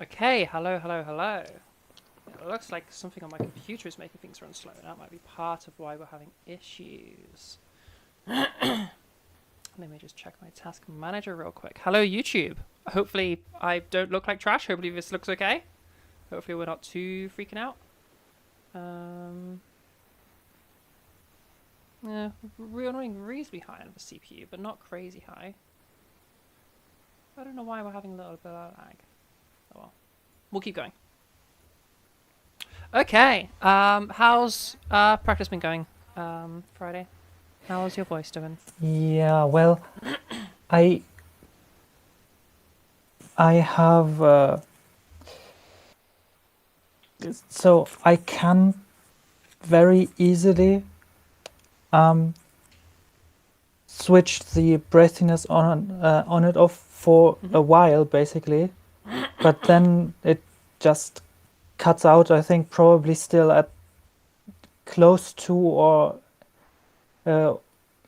Okay, hello, hello, hello. It looks like something on my computer is making things run slow. That might be part of why we're having issues. Let me just check my task manager real quick. Hello, YouTube. Hopefully, I don't look like trash. Hopefully, this looks okay. Hopefully, we're not too freaking out. Um, yeah, we're running reasonably high on the CPU, but not crazy high. I don't know why we're having a little bit of lag. Oh well. We'll keep going. Okay. How's practice been going? Friday. How's your voice doing? Yeah, well, I I have so I can very easily um, switch the breathiness on it off for Mm-hmm. a while, basically, but then it just cuts out. I think probably still at close to or uh,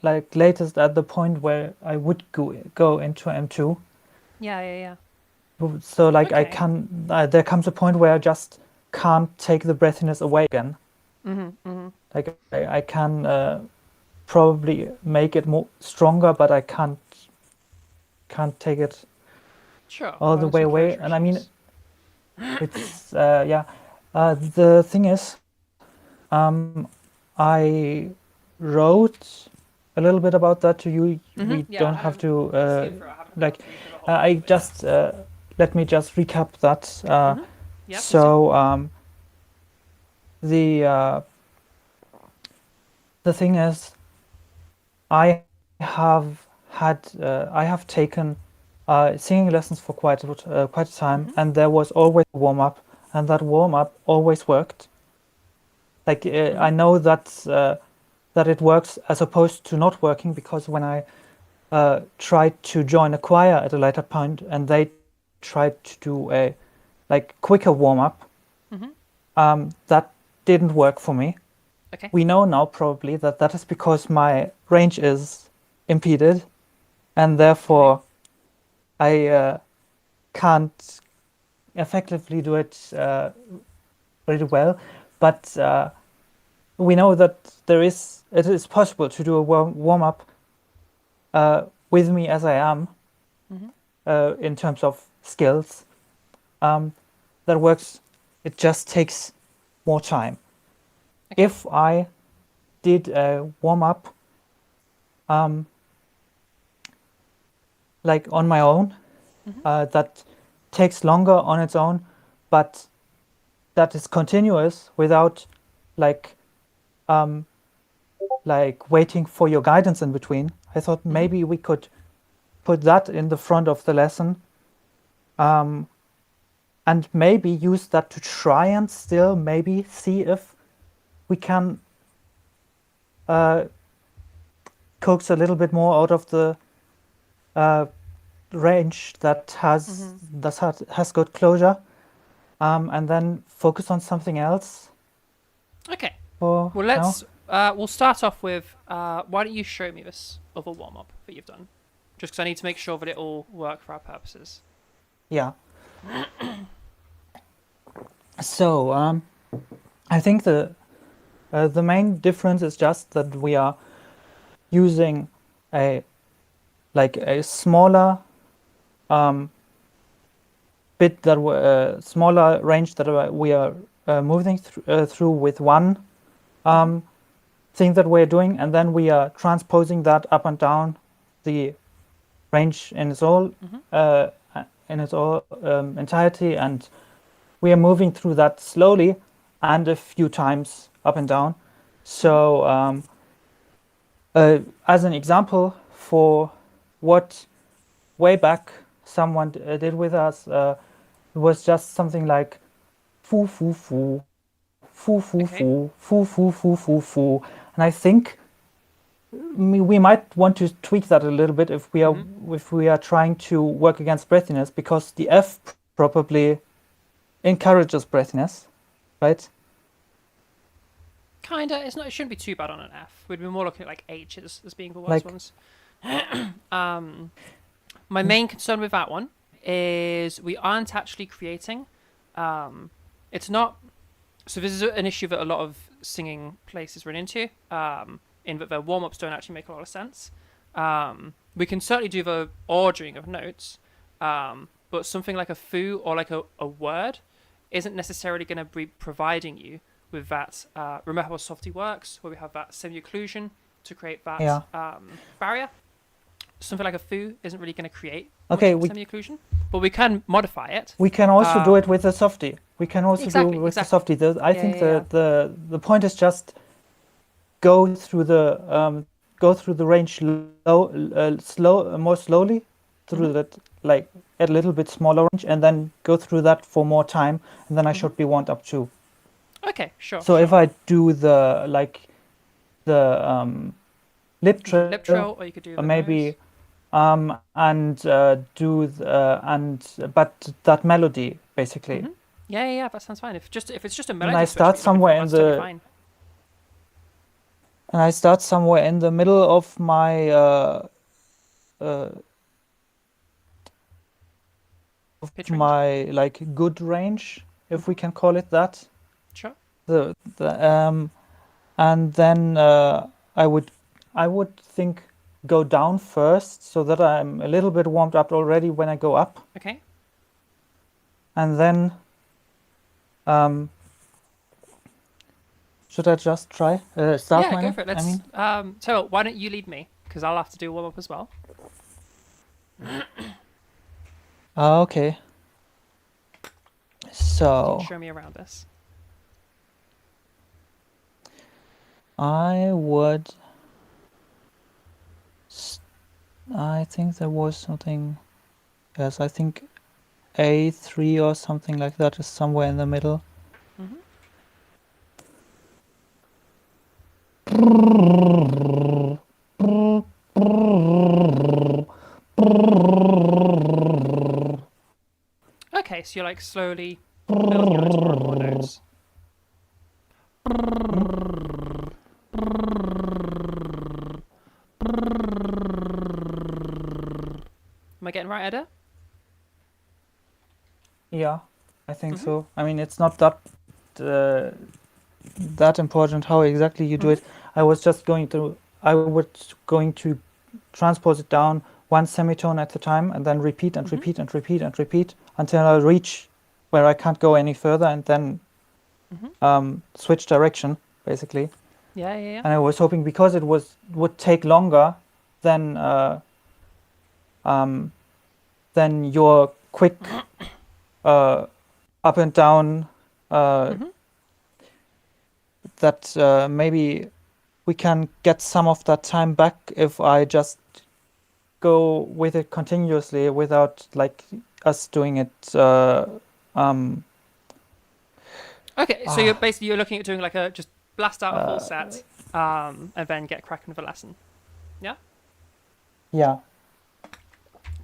like latest at the point where I would go into M2. Yeah, yeah, yeah. So like I Okay. can there comes a point where I just can't take the breathiness away again. Mm-hmm. Mm-hmm. Like I can probably make it more stronger, but I can't take it Sure. all the Having way some away. closure And I mean, issues. it's yeah. The thing is, um, I wrote a little bit about that to you. Mm-hmm. We Yeah, don't have to I skimmed through it. I haven't gone like. through the whole thing, I but yeah. just let me just recap that. Mm-hmm. Yeah, please do. So the uh, the thing is, I I have taken singing lessons for quite a time, Mm-hmm. and there was always a warm up, and that warm up always worked. Like Mm-hmm. I know that it works as opposed to not working because when I tried to join a choir at a later point, and they tried to do a like quicker warm up, Mm-hmm. that didn't work for me. Okay. We know now probably that that is because my range is impeded, and Okay. therefore I can't effectively do it really well. But we know that it is possible to do a warm up with me as I am Mm-hmm. in terms of skills. Um, that works. It just takes more time. Okay. If I did a warm up um, like on my own, Mm-hmm. that takes longer on its own, but that is continuous without like um, like waiting for your guidance in between. I thought Mm-hmm. maybe we could put that in the front of the lesson, um, and maybe use that to try and still maybe see if we can uh, coax a little bit more out of the uh, range Mm-hmm. has got closure, and then focus on something else Okay. for Well, now. we'll start off with why don't you show me this other warm up that you've done? Just because I need to make sure that it all work for our purposes. Yeah. So I think the main difference is just that we are using a a smaller um, bit smaller range that we are moving through with one Mm-hmm. um, thing that we're doing, and then we are transposing that up and down the range Mm-hmm. uh, in its all entirety, and we are moving through that slowly and a few times up and down. Mm-hmm. So as an example for what way back someone did with us, it was just something like foo foo foo foo foo Okay. foo foo foo foo foo foo, and I think we might want to tweak that a little bit Mm-hmm. if we are trying to work against breathiness, because the F probably encourages breathiness, right? Kinda. It's not. It shouldn't be too bad on an F. We'd be more looking at like H's as being the worst Like ones. Um, my main concern with that one is we aren't actually creating. It's not. So this is an issue that a lot of singing places run into. In that their warm ups don't actually make a lot of sense. We can certainly do the ordering of notes, but something like a foo or like a word isn't necessarily going to be providing you with that. Remember how Softy works, where we have that semi-occlusion to create that Yeah. barrier. Something like a foo isn't really going to create Okay, much semi-occlusion, but we can modify it. we can also do it with the softy. We can also Exactly, do it with the exactly. softy. I Yeah, think yeah, the point is just go through the range more slowly through Mhm. that, like at a little bit smaller range, and then go through that for more time, and then I Mhm. should be warmed up too. Okay, sure. So if sure. I do the lip You can lip trill, trill, or you could do the maybe nose. and but that melody basically. Mhm. Yeah, yeah, yeah. That sounds fine. If it's just a And melody I switch that start you're looking somewhere for, in that's totally the fine. and I start somewhere in the middle of my uh, Pitch range. like good range, if Mhm. we can call it that. Sure. The and then I would think go down first so that I'm a little bit warmed up already when I go up, Okay. and then um, should I just try start Yeah, go mining? for it. I Let's. mean, So why don't you lead me? Because I'll have to do warm up as well. okay. You can So show me around this. I would. I think there was something. Yes, I think A3 or something like that is somewhere in the middle. Mhm. Okay, so you're like slowly building your way to more and more notes. Hmm? Am I getting right, Edda? Yeah, I think Mhm. so. I mean, it's not uh, that important how exactly you do Mhm. it. I was going to transpose it down one semitone at a time, and then repeat and Mhm. repeat and repeat and repeat until I reach where I can't go any further, and then Mhm. switch direction basically. Yeah, yeah, yeah. And I was hoping because it would take longer than um, your quick uh, up and down, uh, Mhm. that maybe we can get some of that time back if I just go with it continuously without like us doing it. Um, Okay, so you're ah, basically you're looking at doing like a just blast out a full uh, set, and then get cracking with a lesson. Yeah. yeah,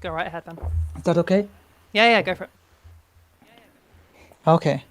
Go right ahead then. is that okay? Yeah, yeah, go for it. Okay.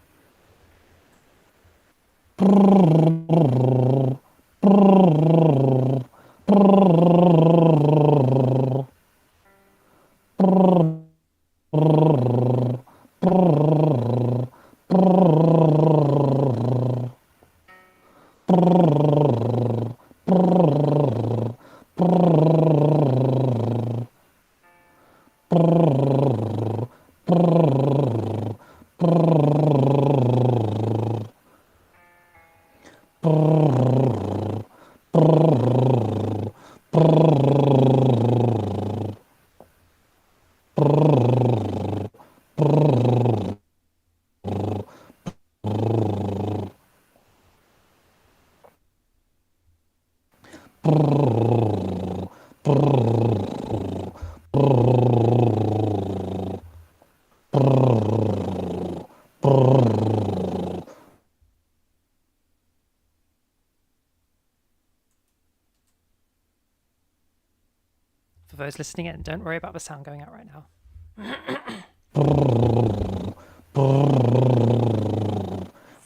For those listening in, don't worry about the sound going out right now.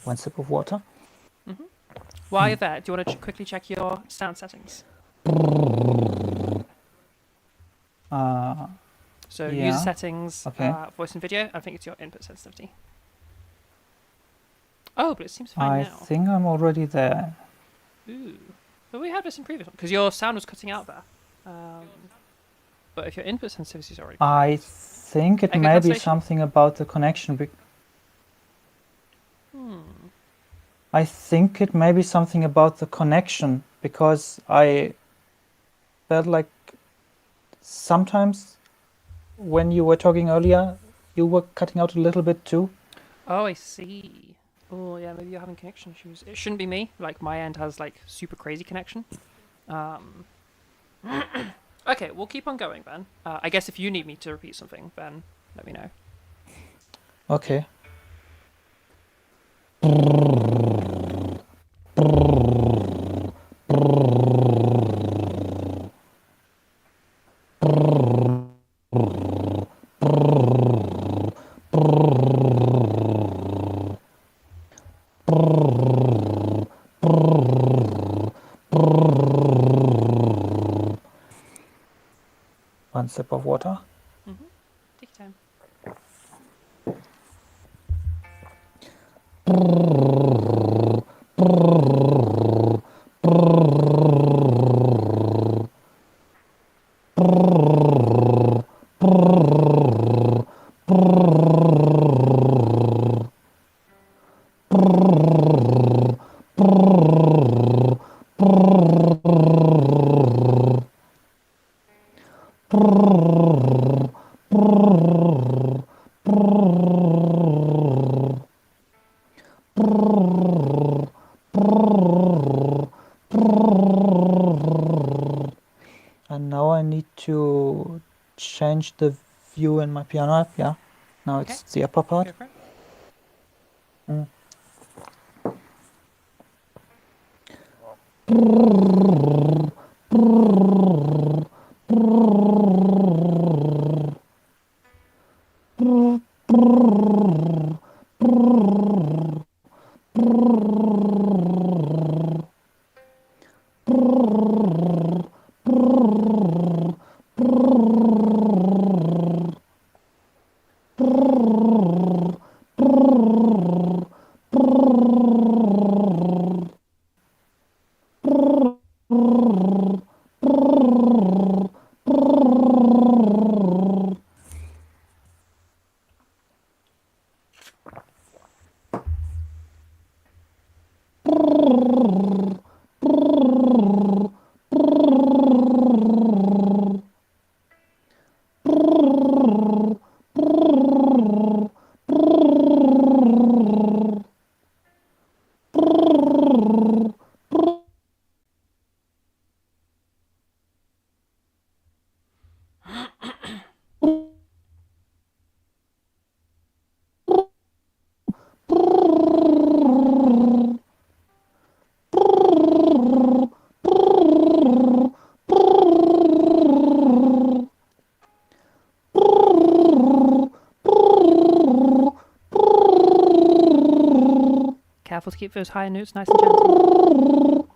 One sip of water. Mhm. While you're there, do you want to quickly check your sound settings? Uh, So Yeah. user settings, Okay. voice and video. I think it's your input sensitivity. Oh, but it seems fine I now. think I'm already there. Ooh. But we had this in previous one because your sound was cutting out there. But if your input sensitivity is already I correct. think it Echo may be cancellation? something about the connection. I think it may be something about the connection because I felt like sometimes when you were talking earlier, you were cutting out a little bit too. Oh, I see. Oh, yeah, maybe you're having connection issues. It shouldn't be me. Like, my end has, like, super crazy connection. Okay, we'll keep on going, then. I guess if you need me to repeat something, then let me know. Okay. One sip of water. Take your time. And now I need to change the view in my piano app. Yeah. Now Okay. it's the upper part. Go for it. Careful to keep those higher notes nice and gentle.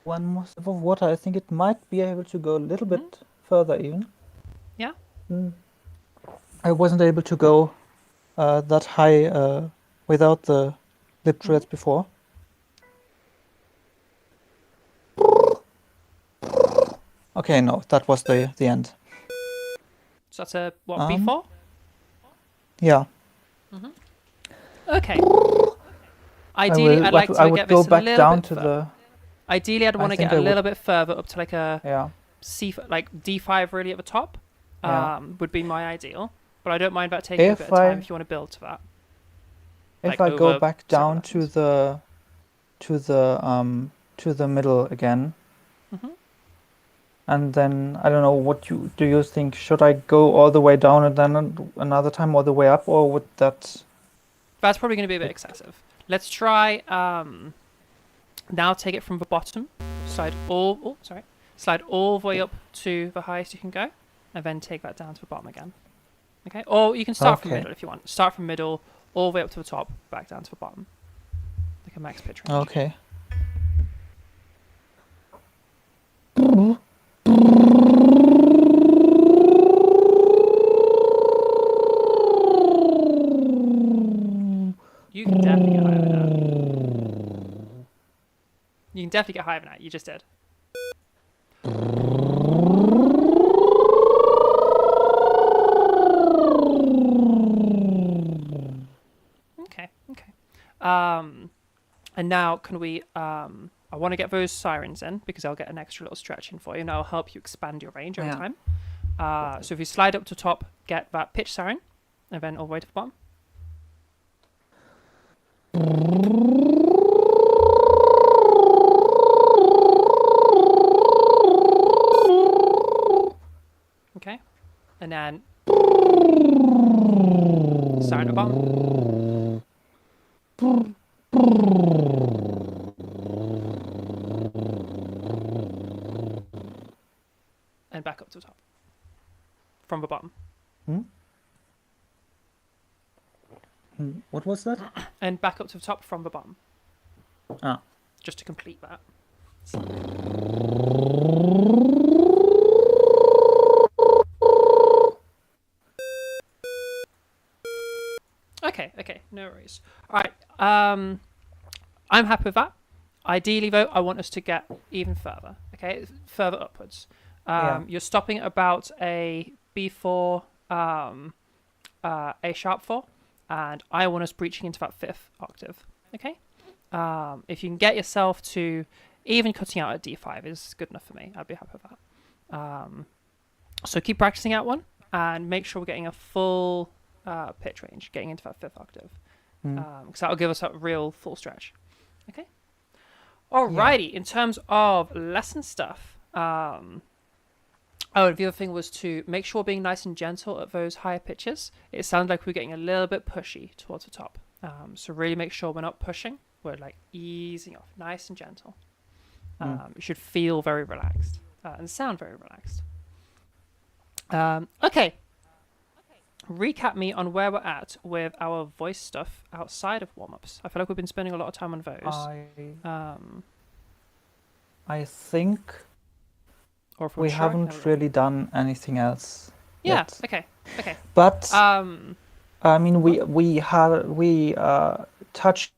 One more sip of water. I think it might be able to go a little bit further even. Yeah? I wasn't able to go that high without the lip treads before. Okay, no, that was the end. So that's a, what, B4? Yeah. Okay. Ideally, I'd like I to would get go this a back little down bit to further. the. Ideally, I'd want to think get I a would- little bit further up to like a Yeah. C, like D5 really at the top. Yeah. Would be my ideal. But I don't mind that taking a If bit of time I- if you want to build to that. If like I go over back several down to lessons. the middle again, and then I don't know what you think. Should I go all the way down and then another time all the way up, or would that? That's probably going to be a bit excessive. Let's try now take it from the bottom side slide all the way up to the highest you can go, and then take that down to the bottom again. Okay, or you can start from Okay. middle if you want. Start from middle, all the way up to the top, back down to the bottom. Like a max pitch range. Okay. You can definitely get higher than that. You can definitely get higher than that. You just did. Okay, okay. And now can we, I want to get those sirens in because I'll get an extra little stretch in for you and that'll help you expand your range over Yeah. time. So if you slide up to top, get that pitch siren and then all the way to the bottom. Okay. And then siren at the bottom. And back up to the top. From the bottom. What was that? And back up to the top from the bottom. Ah. Just to complete that. Okay, no worries. Alright, I'm happy with that. Ideally, though, I want us to get even further, okay? Further upwards. You're stopping at about a B4, A sharp 4, and I want us breaching into that 5th octave, okay? If you can get yourself to even cutting out at D5 is good enough for me. I'd be happy with that. So keep practicing out one and make sure we're getting a full pitch range, getting into that 5th octave. Because that'll give us a real full stretch. Okay? Alrighty, in terms of lesson stuff, the other thing was to make sure being nice and gentle at those higher pitches. It sounded like we're getting a little bit pushy towards the top. So really make sure we're not pushing. We're like easing off, nice and gentle. You should feel very relaxed and sound very relaxed. Okay. Recap me on where we're at with our voice stuff outside of warm-ups. I feel like we've been spending a lot of time on those. I think Or if we're we sure, haven't really done anything else. Yeah. yet. Okay. But I mean, we touched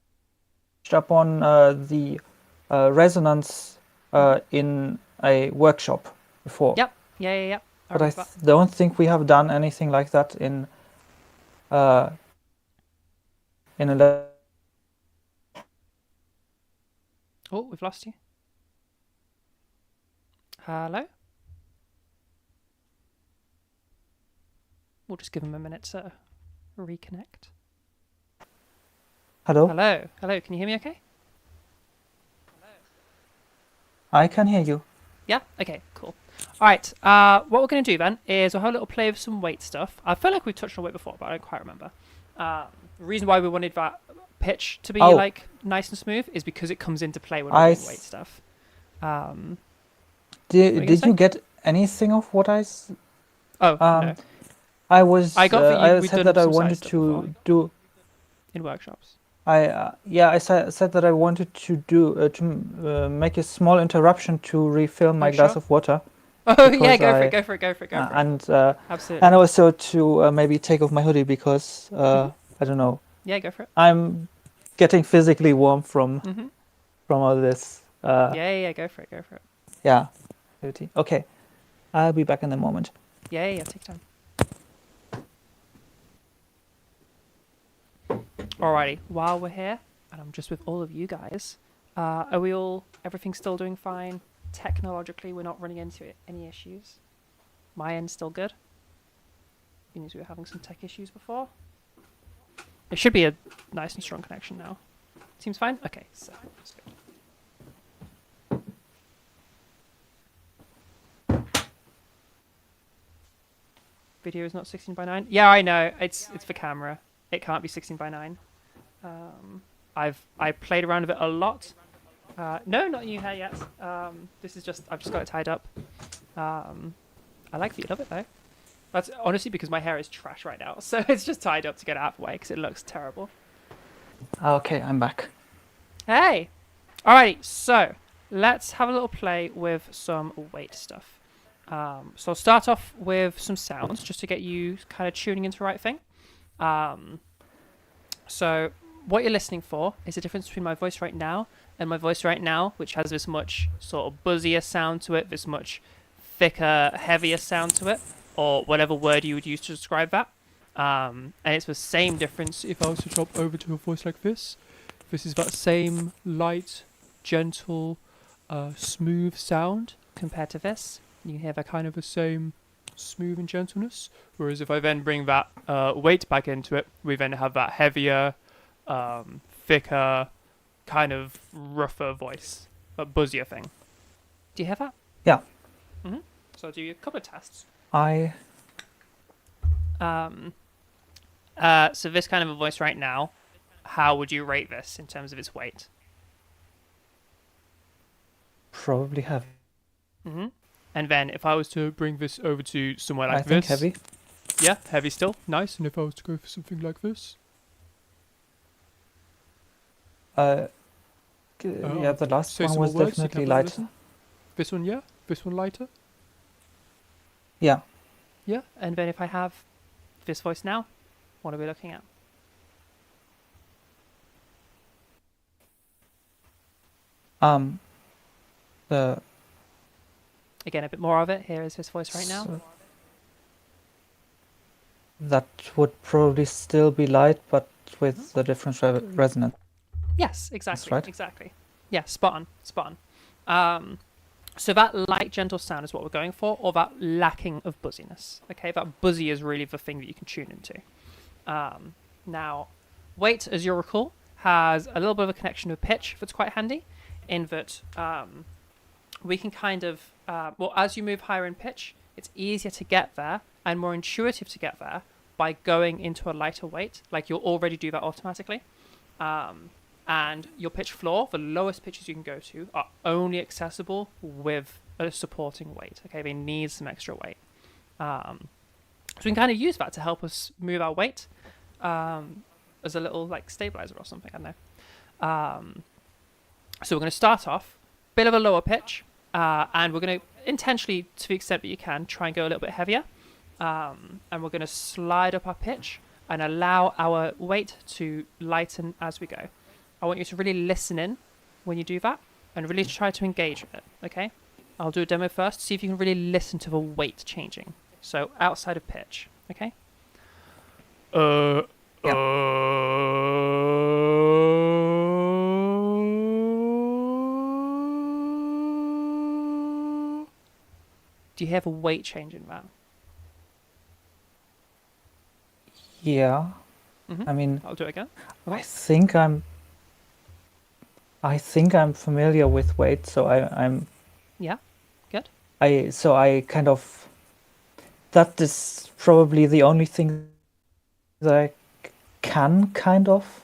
upon the resonance in a workshop before. Yep. Yeah. But I don't think we have done anything like that in a Oh, we've lost you. Hello? We'll just give him a minute to reconnect. Hello? Hello, can you hear me okay? I can hear you. Yeah? Okay, cool. Alright, what we're going to do then is we'll have a little play with some weight stuff. I feel like we've touched on weight before, but I don't quite remember. The reason why we wanted that pitch to be like nice and smooth is because it comes into play when we're doing weight stuff. Did you get anything of what I no. I said that I wanted to do in workshops. I said that I wanted to do to make a small interruption to refill my glass of water. Oh yeah, go for it. And absolutely. And also to maybe take off my hoodie because I don't know. Yeah, go for it. I'm getting physically warm from all this. Yeah, go for it. Yeah. Okay, I'll be back in a moment. Yeah, take time. Alrighty, while we're here, and I'm just with all of you guys, are we all, everything's still doing fine? Technologically, we're not running into any issues? My end's still good? Means we were having some tech issues before. It should be a nice and strong connection now. Seems fine? Okay, so that's good. Video is not 16:9. Yeah, I know. It's for camera. It can't be 16:9. I played around with it a lot. No, not new hair yet. This is just I've just got it tied up. I like that you love it though. That's honestly because my hair is trash right now, so it's just tied up to get it out of the way because it looks terrible. Okay, I'm back. Hey, alrighty. So let's have a little play with some weight stuff. So I'll start off with some sounds just to get you kind of tuning into the right thing. So what you're listening for is the difference between my voice right now and my voice right now, which has this much sort of buzzier sound to it, this much thicker, heavier sound to it, or whatever word you would use to describe that. And it's the same difference if I was to drop over to a voice like this. This is that same light, gentle, smooth sound compared to this. You can hear that kind of the same smooth and gentleness. Whereas if I then bring that weight back into it, we then have that heavier, thicker, kind of rougher voice, a buzzier thing. Do you hear that? Yeah. So I'll do a couple of tests. So this kind of a voice right now, how would you rate this in terms of its weight? Probably heavy. And then if I was to bring this over to somewhere like I think this, heavy. yeah, heavy still, nice. And if I was to go for something like this, Yeah, the last say one some was more words, you can definitely have a light. listen. This one, yeah, this one lighter, Yeah. yeah. And then if I have this voice now, what are we looking at? The Again, a bit more of it. Here is this voice right now. so that would probably still be light, but with the different resonance. Yes, exactly, right. exactly. Yeah, spot on, spot on. So that light, gentle sound is what we're going for, or that lacking of buzziness. Okay, that buzzy is really the thing that you can tune into. Now, weight, as you'll recall, has a little bit of a connection with pitch that's quite handy, in that we can kind of, well, as you move higher in pitch, it's easier to get there and more intuitive to get there by going into a lighter weight. Like you'll already do that automatically. And your pitch floor, the lowest pitches you can go to, are only accessible with a supporting weight. Okay, they need some extra weight. So we can kind of use that to help us move our weight as a little like stabilizer or something. I don't know. So we're going to start off a bit of a lower pitch, and we're going to intentionally, to the extent that you can, try and go a little bit heavier. And we're going to slide up our pitch and allow our weight to lighten as we go. I want you to really listen in when you do that and really try to engage with it, okay? I'll do a demo first, see if you can really listen to the weight changing. So outside of pitch, okay? Yeah. Do you hear the weight change in that? Yeah. Mhm. I mean, I'll do it again. I think I'm familiar with weight, so I'm Yeah, good. I kind of, that is probably the only thing that I can kind of,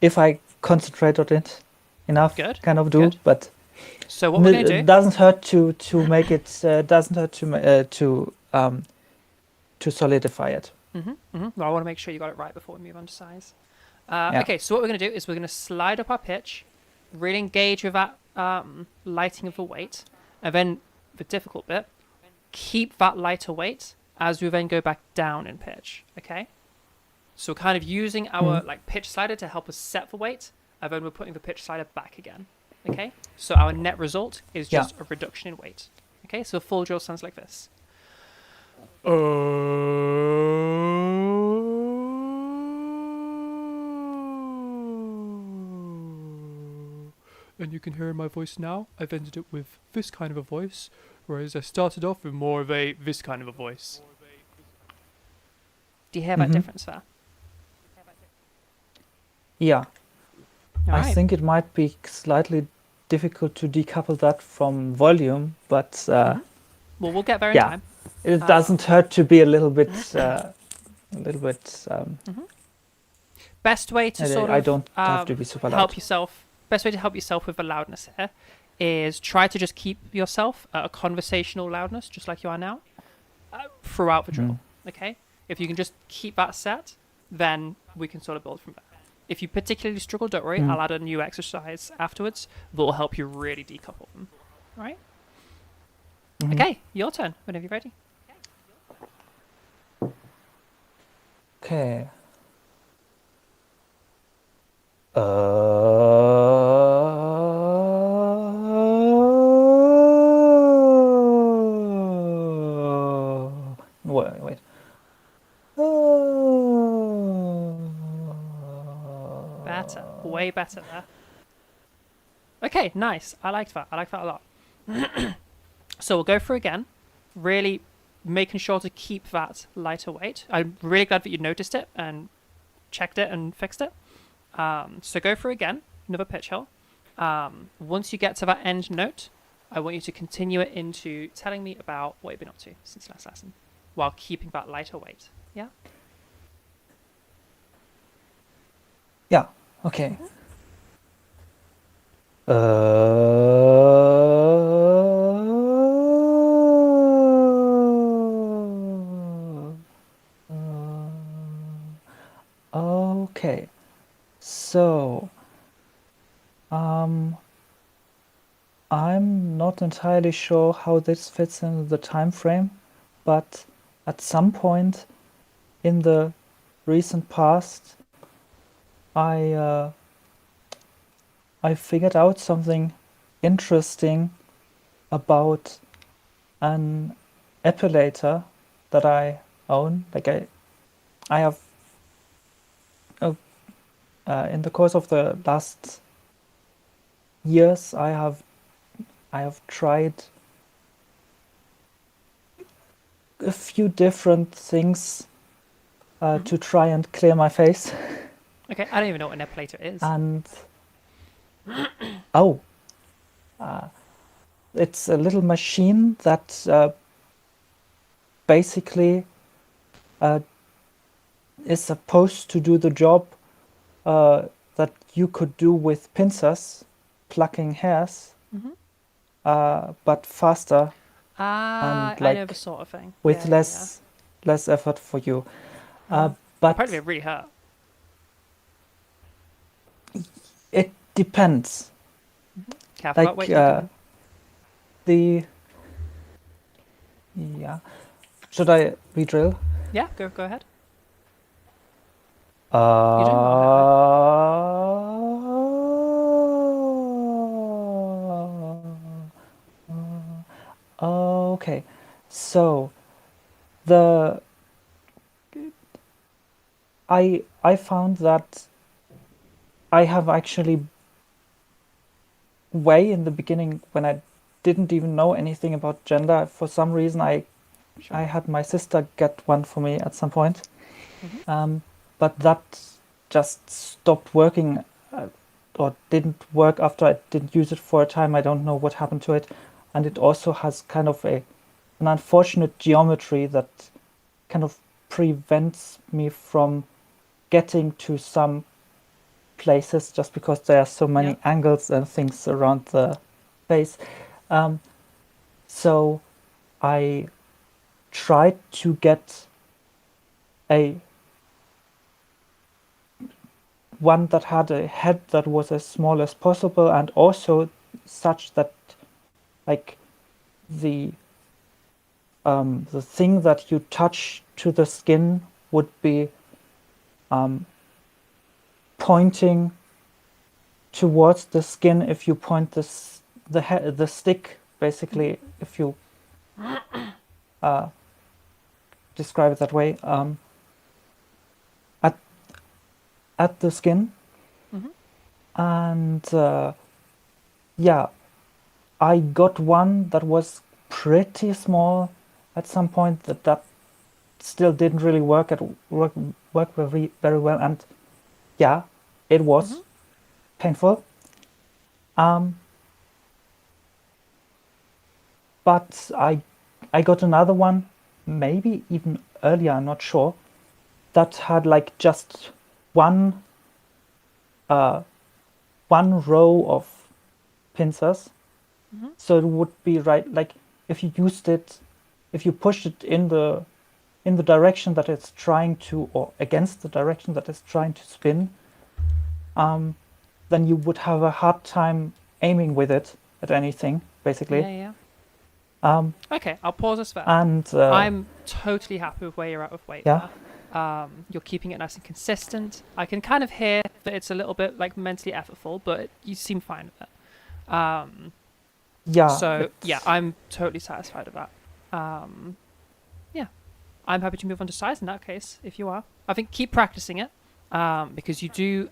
if I concentrate on it enough, Good, kind of do. good. But So what we're going to it do... doesn't hurt to make it doesn't hurt to solidify it. Well, I want to make sure you got it right before we move on to size. Yeah. Okay, so what we're going to do is we're going to slide up our pitch, really engage with that lighting of the weight, and then the difficult bit, keep that lighter weight as we then go back down in pitch, okay? So we're kind of using our like pitch slider to help us set the weight, and then we're putting the pitch slider back again, okay? So our net result is just a reduction in weight, okay? So the full drill sounds like this. And you can hear my voice now. I've ended it with this kind of a voice, whereas I started off with more of a this kind of a voice. Do you hear that difference there? Yeah. All I right. think it might be slightly difficult to decouple that from volume, but Well, we'll get there in yeah. time. it doesn't hurt to be a little bit Best way to sort of I don't have to be super loud. help yourself best way to help yourself with the loudness here is try to just keep yourself at a conversational loudness, just like you are now, throughout the drill. Okay? If you can just keep that set, then we can sort of build from there. If you particularly struggle, don't worry, I'll add a new exercise afterwards that will help you really decouple them. All right? Okay, your turn, whenever you're ready. Okay. Wait. Better. Way better there. Okay, nice. I liked that. I like that a lot. So we'll go through again. Really making sure to keep that lighter weight. I'm really glad that you noticed it and checked it and fixed it. So go through again. Another pitch hill. Once you get to that end note, I want you to continue it into telling me about what you've been up to since last lesson, while keeping that lighter weight. Yeah? Yeah, okay. Okay. So, I'm not entirely sure how this fits in the time frame, but at some point in the recent past, I figured out something interesting about an epilator that I own. Like I have in the course of the last years, I have tried a few different things to try and clear my face. Okay, I don't even know what an epilator is. And it's a little machine that basically is supposed to do the job that you could do with pincers, plucking hairs, but faster I like, know the sort of thing. with Yeah, less effort for you. But Apparently it really hurt. it depends. Careful about Like weight. yeah. Should I re-drill? Yeah, go ahead. Okay, so the I found that I have actually way in the beginning when I didn't even know anything about gender. For some reason, I had my sister get one for me at some point, but that just stopped working or didn't work after I didn't use it for a time. I don't know what happened to it, and it also has kind of an unfortunate geometry that kind of prevents me from getting to some places just because there are so many angles and things around the face. So I tried to get one that had a head that was as small as possible and also such that like the thing that you touch to the skin would be pointing towards the skin if you point the stick, basically, if you describe it that way, at the skin. And yeah, I got one that was pretty small at some point that still didn't really work very, very well, and yeah, it was painful. But I got another one, maybe even earlier, I'm not sure, that had like just one one row of pincers. Mhm. So it would be right, like if you used it, if you pushed it in the direction that it's trying to, or against the direction that it's trying to spin, then you would have a hard time aiming with it at anything, basically. Yeah. Okay, I'll pause us there. And I'm totally happy with where you're at with weight. Yeah. There. You're keeping it nice and consistent. I can kind of hear that it's a little bit like mentally effortful, but you seem fine with it. yeah. So yeah, I'm totally satisfied with that. Yeah, I'm happy to move on to size in that case. If you are, I think keep practicing it because you do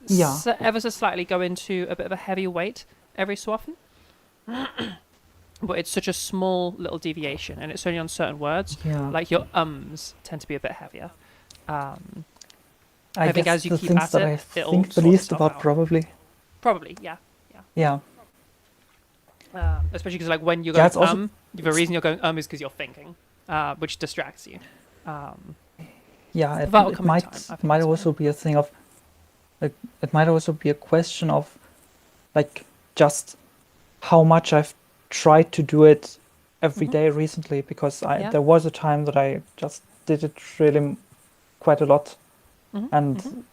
Yeah. ever so slightly go into a bit of a heavier weight every so often. But it's such a small little deviation, and it's only on certain words. Yeah. Like your ums tend to be a bit heavier. I think guess as you the keep things at that it, I it'll think the sort least itself about, out. probably. Probably, yeah. Yeah. Especially because like when you're Yeah, going it's also- the reason you're going is because you're thinking, which distracts you. Yeah, That'll it come in might time, I think might that's also be a thing of, like, it might also be a question of, like, just how much I've tried to do it every Mhm. day recently, because Yeah. there was a time that I just did it really quite a lot, Mhm, and mhm.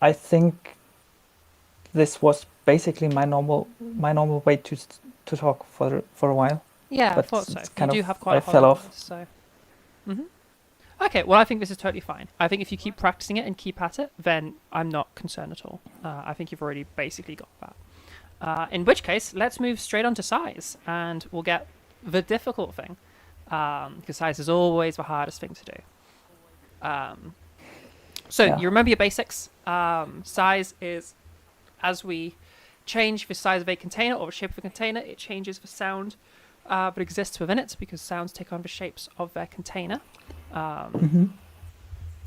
I think this was basically my normal way to talk for a while. Yeah, I But thought so. it's You kind do of- have quite I a fell hollow off. voice, so. Okay, well, I think this is totally fine. I think if you keep practicing it and keep at it, then I'm not concerned at all. I think you've already basically got that. In which case, let's move straight on to size, and we'll get the difficult thing, because size is always the hardest thing to do. So Yeah. you remember your basics. Size is, as we change the size of a container or the shape of a container, it changes the sound that exists within it, because sounds take on the shapes of their container.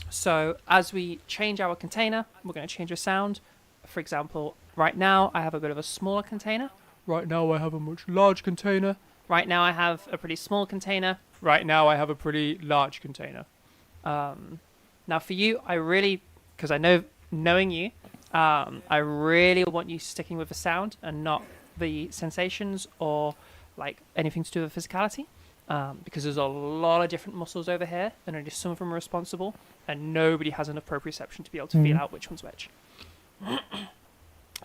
So as we change our container, we're going to change the sound. For example, right now I have a bit of a smaller container. Right now I have a much large container. Right now I have a pretty small container. Right now I have a pretty large container. Now for you, I really, because I know, knowing you, I really want you sticking with the sound and not the sensations or like anything to do with physicality. Because there's a lot of different muscles over here, and only some of them are responsible, and nobody has enough proprioception to be able to feel out which one's which.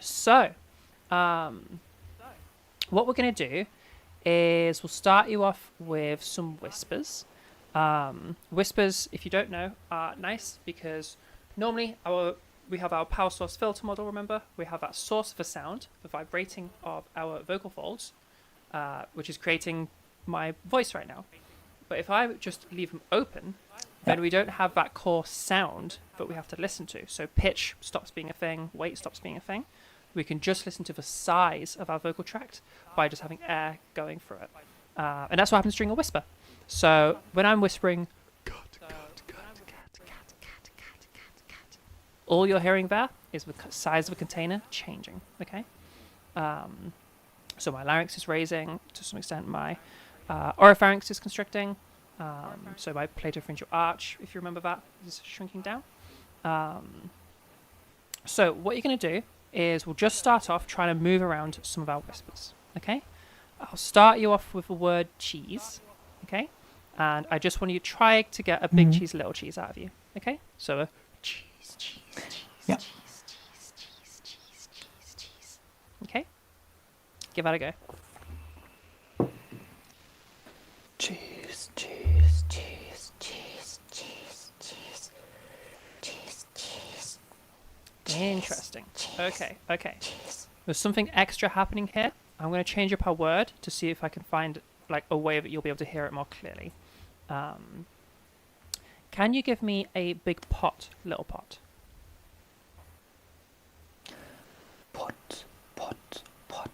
So, what we're going to do is we'll start you off with some whispers. Whispers, if you don't know, are nice because normally we have our power source filter model, remember? We have that source of a sound, the vibrating of our vocal folds, which is creating my voice right now. But if I just leave them open, then we don't have that core sound that we have to listen to. So pitch stops being a thing, weight stops being a thing. We can just listen to the size of our vocal tract by just having air going through it. And that's what happens during a whisper. So when I'm whispering, all you're hearing there is the size of a container changing, okay? So my larynx is raising, to some extent my oropharynx is constricting, so my palatopharyngeal arch, if you remember that, is shrinking down. So what you're going to do is we'll just start off trying to move around some of our whispers, okay? I'll start you off with the word cheese, okay? And I just want you to try to get a big cheese, little cheese out of you, okay? So a cheese, cheese, cheese, Yeah. cheese, cheese, cheese, cheese, cheese, cheese. Okay? Give that a go. Cheese, cheese, cheese, cheese, cheese, cheese, cheese, cheese. Interesting. Okay. Cheese. There's something extra happening here. I'm going to change up our word to see if I can find like a way that you'll be able to hear it more clearly. Can you give me a big pot, little pot? Pot, pot, pot,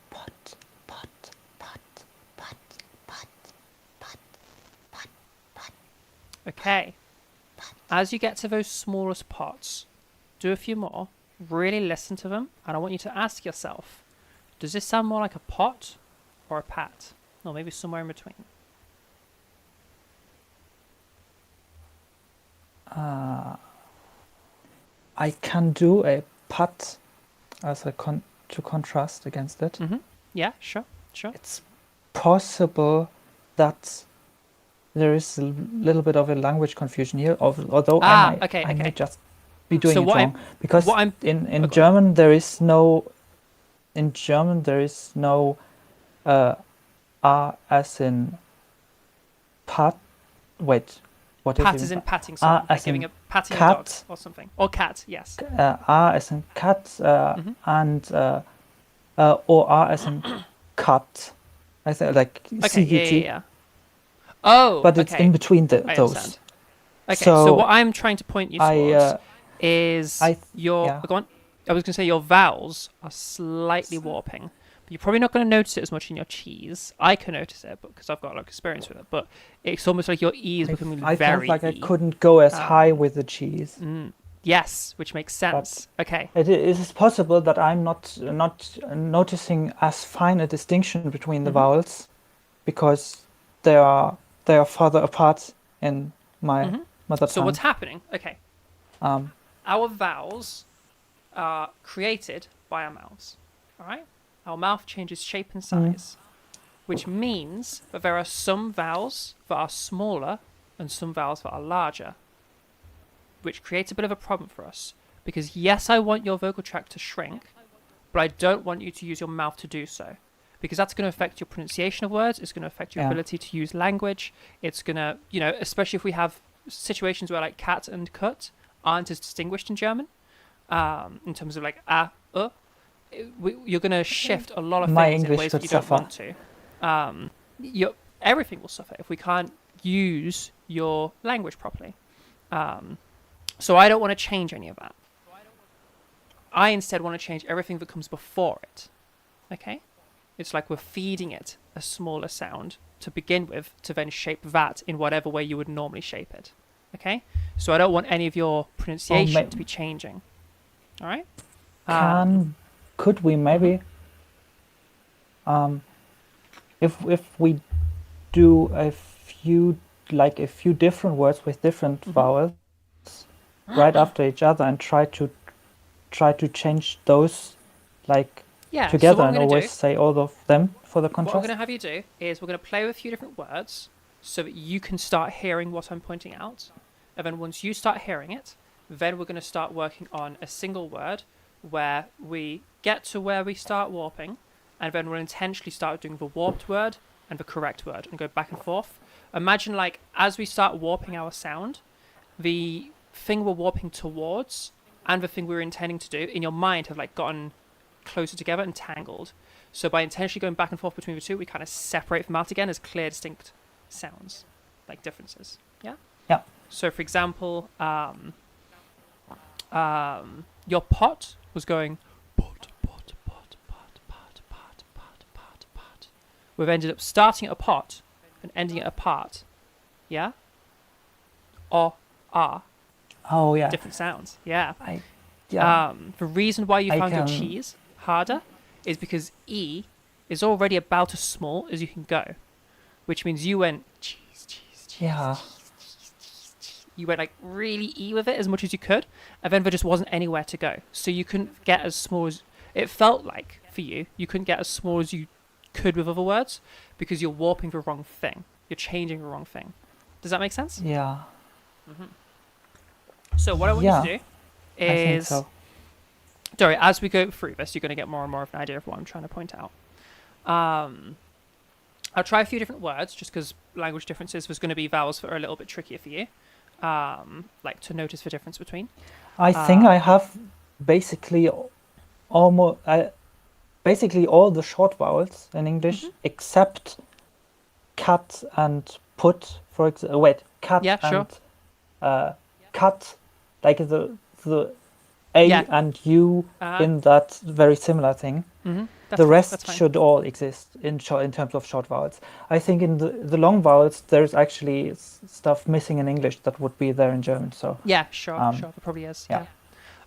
pot, pot, pot, pot, pot, pot, pot, pot. Okay. As you get to those smallest pots, do a few more, really listen to them, and I want you to ask yourself, does this sound more like a pot or a pat? Or maybe somewhere in between. I can do a pat as a to contrast against it. Yeah, sure. It's possible that there is a little bit of a language confusion here, although I may just be doing So it what wrong. Because what I'm- in go on. German there is no R as in pat. Wait, what is Pat it? is in patting someone, like as giving in patting a dog cat. or something. Or cat, yes. R as in cat and or R as in cut. I think like Okay, CUT. yeah. Oh, But it's okay. in between I those. understand. Okay, so So what I'm trying to point you I, towards is your. yeah. Go on. I was going to say your vowels are slightly warping. But you're probably not going to notice it as much in your cheese. I can notice it because I've got a lot of experience with it. But it's almost like your E is becoming I very felt like I E. couldn't go as high with the cheese. Yes, which makes sense. Okay. It is possible that I'm not noticing as fine a distinction between the vowels because they are farther apart in my mother So tongue. what's happening? Okay. Um, Our vowels are created by our mouths. All right? Our mouth changes shape and size, which means that there are some vowels that are smaller and some vowels that are larger, which creates a bit of a problem for us. Because yes, I want your vocal tract to shrink, but I don't want you to use your mouth to do so. Because that's going to affect your pronunciation of words, it's going to affect your Yeah. ability to use language, it's going to, especially if we have situations where like cat and cut aren't as distinguished in German, in terms of like you're going to shift a lot of My things in English ways could that you don't suffer. want to. Everything will suffer if we can't use your language properly. So I don't want to change any of that. I instead want to change everything that comes before it. Okay? It's like we're feeding it a smaller sound to begin with to then shape that in whatever way you would normally shape it. Okay? So I don't want any of your pronunciation to be changing. All right? Could we maybe if we do a few different words with different vowels right after each other and try to change those Yeah, together so what I'm and gonna always do, say all of them for the what I'm contrast? going to have you do is we're going to play with a few different words so that you can start hearing what I'm pointing out. And then once you start hearing it, then we're going to start working on a single word where we get to where we start warping, and then we'll intentionally start doing the warped word and the correct word and go back and forth. Imagine like as we start warping our sound, the thing we're warping towards and the thing we were intending to do in your mind have like gotten closer together and tangled. So by intentionally going back and forth between the two, we kind of separate them out again as clear, distinct sounds, like differences. Yeah? Yeah. So for example, your pot was going pot, pot, pot, pot, pot, pot, pot, pot, pot. We've ended up starting at a pot and ending at a part. Yeah? Or ah. Oh yeah. Different sounds. Yeah. Yeah. The reason why you I found your can- cheese harder is because E is already about as small as you can go, which means you went cheese, cheese, cheese. Yeah. You went like really E with it as much as you could, and then there just wasn't anywhere to go. So you couldn't get as small as it felt like for you. You couldn't get as small as you could with other words because you're warping the wrong thing. You're changing the wrong thing. Does that make sense? Yeah. So what I want you to do I think is, so. sorry, as we go through this, you're going to get more and more of an idea of what I'm trying to point out. I'll try a few different words just because language differences. There's going to be vowels that are a little bit trickier for you, like to notice the difference between. I think I have basically basically all the short vowels in English except cat and put. For example, cat Yeah, sure. and cut, like the A Yeah. and U in that very similar thing. That's The fine, rest that's fine. should all exist in terms of short vowels. I think in the long vowels there's actually stuff missing in English that would be there in German. So Yeah, sure, sure. There probably is. yeah.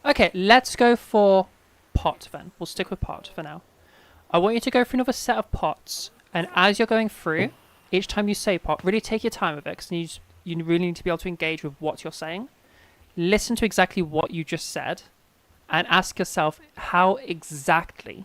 Yeah. Okay, let's go for pot then. We'll stick with pot for now. I want you to go through another set of pots, and as you're going through, each time you say pot, really take your time with it because you really need to be able to engage with what you're saying. Listen to exactly what you just said, and ask yourself how exactly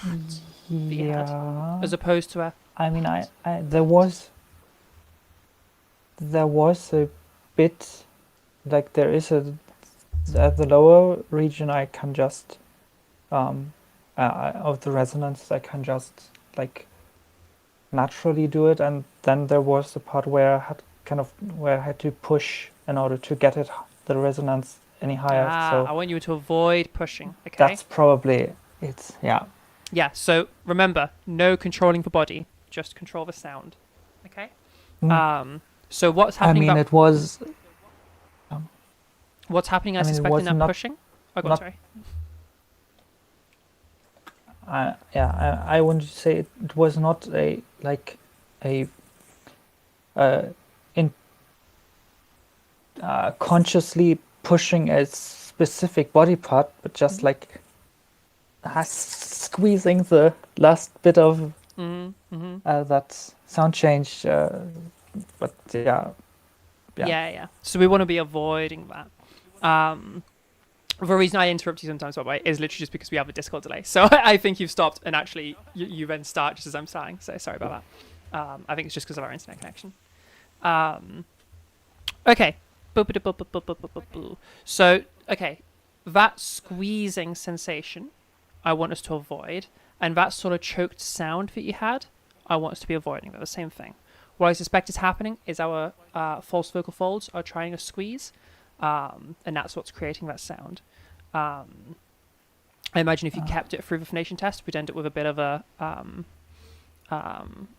you had, Yeah. as opposed to a I mean, there was a bit, like there is a, at the lower region I can just, of the resonance I can just like naturally do it, and then there was the part where I had where I had to push in order to get it, the resonance any higher. I So want you to avoid pushing. Okay. that's probably it. Yeah. Yeah. So remember, no controlling the body, just control the sound. Okay. Mm. So what's I happening? mean, it was. What's happening? I I mean, it suspect was in that not- pushing. Oh, God, not- sorry. I want to say it was not a like a in consciously pushing a specific body part, but just like squeezing the last bit of that sound change. But yeah. Yeah. So we want to be avoiding that. The reason I interrupt you sometimes, by the way, is literally just because we have a Discord delay. So I think you've stopped, and actually you then start just as I'm starting. So sorry about that. I think it's just because of our internet connection. Okay. So, okay, that squeezing sensation I want us to avoid, and that sort of choked sound that you had, I want us to be avoiding. They're the same thing. What I suspect is happening is our false vocal folds are trying to squeeze, and that's what's creating that sound. I imagine if you kept it through the phonation test, we'd end up with a bit of a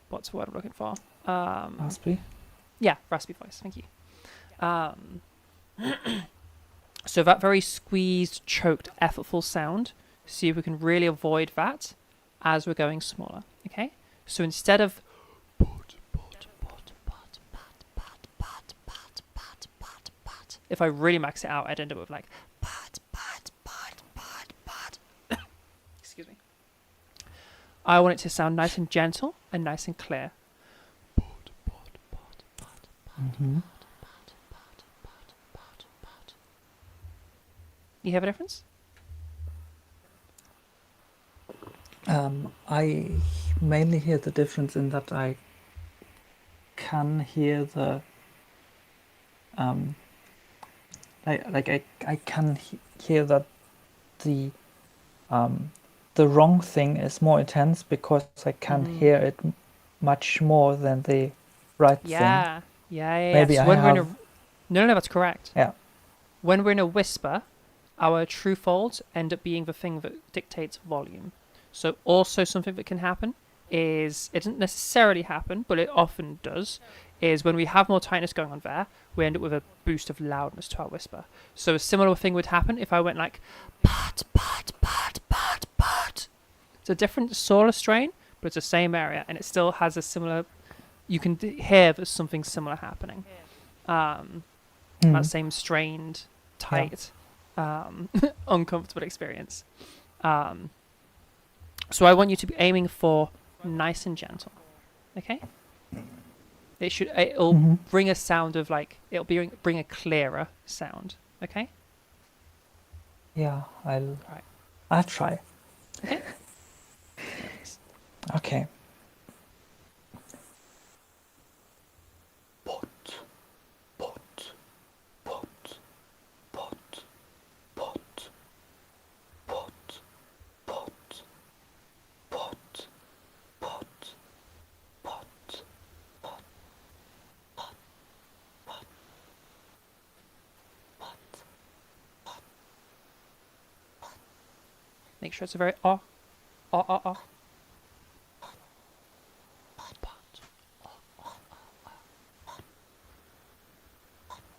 what's the word I'm looking for? Raspy. Yeah, raspy voice. Thank you. So that very squeezed, choked, effortful sound. See if we can really avoid that as we're going smaller. Okay. So instead of if I really max it out, I'd end up with like excuse me. I want it to sound nice and gentle and nice and clear. Mm-hmm. You hear the difference? I mainly hear the difference in that I can hear the I can hear that the wrong thing is more intense because I can hear it much more than the right thing. Yeah. Maybe So I when we're in have. no, that's correct. Yeah. When we're in a whisper, our true folds end up being the thing that dictates volume. So also something that can happen is, it doesn't necessarily happen, but it often does, is when we have more tightness going on there, we end up with a boost of loudness to our whisper. So a similar thing would happen if I went like, pat. It's a different sort of strain, but it's the same area, and it still has a similar, you can hear there's something similar happening. That same strained, tight, uncomfortable experience. So I want you to be aiming for nice and gentle. Okay? It'll bring a sound of like, it'll bring a clearer sound. Okay? Yeah, Right. I'll try. Okay. Okay. Make sure it's a very ah.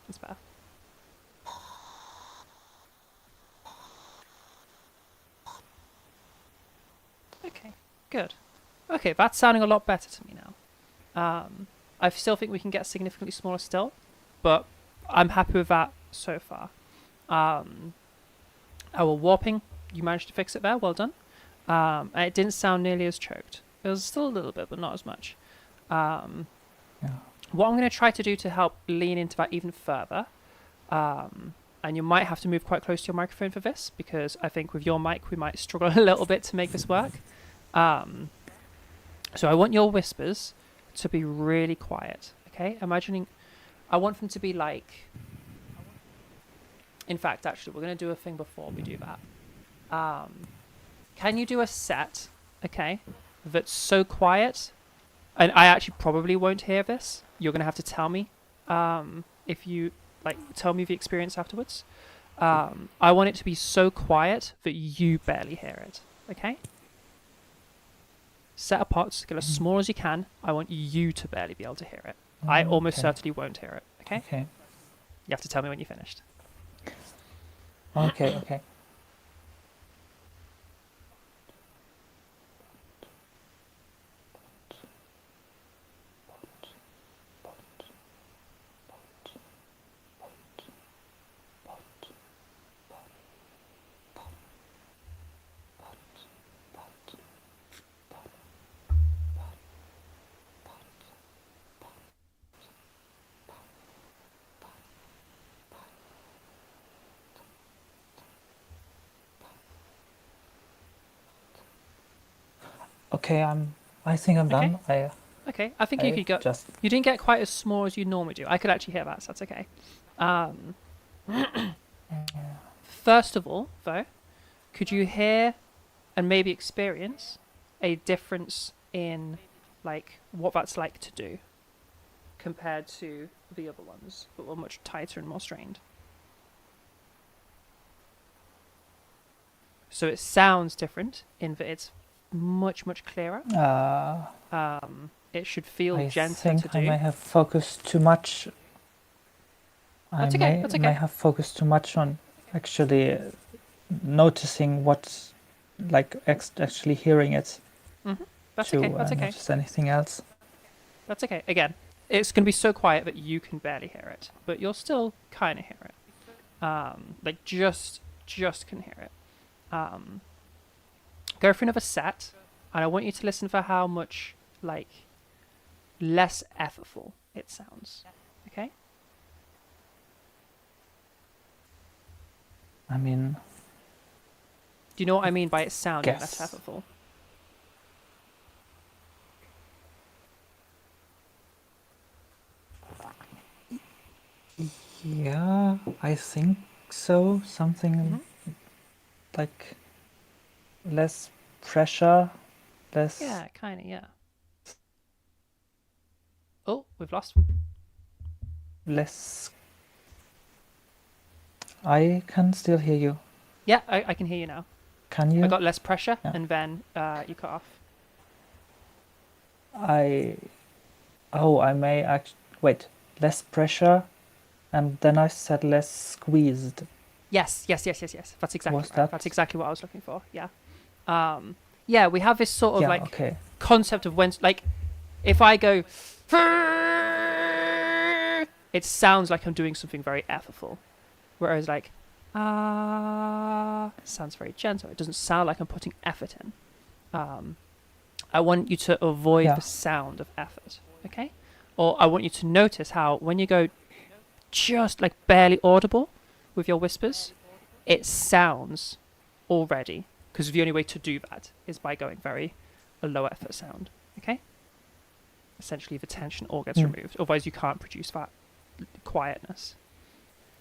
That's better. Okay, good. Okay, that's sounding a lot better to me now. I still think we can get significantly smaller still, but I'm happy with that so far. Our warping, you managed to fix it there, well done. And it didn't sound nearly as choked. It was still a little bit, but not as much. What I'm going to try to do to help lean into that even further, and you might have to move quite close to your microphone for this, because I think with your mic we might struggle a little bit to make this work. So I want your whispers to be really quiet. Okay, imagining, I want them to be like. In fact, actually, we're going to do a thing before we do that. Can you do a set, okay, that's so quiet, and I actually probably won't hear this. You're going to have to tell me if you, like, tell me the experience afterwards. I want it to be so quiet that you barely hear it, okay? Set a pot, get as small as you can. I want you to barely be able to hear it. I almost Okay. certainly won't hear it, okay? Okay. You have to tell me when you finished. Okay. Okay. Okay. I think I'm Okay. done. I Okay, I think you I could go. just You didn't get quite as small as you normally do. I could actually hear that, so that's okay. First of all, though, could you hear and maybe experience a difference in, like, what that's like to do compared to the other ones that were much tighter and more strained? So it sounds different in that it's much, much clearer. It should feel I gentler to think I do. may have focused too much. That's okay, that's okay. may have focused too much on actually noticing what, like actually hearing it That's to okay, that's okay. notice anything else. That's okay. Again, it's going to be so quiet that you can barely hear it, but you'll still kind of hear it. Like just can hear it. Go for another set, and I want you to listen for how much, like, less effortful it sounds. Okay? I mean, Do you know what I mean by it sounding less Guess. effortful? yeah, I think so. Something like less pressure, less. Yeah, kind of, yeah. Oh, we've lost them. Less. I can still hear you. Yeah, I can hear you now. Can you? I got less pressure, Yeah. and then you cut off. I may wait. Less pressure, and then I said less squeezed. Yes. That's exactly Was right. that- That's exactly what I was looking for. Yeah. Yeah, we have this sort of Yeah. like Okay. concept of when, like, if I go, it sounds like I'm doing something very effortful, whereas like sounds very gentle. It doesn't sound like I'm putting effort in. I want you to avoid Yeah. the sound of effort, okay? Or I want you to notice how when you go just like barely audible with your whispers, it sounds already, because the only way to do that is by going very a low effort sound, okay? Essentially the tension all gets removed, otherwise you can't produce that quietness.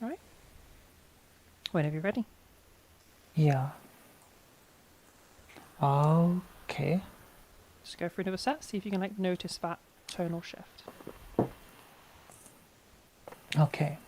All right? Whenever you're ready. Yeah. Okay. Just go for another set, see if you can like notice that tonal shift. Okay.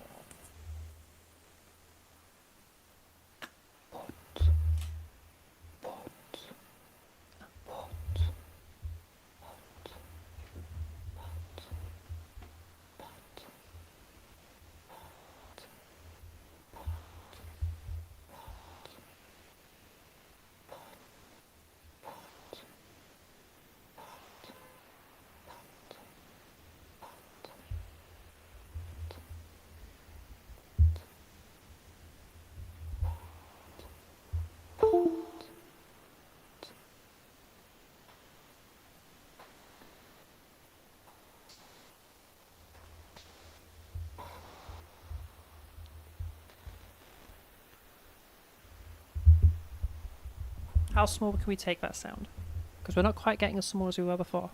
How small can we take that sound? Because we're not quite getting as small as we were before.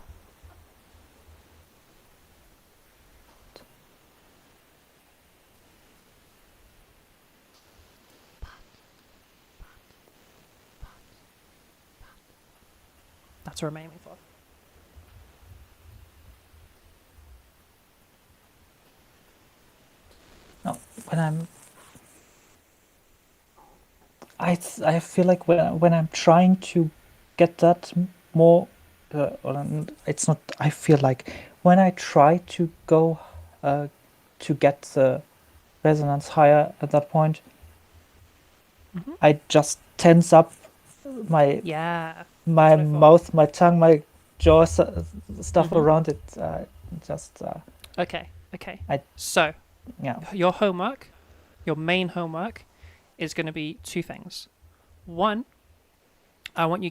That's what I'm aiming for. No, when I feel like when I'm trying to get that more, it's not. I feel like when I try to go to get the resonance higher at that point, Mhm. I just tense up my Yeah. my That's what I thought. mouth, my tongue, my jaw, stuff Mhm. around it. Just Okay. Okay. I- So yeah. your homework, your main homework, is going to be two things. One, I want you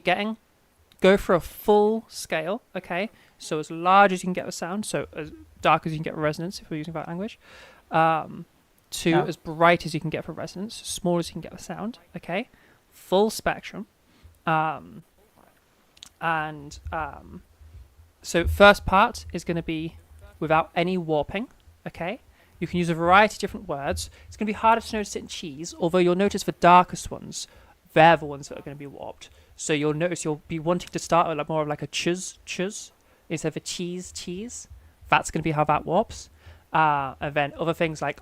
go for a full scale, okay? So as large as you can get with sound, so as dark as you can get with resonance, if we're using that language. To Yeah. as bright as you can get for resonance, small as you can get with sound, okay? Full spectrum. So first part is going to be without any warping, okay? You can use a variety of different words. It's going to be harder to notice it in cheese, although you'll notice the darkest ones, they're the ones that are going to be warped. So you'll notice you'll be wanting to start with more of like a chuz instead of a cheese. That's going to be how that warps. And then other things like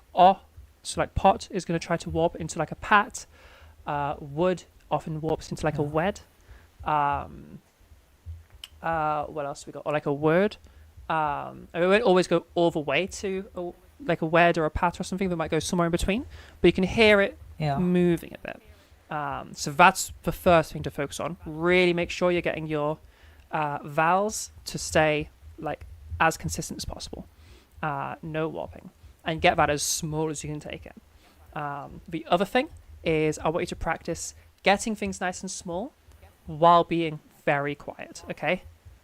so like pot is going to try to warp into like a pat. Wood often warps into like a wed. What else we got? Or like a word. And we won't always go all the way to like a wed or a pat or something. We might go somewhere in between, but you can hear it Yeah. moving a bit. So that's the first thing to focus on. Really make sure you're getting your vowels to stay like as consistent as possible. No warping, and get that as small as you can take it. The other thing is I want you to practice getting things nice and small while being very quiet. Okay,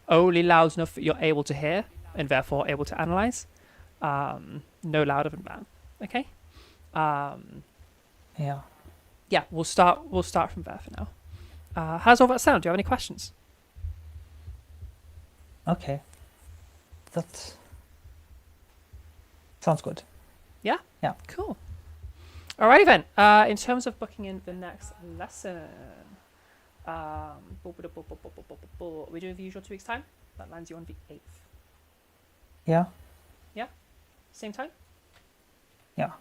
only loud enough that you're able to hear and therefore able to analyze. No louder than that. Okay. Yeah. Yeah, we'll start from there for now. How's all that sound? Do you have any questions? Okay. That sounds good. Yeah? Yeah. Cool. Alrighty then. In terms of booking in the next lesson, are we doing the usual 2 weeks time? That lands you on the 8th. Yeah. Same time? Yeah.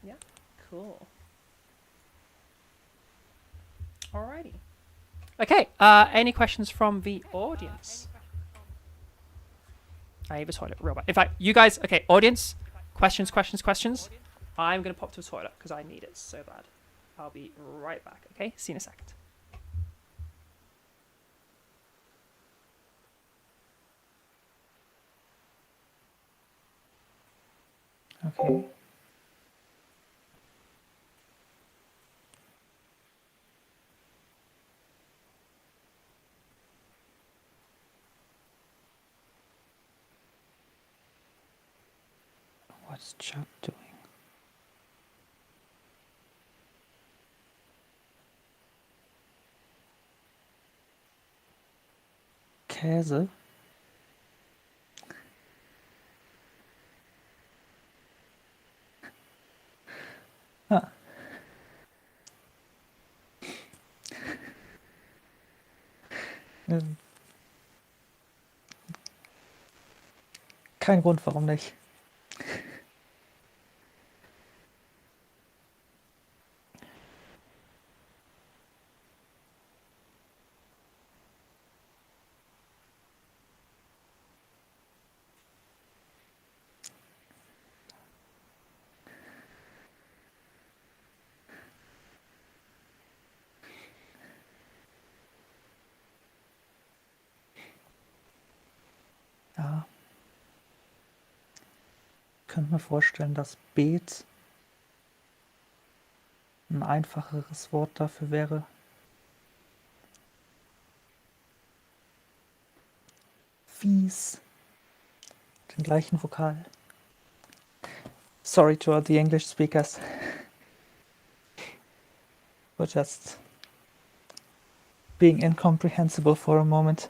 Yeah? Cool. Alrighty. Okay, any questions from the audience? I need the toilet real bad. In fact, you guys, okay, audience, questions. I'm going to pop to the toilet because I need it so bad. I'll be right back, okay? See you in a second. Okay. What's Chuck doing? Käse? Ah. Kein Grund, warum nicht. Ja. Ich könnte mir vorstellen, dass Beet ein einfacheres Wort dafür wäre. Fies. Den gleichen Vokal. Sorry to all the English speakers. For just being incomprehensible for a moment.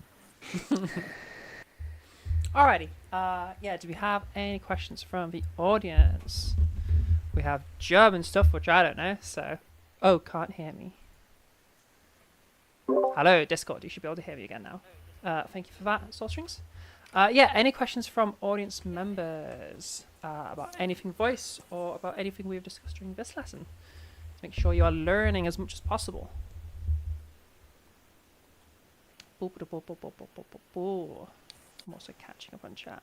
Alrighty. Yeah, do we have any questions from the audience? We have German stuff, which I don't know, so... Oh, can't hear me. Hello, Discord. You should be able to hear me again now. Thank you for that, Soulstrings. Yeah, any questions from audience members about anything voice or about anything we've discussed during this lesson? To make sure you are learning as much as possible. I'm also catching up on chat.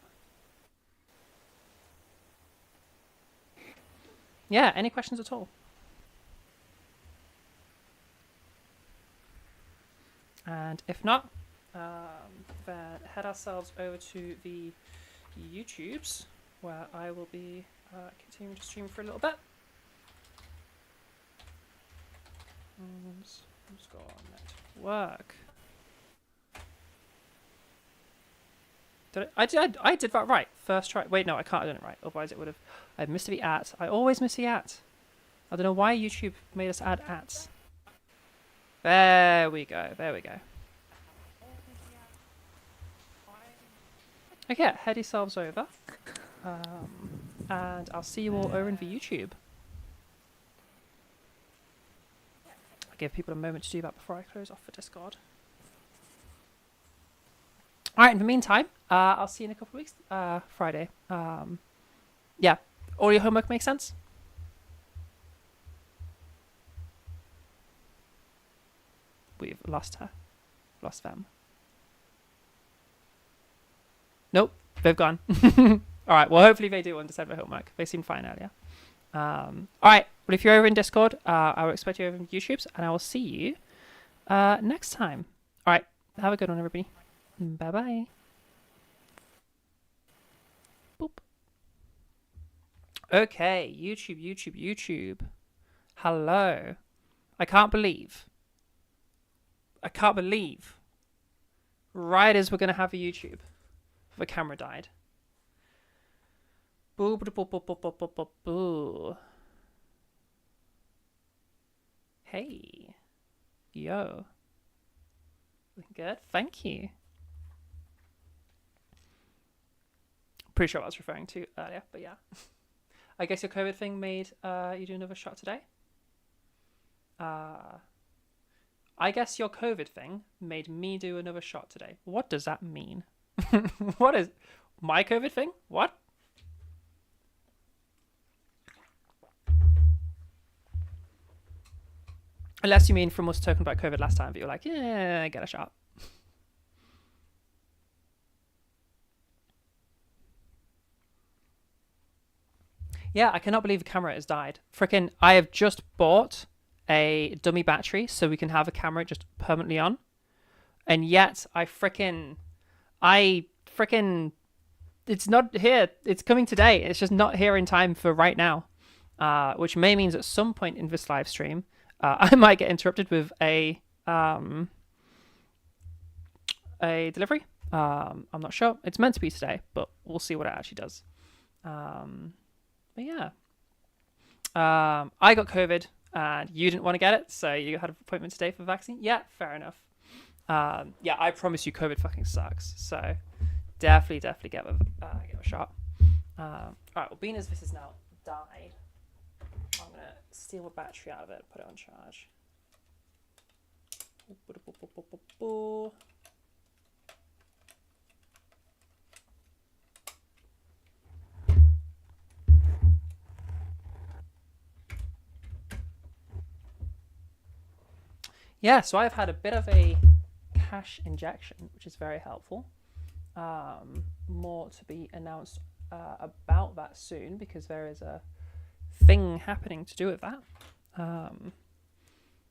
Yeah, any questions at all? And if not, then head ourselves over to the YouTubes, where I will be continuing to stream for a little bit. Let's go on network. I did that right. First try. Wait, no, I can't have done it right. Otherwise it would have... I missed the at. I always miss the at. I don't know why YouTube made us add ats. There we go. There we go. Okay, head yourselves over. And I'll see you all over in the YouTube. I'll give people a moment to do that before I close off for Discord. Alright, in the meantime, I'll see you in a couple of weeks. Friday. Yeah. All your homework makes sense? We've lost her. Lost them. Nope, they've gone. Alright, well hopefully they do understand their homework. They seemed fine earlier. Alright, well if you're over in Discord, I will expect you over in YouTubes, and I will see you next time. Alright, have a good one everybody. Bye bye. Boop. Okay, YouTube. Hello. I can't believe. Right as we're going to have a YouTube, the camera died. Boo, boo, boo, boo, boo, boo, boo, boo, boo. Hey. Yo. Good, thank you. Pretty sure what I was referring to earlier, but yeah. I guess your COVID thing made you do another shot today? I guess your COVID thing made me do another shot today. What does that mean? What is my COVID thing? What? Unless you mean from us talking about COVID last time, but you're like, yeah, I get a shot. Yeah, I cannot believe the camera has died. Frickin', I have just bought a dummy battery so we can have a camera just permanently on. And yet, it's not here. It's coming today. It's just not here in time for right now. Which may means at some point in this live stream, I might get interrupted with a delivery. I'm not sure. It's meant to be today, but we'll see what it actually does. But yeah. I got COVID and you didn't want to get it, so you had an appointment today for the vaccine? Yeah, fair enough. Yeah, I promise you COVID fucking sucks. So definitely get a shot. Alright, well, being as this has now died, I'm going to steal a battery out of it, put it on charge. Yeah, so I've had a bit of a cash injection, which is very helpful. More to be announced about that soon, because there is a thing happening to do with that,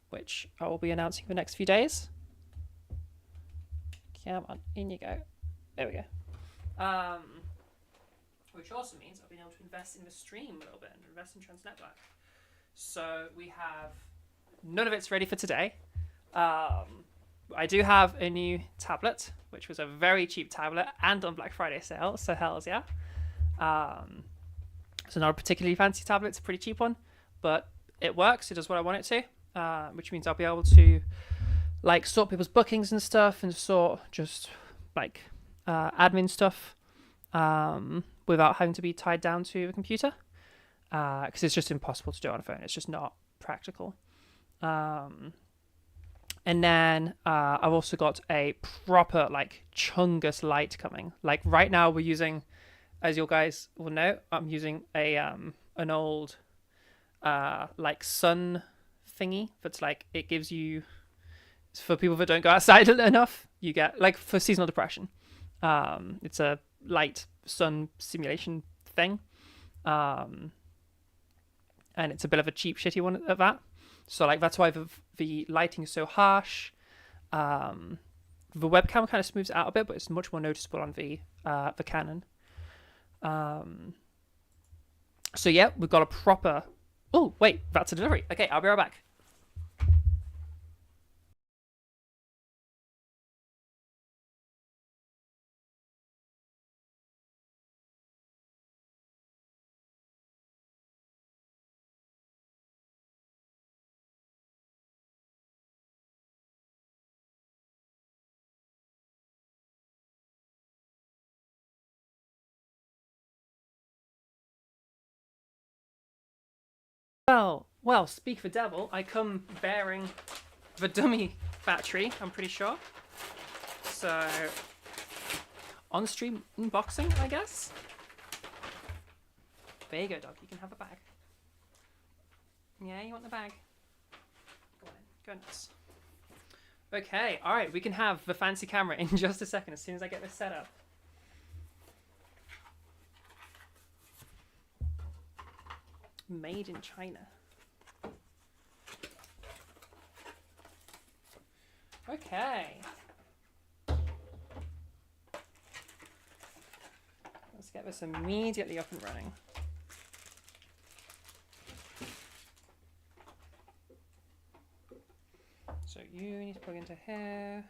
which I will be announcing the next few days. Come on, in you go. There we go. Which also means I've been able to invest in the stream a little bit and invest in Trans Network. So we have none of it's ready for today. I do have a new tablet, which was a very cheap tablet and on Black Friday sale, so hells yeah. So not a particularly fancy tablet, it's a pretty cheap one, but it works, it does what I want it to, which means I'll be able to like sort people's bookings and stuff and sort just like admin stuff without having to be tied down to a computer, because it's just impossible to do on a phone. It's just not practical. And then I've also got a proper like Chungus light coming. Like right now we're using, as you guys will know, I'm using a an old like sun thingy that's like, it gives you, for people that don't go outside enough, you get like for seasonal depression. It's a light sun simulation thing. And it's a bit of a cheap shitty one at that. So like that's why the lighting is so harsh. The webcam kind of smooths it out a bit, but it's much more noticeable on the Canon. So yeah, we've got a proper. Oh wait, that's a delivery. Okay, I'll be right back. Well, speak for devil. I come bearing the dummy battery, I'm pretty sure. So, on-stream unboxing, I guess. There you go, dog. You can have a bag. Yeah, you want the bag? Go on in. Go nuts. Okay, alright. We can have the fancy camera in just a second as soon as I get this set up. Made in China. Okay. Let's get this immediately up and running. So you need to plug into here.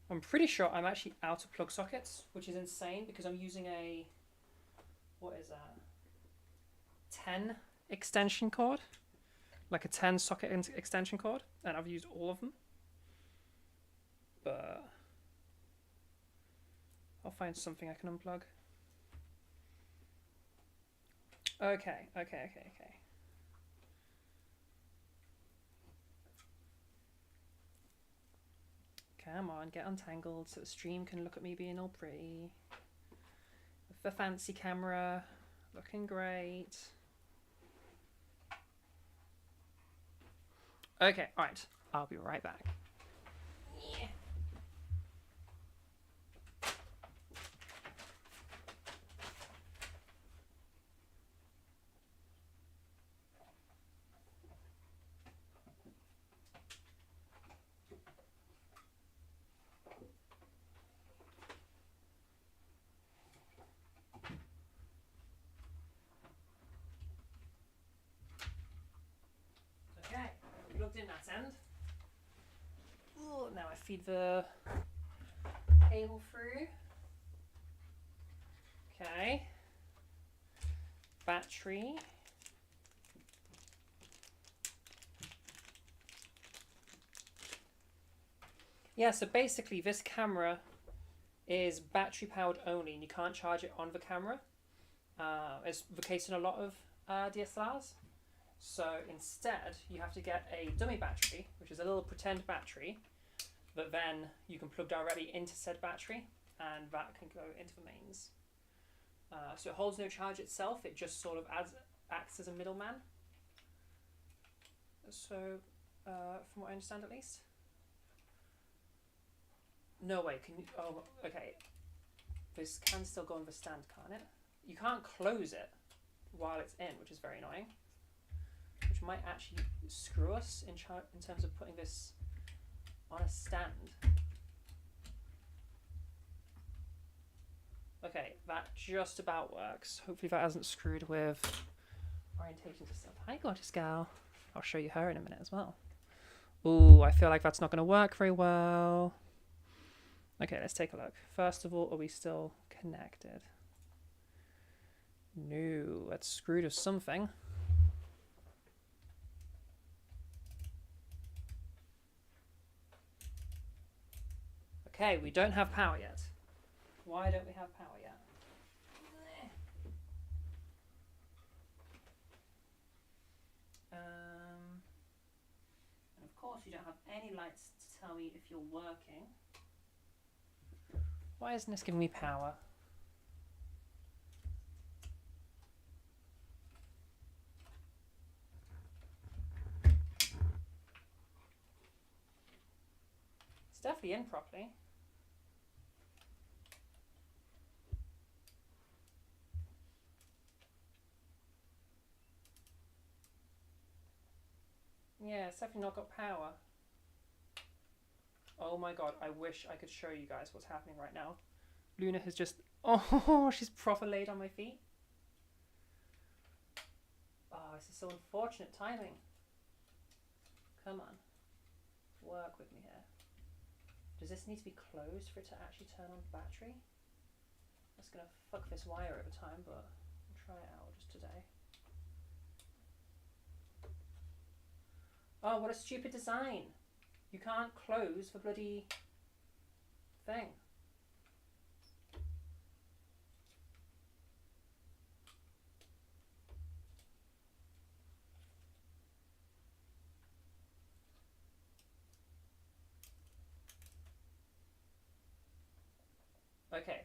I'm pretty sure I'm actually out of plug sockets, which is insane because I'm using a, what is that? 10 extension cord, like a 10 socket extension cord, and I've used all of them. But I'll find something I can unplug. Okay. Come on, get untangled so the stream can look at me being all pretty. With the fancy camera, looking great. Okay, alright. I'll be right back. Yeah. Okay, plugged in that end. Ooh, now I feed the cable through. Okay. Battery. Yeah, so basically this camera is battery powered only and you can't charge it on the camera. It's the case in a lot of DSLRs. So instead you have to get a dummy battery, which is a little pretend battery that then you can plug directly into said battery and that can go into the mains. So it holds no charge itself, it just sort of acts as a middleman. So from what I understand at least. No way, can you, oh, okay. This can still go on the stand, can't it? You can't close it while it's in, which is very annoying. Which might actually screw us in terms of putting this on a stand. Okay, that just about works. Hopefully that hasn't screwed with orientation stuff. Hi, gorgeous gal. I'll show you her in a minute as well. Ooh, I feel like that's not going to work very well. Okay, let's take a look. First of all, are we still connected? No, that's screwed with something. Okay, we don't have power yet. Why don't we have power yet? And of course you don't have any lights to tell me if you're working. Why isn't this giving me power? It's definitely in properly. Yeah, it's definitely not got power. Oh my god, I wish I could show you guys what's happening right now. Luna has just... Oh, she's proper laid on my feet. Oh, this is so unfortunate timing. Come on. Work with me here. Does this need to be closed for it to actually turn on the battery? That's going to fuck this wire over time, but I'll try it out just today. Oh, what a stupid design. You can't close the bloody thing. Okay,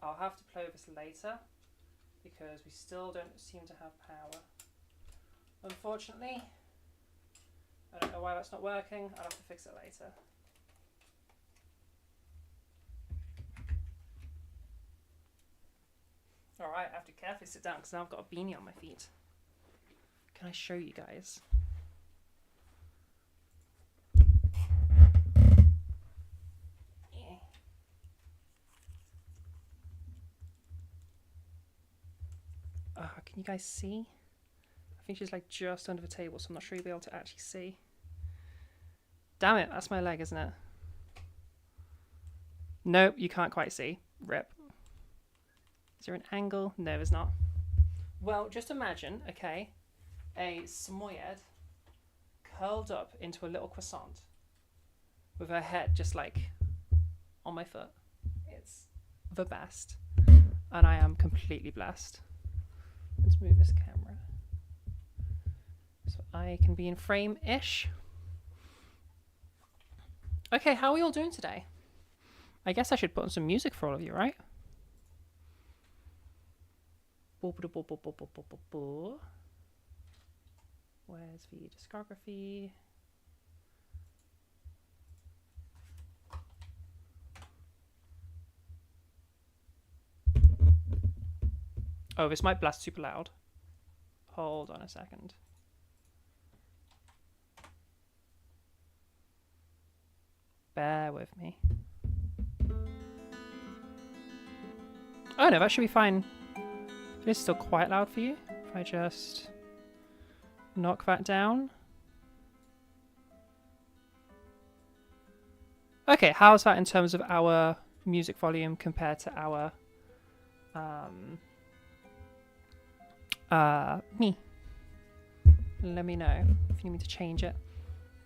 I'll have to play with this later because we still don't seem to have power. Unfortunately, I don't know why that's not working. I'll have to fix it later. Alright, I have to carefully sit down because now I've got a beanie on my feet. Can I show you guys? Can you guys see? I think she's like just under the table, so I'm not sure you'll be able to actually see. Damn it, that's my leg, isn't it? Nope, you can't quite see. Rip. Is there an angle? No, there's not. Well, just imagine, okay, a samoyed curled up into a little croissant with her head just like on my foot. It's the best. And I am completely blessed. Let's move this camera so I can be in frame-ish. Okay, how are we all doing today? I guess I should put on some music for all of you, right? Where's the discography? Oh, this might blast super loud. Hold on a second. Bear with me. Oh no, that should be fine. It is still quite loud for you. If I just knock that down. Okay, how's that in terms of our music volume compared to our me? Let me know if you need me to change it.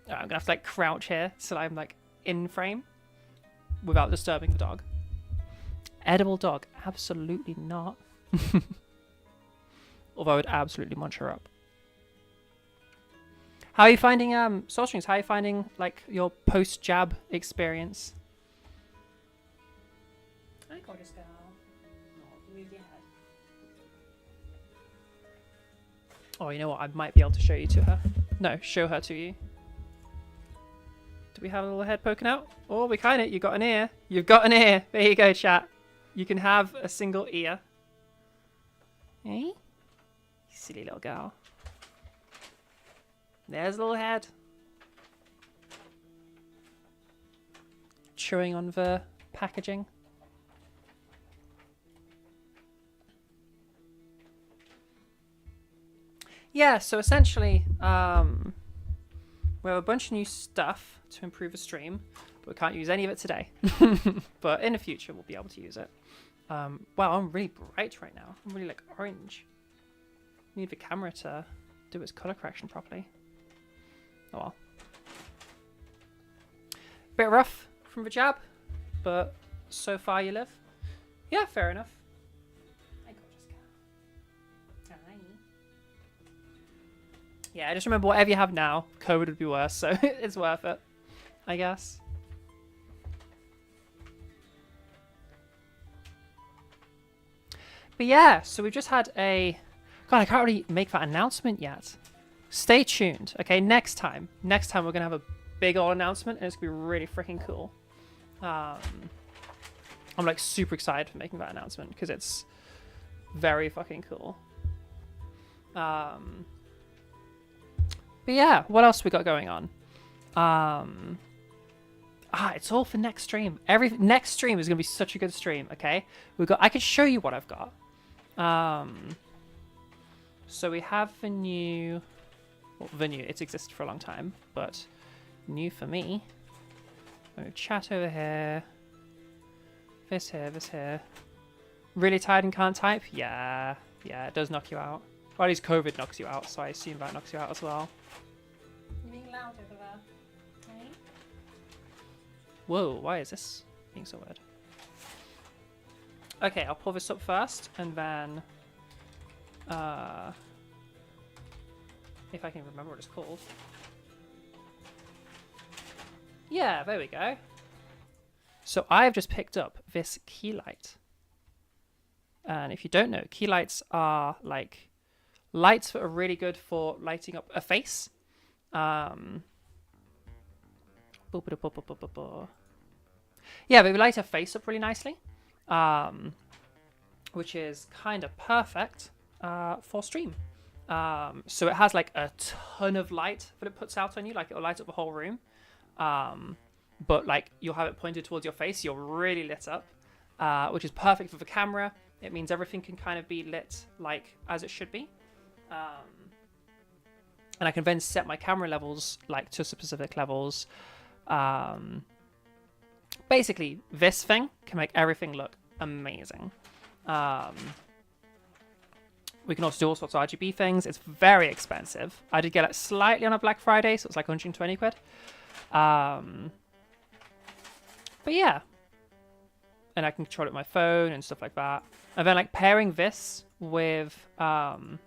Oh, I'm gonna have to like crouch here so I'm like in frame without disturbing the dog. Edible dog? Absolutely not. Although I would absolutely munch her up. How are you finding Soul Strings? How are you finding like your post-jab experience? Hi, gorgeous girl. Move your head. Oh, you know what? I might be able to show you to her. No, show her to you. Do we have a little head poking out? Oh, we kind of. You got an ear. You've got an ear. There you go, chat. You can have a single ear. Hey? You silly little girl. There's a little head. Chewing on the packaging. Yeah, so essentially, we have a bunch of new stuff to improve the stream, but we can't use any of it today. But in the future, we'll be able to use it. Wow, I'm really bright right now. I'm really like orange. Need the camera to do its color correction properly. Oh well. Bit rough from the jab. but so far you live. Yeah, fair enough. Hi, gorgeous cat. Hi. Yeah, just remember whatever you have now, COVID would be worse, so it's worth it, I guess. But yeah, so we've just had a... God, I can't really make that announcement yet. Stay tuned, okay? Next time we're going to have a big old announcement, and it's going to be really freaking cool. I'm like super excited for making that announcement, because it's very fucking cool. But yeah, what else we got going on? It's all for next stream. Next stream is going to be such a good stream, okay? I can show you what I've got. So we have the new, it's existed for a long time, but new for me. I'm going to chat over here. This here. Really tired and can't type? Yeah, it does knock you out. Or at least COVID knocks you out, so I assume that knocks you out as well. You're being loud over there. Okay. Whoa, why is this being so weird? Okay, I'll pull this up first, and then... if I can remember what it's called. Yeah, there we go. So I've just picked up this key light. And if you don't know, key lights are like lights that are really good for lighting up a face. Yeah, they light a face up really nicely. Which is kind of perfect for stream. So it has like a ton of light that it puts out on you, like it'll light up the whole room. But like you'll have it pointed towards your face, you're really lit up, which is perfect for the camera. It means everything can kind of be lit like as it should be. And I can then set my camera levels like to specific levels. Basically, this thing can make everything look amazing. We can also do all sorts of RGB things. It's very expensive. I did get it slightly on a Black Friday, so it's like 120 quid. But yeah. And I can control it with my phone and stuff like that. And then like pairing this with also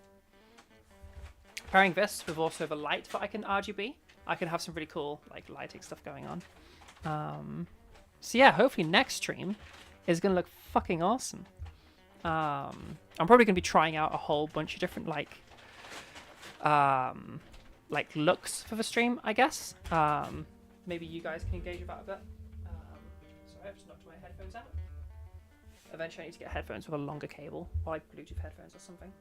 the light that I can RGB. I can have some really cool like lighting stuff going on. So yeah, hopefully next stream is gonna look fucking awesome. I'm probably gonna be trying out a whole bunch of different like looks for the stream, I guess. Maybe you guys can engage with that a bit. Sorry, I've just knocked my headphones out. Eventually I need to get headphones with a longer cable, or like Bluetooth headphones or something.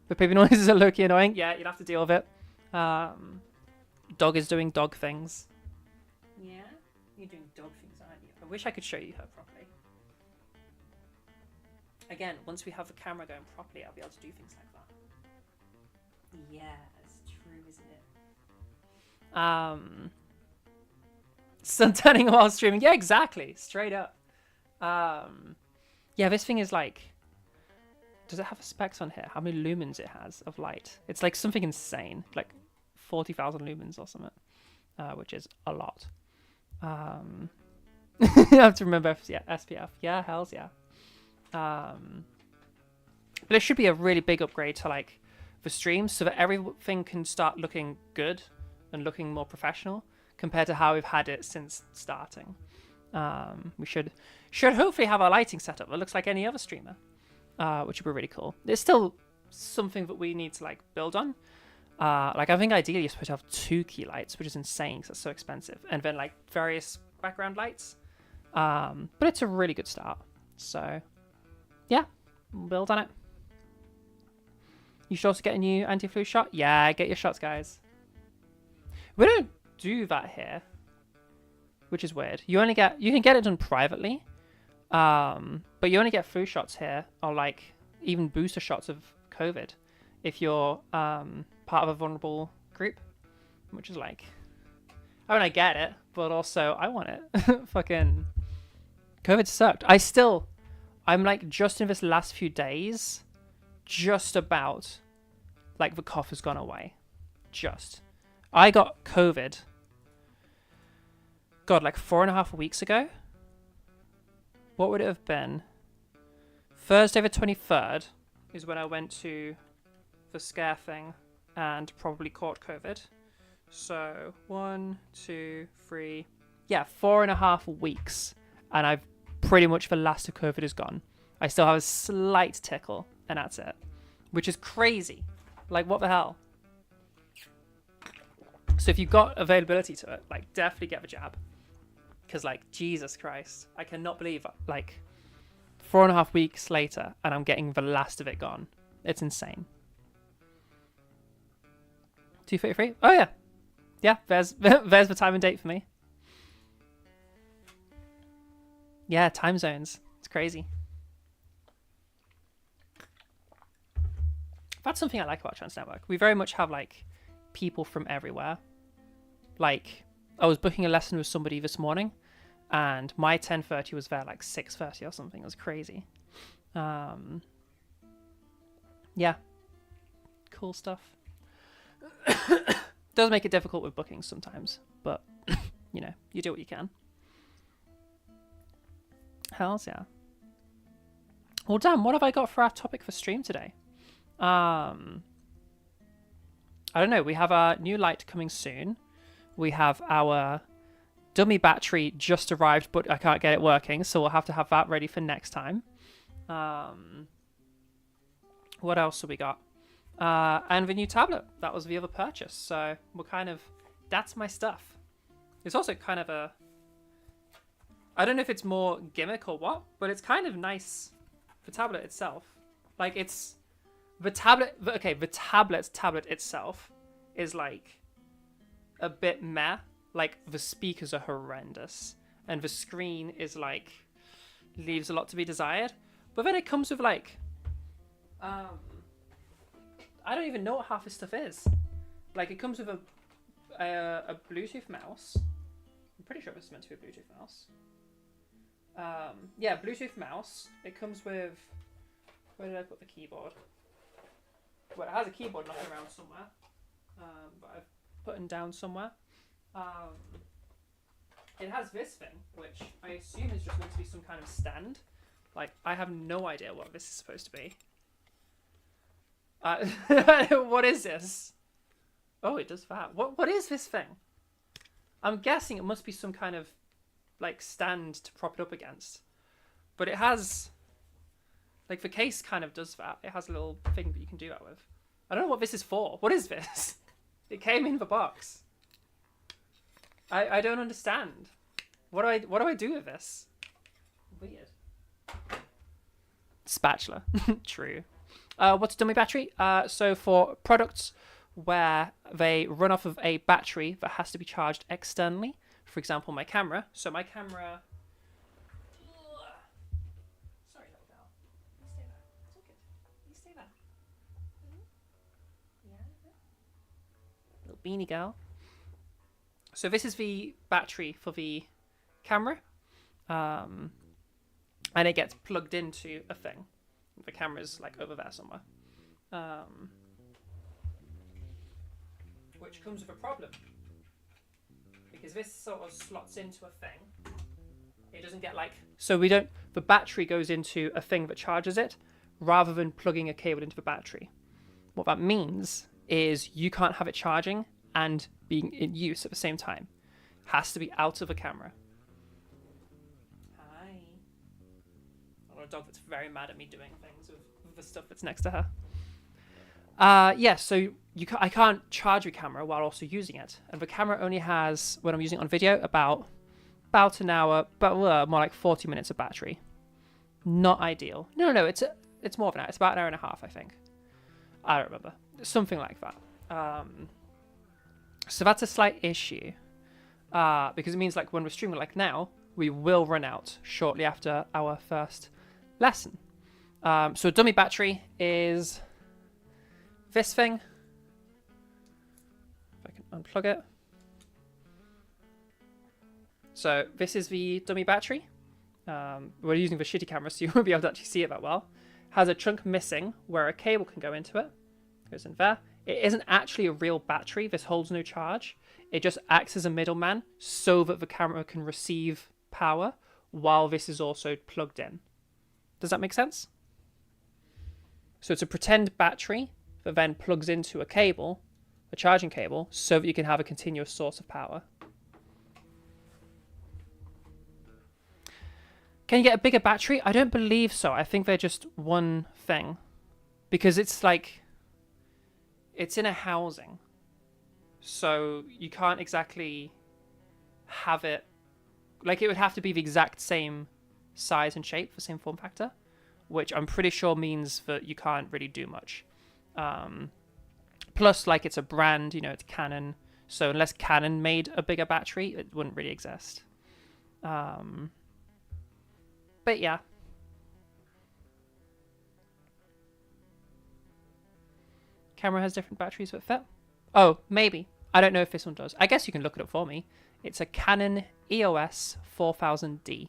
The baby noises are low-key annoying. Yeah, you'd have to deal with it. Dog is doing dog things. Yeah? You're doing dog things, aren't you? I wish I could show you her properly. Again, once we have the camera going properly, I'll be able to do things like that. Yeah, that's true, isn't it? Suntanning while streaming. Yeah, exactly. Straight up. Yeah, this thing is like... Does it have specs on here? How many lumens it has of light? It's like something insane. Like 40,000 lumens or something. Which is a lot. You have to remember SPF. Yeah, hells yeah. But it should be a really big upgrade to like the streams so that everything can start looking good and looking more professional compared to how we've had it since starting. We should hopefully have our lighting set up that looks like any other streamer, which would be really cool. It's still something that we need to like build on. Like I think ideally you're supposed to have 2 key lights, which is insane because it's so expensive, and then like various background lights. But it's a really good start. So yeah, we'll build on it. You should also get a new anti-flu shot. Yeah, get your shots, guys. We don't do that here, which is weird. You can get it done privately, but you only get flu shots here, or like even booster shots of COVID if you're part of a vulnerable group, which is like, I mean, I get it, but also I want it. Fucking COVID sucked. I'm like just in this last few days, just about like the cough has gone away. I got COVID God, like 4.5 weeks ago. What would it have been? Thursday the 23rd is when I went to the scare thing and probably caught COVID. So 1, 2, 3, yeah, 4.5 weeks, and I've pretty much the last of COVID is gone. I still have a slight tickle, and that's it, which is crazy. Like, what the hell? So if you've got availability to it, like, definitely get the jab, because like, Jesus Christ, I cannot believe like 4.5 weeks later, and I'm getting the last of it gone. It's insane. 2:33. Oh yeah. Yeah, there's the time and date for me. Yeah, time zones. It's crazy. That's something I like about Trans Network. We very much have like people from everywhere. Like, I was booking a lesson with somebody this morning, and my 10:30 was there like 6:30 or something. It was crazy. Yeah, cool stuff. Does make it difficult with bookings sometimes, but you know, you do what you can. Hells yeah. Well, damn, what have I got for our topic for stream today? I don't know. We have our new light coming soon. We have our dummy battery just arrived, but I can't get it working, so we'll have to have that ready for next time. What else have we got? And the new tablet. That was the other purchase. So we're kind of... That's my stuff. It's also kind of a... I don't know if it's more gimmick or what, but it's kind of nice. The tablet itself. Like, it's... The tablet... Okay, the tablet itself is, like, a bit meh. Like, the speakers are horrendous. And the screen is, like... Leaves a lot to be desired. But then it comes with, like... I don't even know what half this stuff is. Like, it comes with a Bluetooth mouse. I'm pretty sure this is meant to be a Bluetooth mouse. Yeah, Bluetooth mouse. It comes with... Where did I put the keyboard? Well, it has a keyboard knocking around somewhere. But I've put it down somewhere. It has this thing, which I assume is just meant to be some kind of stand. Like, I have no idea what this is supposed to be. What is this? Oh, it does that. What is this thing? I'm guessing it must be some kind of like stand to prop it up against. But it has like the case kind of does that. It has a little thing that you can do that with. I don't know what this is for. What is this? It came in the box. I don't understand. What do I do with this? Weird. Spatula. True. What's a dummy battery? So for products where they run off of a battery that has to be charged externally, for example, my camera. So my camera... Sorry, little girl. You stay there. It's all good. You stay there. Yeah. Little beanie girl. So this is the battery for the camera. And it gets plugged into a thing. The camera's like over there somewhere. Which comes with a problem. Because this sort of slots into a thing. It doesn't get like... So we don't... The battery goes into a thing that charges it, rather than plugging a cable into the battery. What that means is you can't have it charging and being in use at the same time. Has to be out of the camera. Hi. I want a dog that's very mad at me doing things with the stuff that's next to her. Yeah, so I can't charge the camera while also using it. And the camera only has, when I'm using it on video, about an hour, but more like 40 minutes of battery. Not ideal. No, it's more than that. It's about an hour and a half, I think. I don't remember. Something like that. So that's a slight issue. Because it means like when we're streaming like now, we will run out shortly after our first lesson. So a dummy battery is this thing. If I can unplug it. So this is the dummy battery. We're using the shitty camera, so you won't be able to actually see it that well. Has a chunk missing where a cable can go into it. Goes in there. it isn't actually a real battery. This holds no charge. It just acts as a middleman so that the camera can receive power while this is also plugged in. Does that make sense? So it's a pretend battery that then plugs into a cable, a charging cable, so that you can have a continuous source of power. Can you get a bigger battery? I don't believe so. I think they're just one thing. Because it's like, it's in a housing. So you can't exactly have it, like it would have to be the exact same size and shape, the same form factor, which I'm pretty sure means that you can't really do much. Plus, like, it's a brand, you know, it's Canon. So unless Canon made a bigger battery, it wouldn't really exist. But yeah. Camera has different batteries that fit. Oh, maybe. I don't know if this one does. I guess you can look it up for me. It's a Canon EOS 4000D.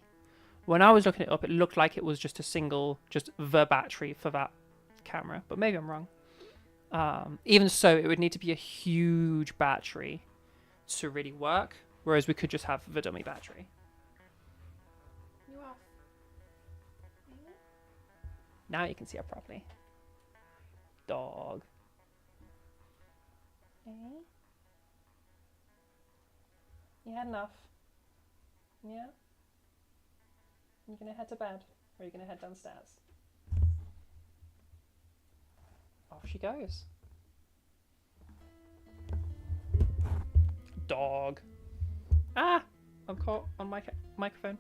When I was looking it up, it looked like it was just a single, just the battery for that camera. But maybe I'm wrong. Even so, it would need to be a huge battery to really work. Whereas we could just have the dummy battery. You off? Now you can see it properly. Dog. Okay. You had enough? Yeah? You gonna head to bed? Or are you gonna head downstairs? Off she goes. Dog. Ah! I'm caught on my microphone.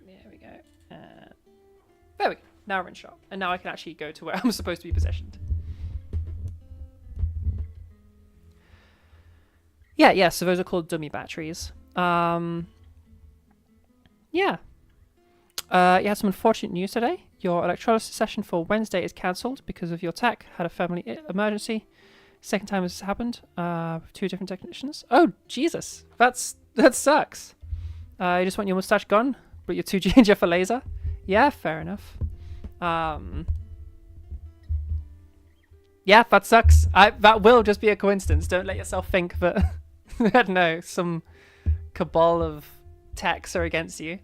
There we go. There we go. Now we're in shot. And now I can actually go to where I'm supposed to be positioned. Yeah, so those are called dummy batteries. Yeah. You had some unfortunate news today. Your electrolysis session for Wednesday is cancelled because of your tech had a family emergency. Second time this has happened with 2 different technicians. Oh, Jesus. That sucks. You just want your mustache gone, but you're too ginger for laser? Yeah, fair enough. Yeah, that sucks. That will just be a coincidence. Don't let yourself think that, I don't know, some cabal of techs are against you.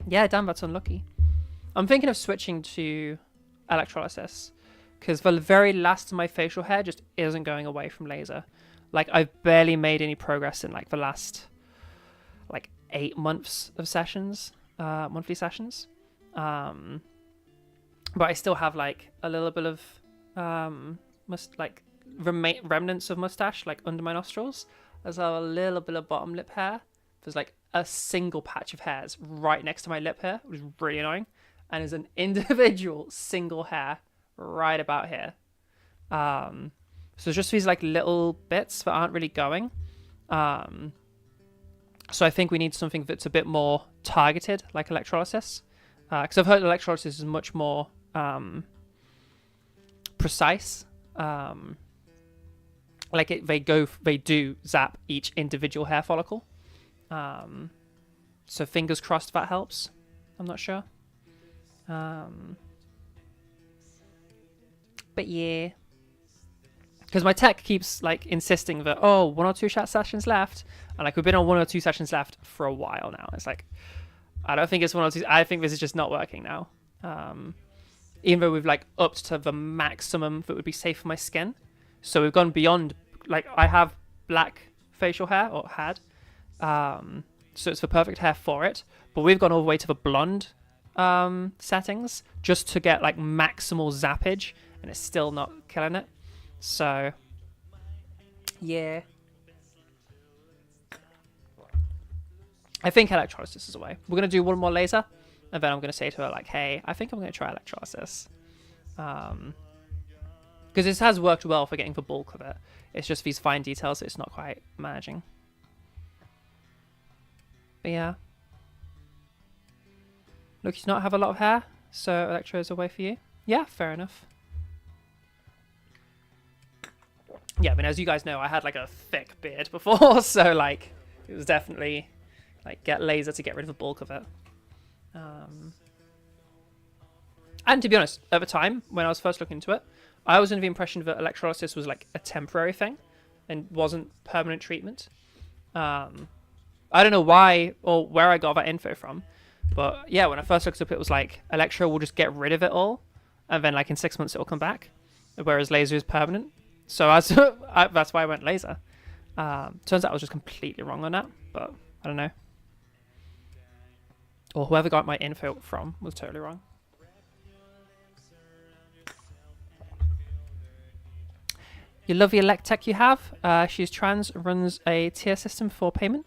Yeah, damn, that's unlucky. I'm thinking of switching to electrolysis because the very last of my facial hair just isn't going away from laser. Like, I've barely made any progress in like the last 8 months of sessions, monthly sessions. But I still have like a little bit of remnants of mustache like under my nostrils, as well as a little bit of bottom lip hair. There's like a single patch of hairs right next to my lip hair, which is really annoying, and there's an individual single hair right about here. So there's just these like little bits that aren't really going. So I think we need something that's a bit more targeted, like electrolysis, because I've heard electrolysis is much more precise. They do zap each individual hair follicle. So fingers crossed that helps. I'm not sure. But yeah. Because my tech keeps like insisting that, 1 or 2 chat sessions left. And like we've been on 1 or 2 sessions left for a while now. It's like, I don't think it's 1 or 2. I think this is just not working now. Even though we've like upped to the maximum that would be safe for my skin. So we've gone beyond, like I have black facial hair, or had. So it's the perfect hair for it. But we've gone all the way to the blonde settings just to get like maximal zappage. And it's still not killing it. So, yeah. I think electrolysis is a way. We're going to do 1 more laser. And then I'm going to say to her, like, hey, I think I'm going to try electrolysis. Because this has worked well for getting the bulk of it. It's just these fine details that it's not quite managing. But yeah. Look, you do not have a lot of hair. So electro is a way for you. Yeah, fair enough. Yeah, I mean, as you guys know, I had like a thick beard before, so like it was definitely like get laser to get rid of the bulk of it. And to be honest, at the time when I was first looking into it, I was under the impression that electrolysis was like a temporary thing and wasn't permanent treatment. I don't know why or where I got that info from, but yeah, when I first looked up, it was like electro will just get rid of it all, and then like in 6 months it will come back, whereas laser is permanent. So that's why I went laser. Turns out I was just completely wrong on that, but I don't know. Or whoever got my info from was totally wrong. You love the Electech you have. She's trans, runs a tier system for payment.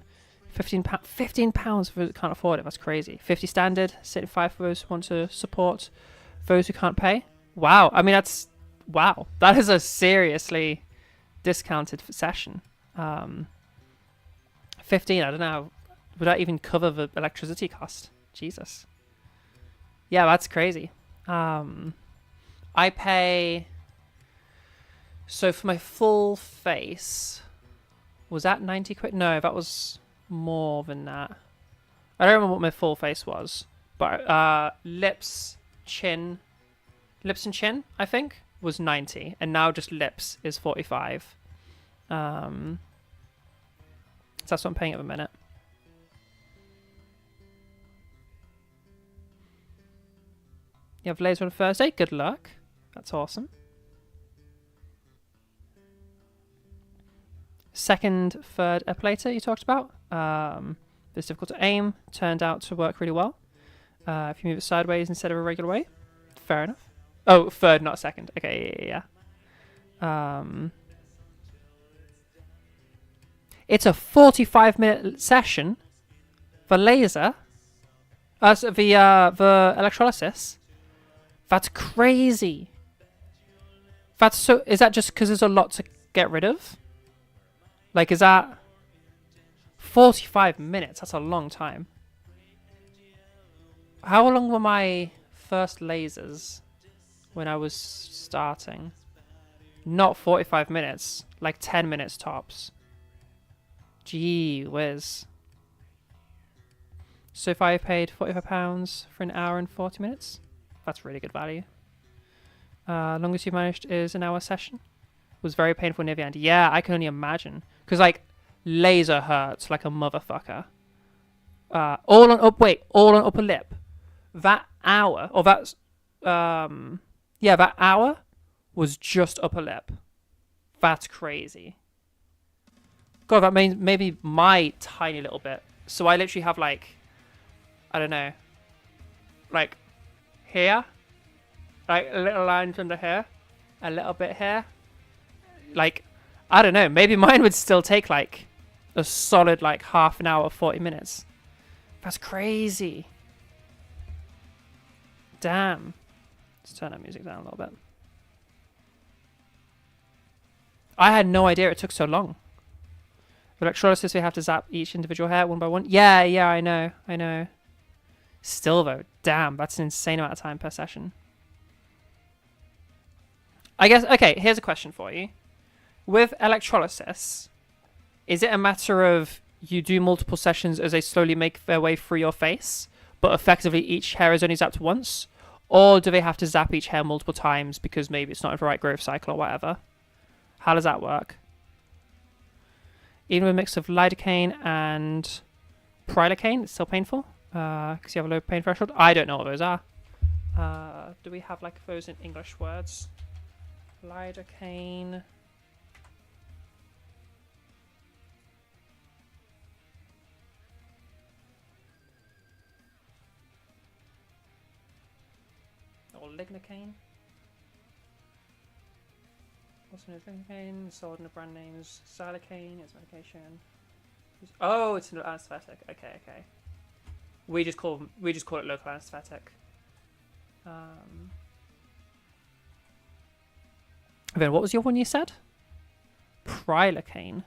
£15 for those who can't afford it. That's crazy. 50 standard, 75 for those who want to support those who can't pay. Wow. I mean, wow. That is a seriously discounted session. 15, I don't know. Would that even cover the electricity cost? Jesus. Yeah, that's crazy. I pay... So for my full face, was that 90 quid? No, that was more than that. I don't remember what my full face was, but lips and chin, I think, was 90, and now just lips is 45. So that's what I'm paying at the minute. You have laser on Thursday. Good luck. That's awesome. Second, third epilator you talked about. It's difficult to aim. Turned out to work really well. If you move it sideways instead of a regular way. Fair enough. Oh, third, not second. Okay, yeah. It's a 45-minute session for laser. So the electrolysis. That's crazy. That's so. Is that just because there's a lot to get rid of? Like, is that 45 minutes? That's a long time. How long were my first lasers when I was starting? Not 45 minutes, like 10 minutes tops. Gee whiz. So if I paid £45 for an hour and 40 minutes, that's really good value. Longest you managed is an hour session. Was very painful near the end. Yeah, I can only imagine. Because, like, laser hurts like a motherfucker. All on upper lip. That hour, or that's, that hour was just upper lip. That's crazy. God, that means maybe my tiny little bit. So I literally have, like, I don't know, like, here, like, little lines under here, a little bit here. Like, I don't know, maybe mine would still take, like, a solid, like, half an hour, 40 minutes. That's crazy. Damn. Let's turn that music down a little bit. I had no idea it took so long. For electrolysis, we have to zap each individual hair one by one. Yeah, I know. Still, though, damn, that's an insane amount of time per session. I guess, okay, here's a question for you. With electrolysis, is it a matter of you do multiple sessions as they slowly make their way through your face, but effectively each hair is only zapped once? Or do they have to zap each hair multiple times because maybe it's not in the right growth cycle or whatever? How does that work? Even with a mix of lidocaine and prilocaine, it's still painful because you have a low pain threshold. I don't know what those are. Do we have like those in English words? Lidocaine. Or lignocaine. Also known as lignocaine, sold in the brand names Xylocaine, it's medication. Oh, it's an anesthetic. Okay. We just call it local anesthetic. Then what was your one you said? Prilocaine.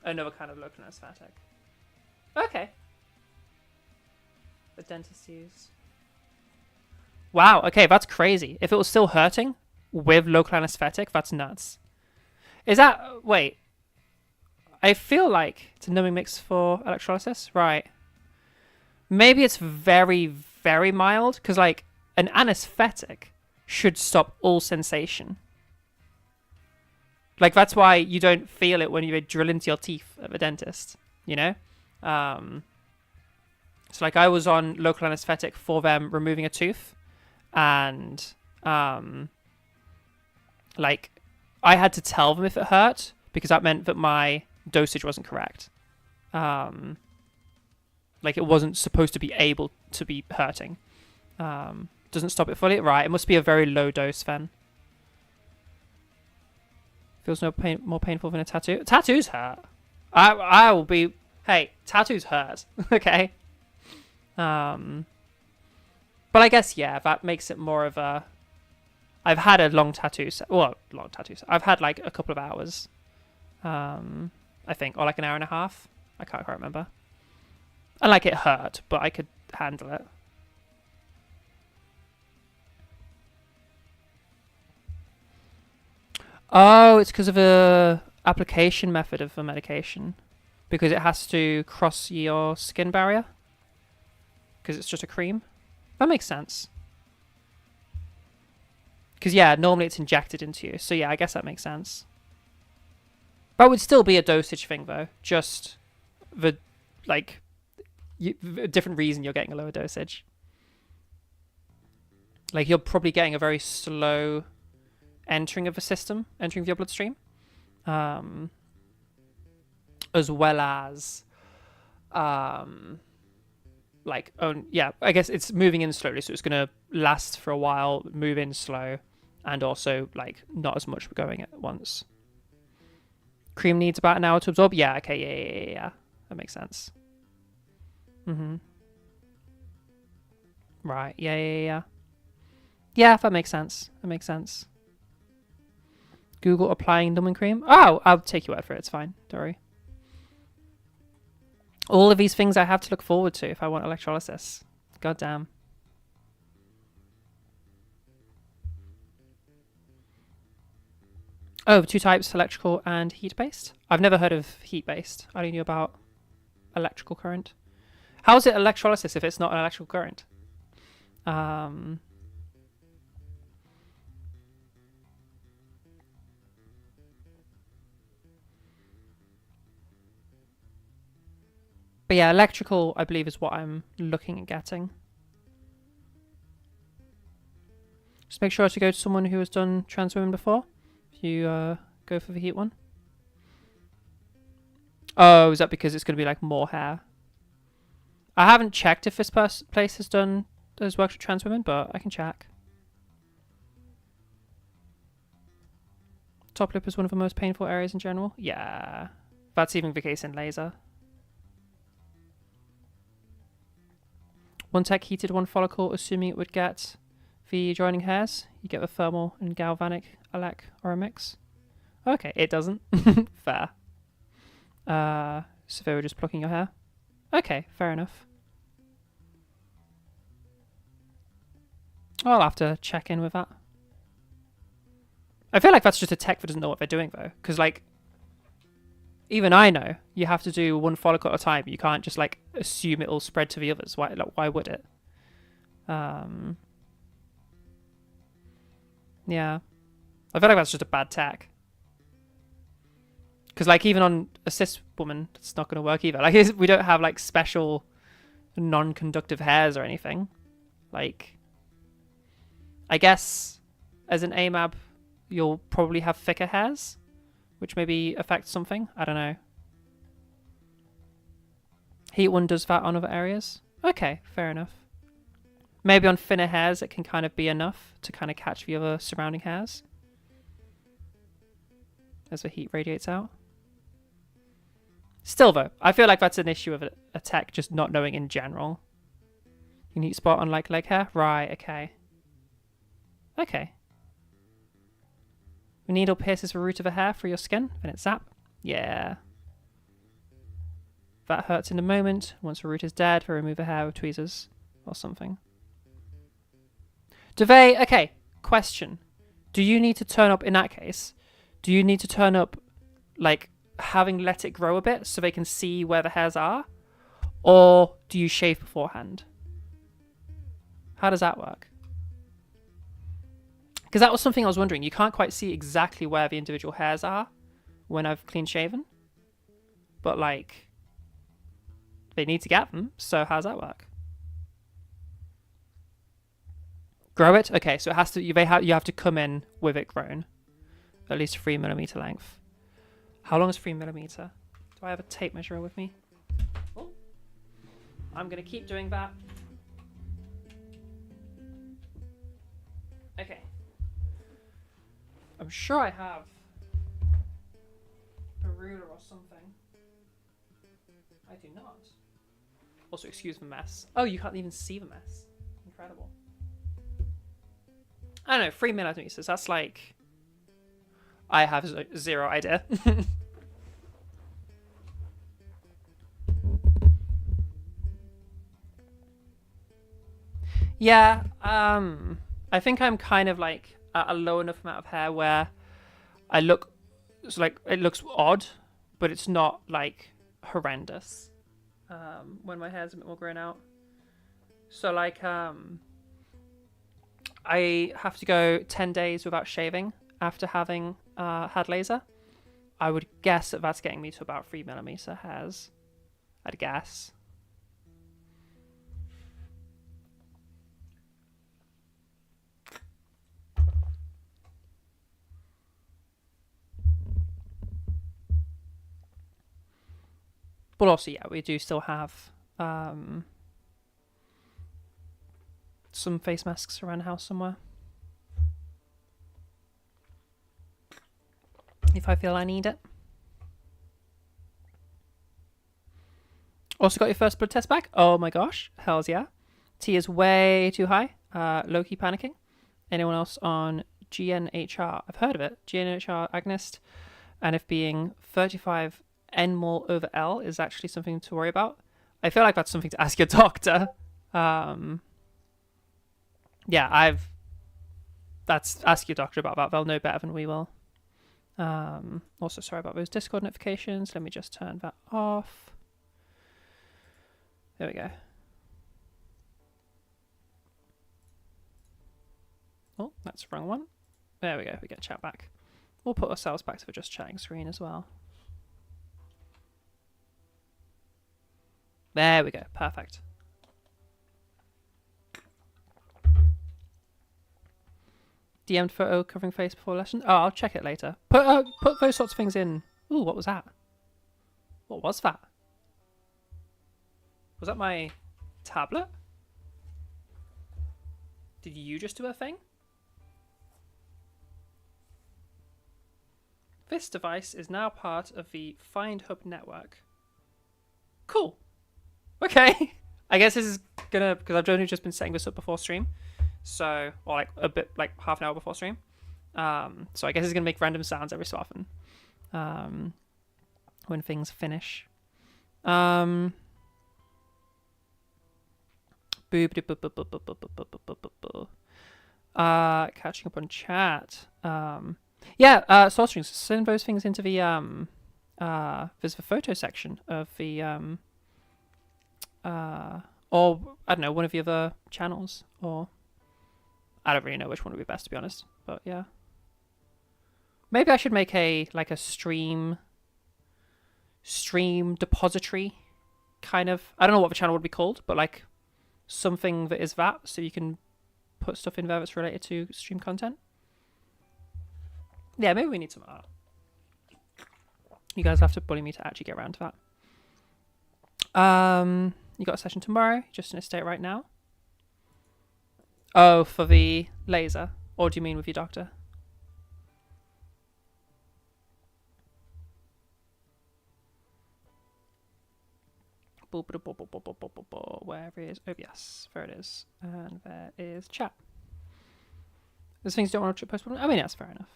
Another kind of local anesthetic. Okay. The dentist use. Wow, okay, that's crazy. If it was still hurting with local anesthetic, that's nuts. Is that... Wait. I feel like it's a numbing mix for electrolysis. Right. Maybe it's very, very mild, because, like, an anesthetic should stop all sensation. Like, that's why you don't feel it when you drill into your teeth at the dentist, you know? So, like, I was on local anesthetic for them removing a tooth, and, like, I had to tell them if it hurt, because that meant that my dosage wasn't correct. Like, it wasn't supposed to be able to be hurting. Doesn't stop it fully. Right, it must be a very low dose then. Feels no pain, more painful than a tattoo. Tattoos hurt. I will be... Hey, tattoos hurt. Okay. But I guess, yeah, that makes it more of a... I've had a long tattoo set. Well, long tattoos. I've had, like, a couple of hours. I think. Or, like, an hour and a half. I can't quite remember. And, like, it hurt, but I could handle it. Oh, it's because of the application method of the medication. Because it has to cross your skin barrier. Because it's just a cream. That makes sense. Because, yeah, normally it's injected into you. So, yeah, I guess that makes sense. That would still be a dosage thing, though. Just the, like, a different reason you're getting a lower dosage. Like, you're probably getting a very slow entering of the system, entering of your bloodstream. As well as, like, yeah, I guess it's moving in slowly, so it's going to last for a while, move in slow, and also, like, not as much going at once. Cream needs about an hour to absorb? Yeah, okay, yeah. That makes sense. Right, yeah. Yeah, that makes sense. That makes sense. Google applying numbing cream? Oh, I'll take your word for it. It's fine. Don't worry. All of these things I have to look forward to if I want electrolysis. God damn. Oh, 2 types, electrical and heat-based. I've never heard of heat-based. I only knew about electrical current. How is it electrolysis if it's not an electrical current? But yeah, electrical, I believe, is what I'm looking at getting. Just make sure to go to someone who has done trans women before. If you go for the heat one. Oh, is that because it's going to be like more hair? I haven't checked if this place has worked with trans women, but I can check. Top lip is one of the most painful areas in general. Yeah, that's even the case in laser. One tech heated one follicle, assuming it would get the adjoining hairs. You get the thermal and galvanic elec or a mix. Okay, it doesn't. Fair. So they were just plucking your hair. Okay, fair enough. I'll have to check in with that. I feel like that's just a tech that doesn't know what they're doing, though. Because, like, even I know you have to do one follicle at a time. You can't just, like, assume it'll spread to the others. Why would it? Yeah. I feel like that's just a bad tech. Because, like, even on a cis woman, it's not going to work either. Like, we don't have, like, special non-conductive hairs or anything. Like, I guess as an AMAB, you'll probably have thicker hairs, which maybe affects something. I don't know. Heat one does that on other areas. Okay, fair enough. Maybe on thinner hairs, it can kind of be enough to kind of catch the other surrounding hairs as the heat radiates out. Still, though, I feel like that's an issue of a tech just not knowing in general. Unique spot on, like, leg hair? Right, okay. Okay. The needle pierces the root of a hair through your skin, then it's zap. Yeah. That hurts in a moment. Once the root is dead, they remove a hair with tweezers or something. Do they... Okay, question. Do you need to turn up, in that case, do you need to turn up, like, having let it grow a bit so they can see where the hairs are? Or do you shave beforehand? How does that work? Because that was something I was wondering. You can't quite see exactly where the individual hairs are when I've clean shaven. But like, they need to get them. So how does that work? Grow it? Okay, so it has to. You have to come in with it grown, at least 3mm length. How long is 3mm? Do I have a tape measure with me? Oh, I'm gonna keep doing that. Okay. I'm sure I have a ruler or something. I do not. Also, excuse the mess. Oh, you can't even see the mess. Incredible. I don't know, 3mm. That's like... I have zero idea. Yeah, I think I'm kind of like at a low enough amount of hair where I look, it's like, it looks odd, but it's not like horrendous when my hair's a bit more grown out. So like, I have to go 10 days without shaving after having had laser. I would guess that that's getting me to about 3mm hairs. I'd guess. But also, yeah, we do still have some face masks around the house somewhere. If I feel I need it. Also got your first blood test back? Oh my gosh. Hells yeah. T is way too high. Low-key panicking. Anyone else on GNHR? I've heard of it. GNHR agonist. And if being 35 nmol over L is actually something to worry about. I feel like that's something to ask your doctor. Yeah, that's ask your doctor about that. They'll know better than we will. Also, sorry about those Discord notifications. Let me just turn that off. There we go. Oh, that's the wrong one. There we go. We get chat back. We'll put ourselves back to the just chatting screen as well. There we go. Perfect. DM'd photo covering face before lesson. Oh, I'll check it later. Put those sorts of things in. Ooh, what was that? What was that? Was that my tablet? Did you just do a thing? This device is now part of the Find Hub network. Cool. Okay. I guess this is gonna, because I've only just been setting this up before stream. So, or like a bit, like half an hour before stream. So I guess it's gonna make random sounds every so often. When things finish. Catching up on chat. Yeah, Soul Strings, send those things into the there's the photo section of the or I don't know, one of the other channels, or I don't really know which one would be best, to be honest, but yeah. Maybe I should make a like a stream depository kind of, I don't know what the channel would be called, but like something that is that, so you can put stuff in there that's related to stream content. Yeah, maybe we need some art. You guys have to bully me to actually get around to that. You got a session tomorrow, just in a state right now. Oh, for the laser, or do you mean with your doctor? Wherever it is. Oh, yes, there it is. And there is chat. There's things you don't want to post. I mean, that's fair enough.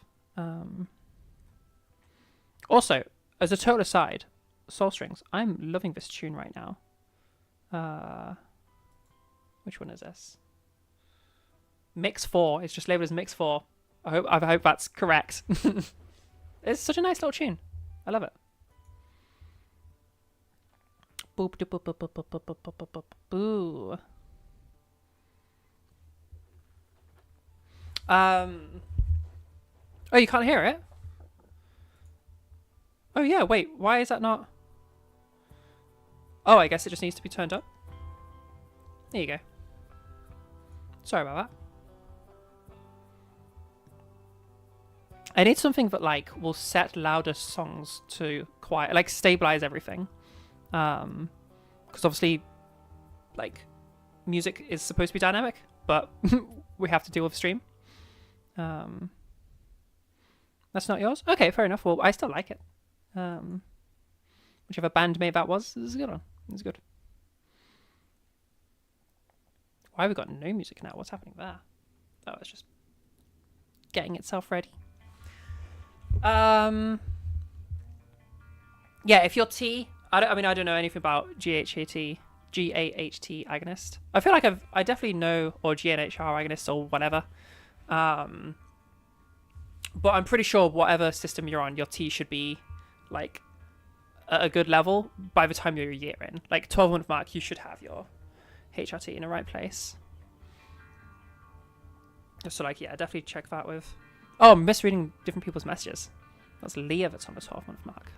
Also, as a total aside, Soul Strings, I'm loving this tune right now. Which one is this? Mix 4. It's just labeled as Mix 4. I hope that's correct. It's such a nice little tune. I love it. Boop, doop, boop, boop, boop, boop, boop, boop, boop, boop, boop, boo. Oh, you can't hear it? Oh yeah, wait, why is that not? Oh, I guess it just needs to be turned up. There you go. Sorry about that. I need something that like will set louder songs to quiet, like stabilize everything. Because obviously, like, music is supposed to be dynamic, but we have to deal with stream. That's not yours? Okay, fair enough. Well, I still like it. Whichever bandmate that was, this is a good one. This is good. Why have we got no music now? What's happening there? Oh, it's just getting itself ready. Yeah, if you're T, I don't know anything about GAHT agonist. I feel like I definitely know, or GNHR agonist or whatever. But I'm pretty sure whatever system you're on, your T should be like at a good level by the time you're a year in. Like 12-month mark, you should have your HRT in the right place. So like, yeah, definitely check that with. Oh, I'm misreading different people's messages. That's Leah that's on the 12-month mark.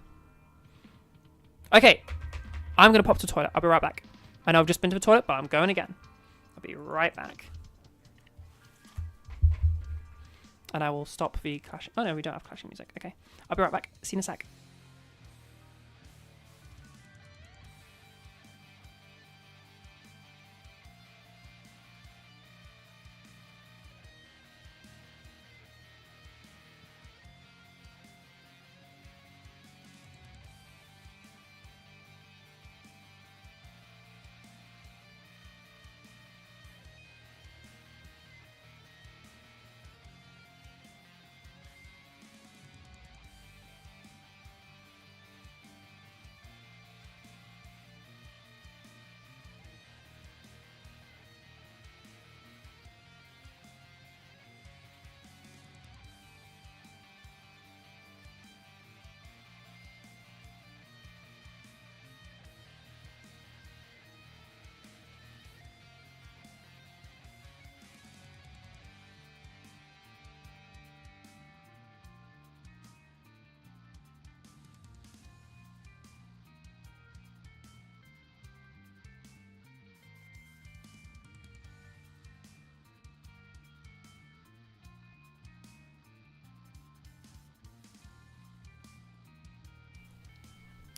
Okay, I'm gonna pop to the toilet. I'll be right back. I know I've just been to the toilet, but I'm going again. I'll be right back. And I will stop the clashing. Oh no, we don't have clashing music. Okay, I'll be right back. See you in a sec.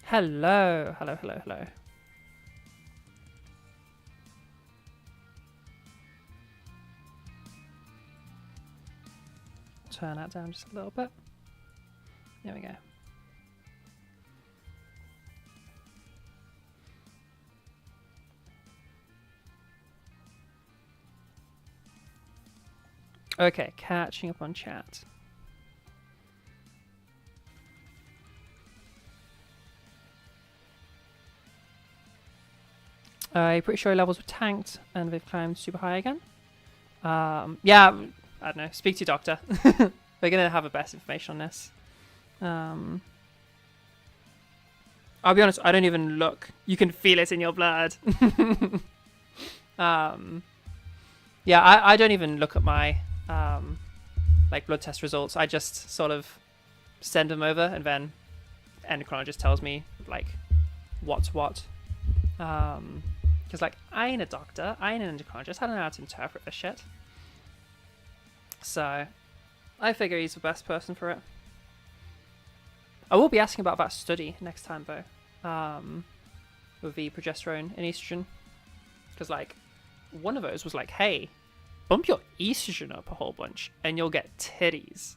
Hello, hello, hello, hello. Turn that down just a little bit. There we go. Okay, catching up on chat. I'm pretty sure levels were tanked and they've climbed super high again. Yeah, I don't know. Speak to your doctor. They're going to have the best information on this. I'll be honest, I don't even look. You can feel it in your blood. Yeah, I don't even look at my like blood test results. I just sort of send them over and then endocrinologist tells me like what's what. Because like I ain't a doctor, I ain't an endocrinologist, I don't know how to interpret this shit. So I figure he's the best person for it. I will be asking about that study next time though, with the progesterone and estrogen, because like one of those was like, hey, bump your estrogen up a whole bunch and you'll get titties.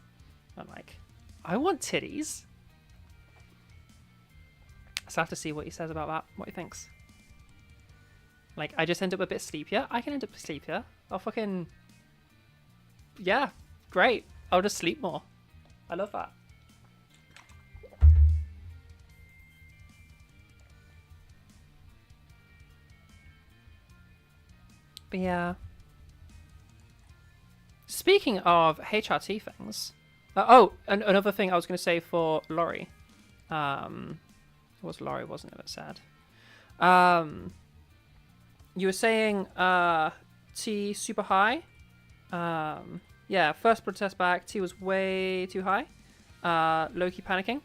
I'm like, I want titties. So I have to see what he says about that, what he thinks. Like, I just end up a bit sleepier. I can end up sleepier. I'll fucking... Yeah, great. I'll just sleep more. I love that. But yeah. Speaking of HRT things... and another thing I was going to say for Laurie. It was Laurie, wasn't it? That's sad. You were saying T super high. Yeah, first blood test back, T was way too high. Loki panicking.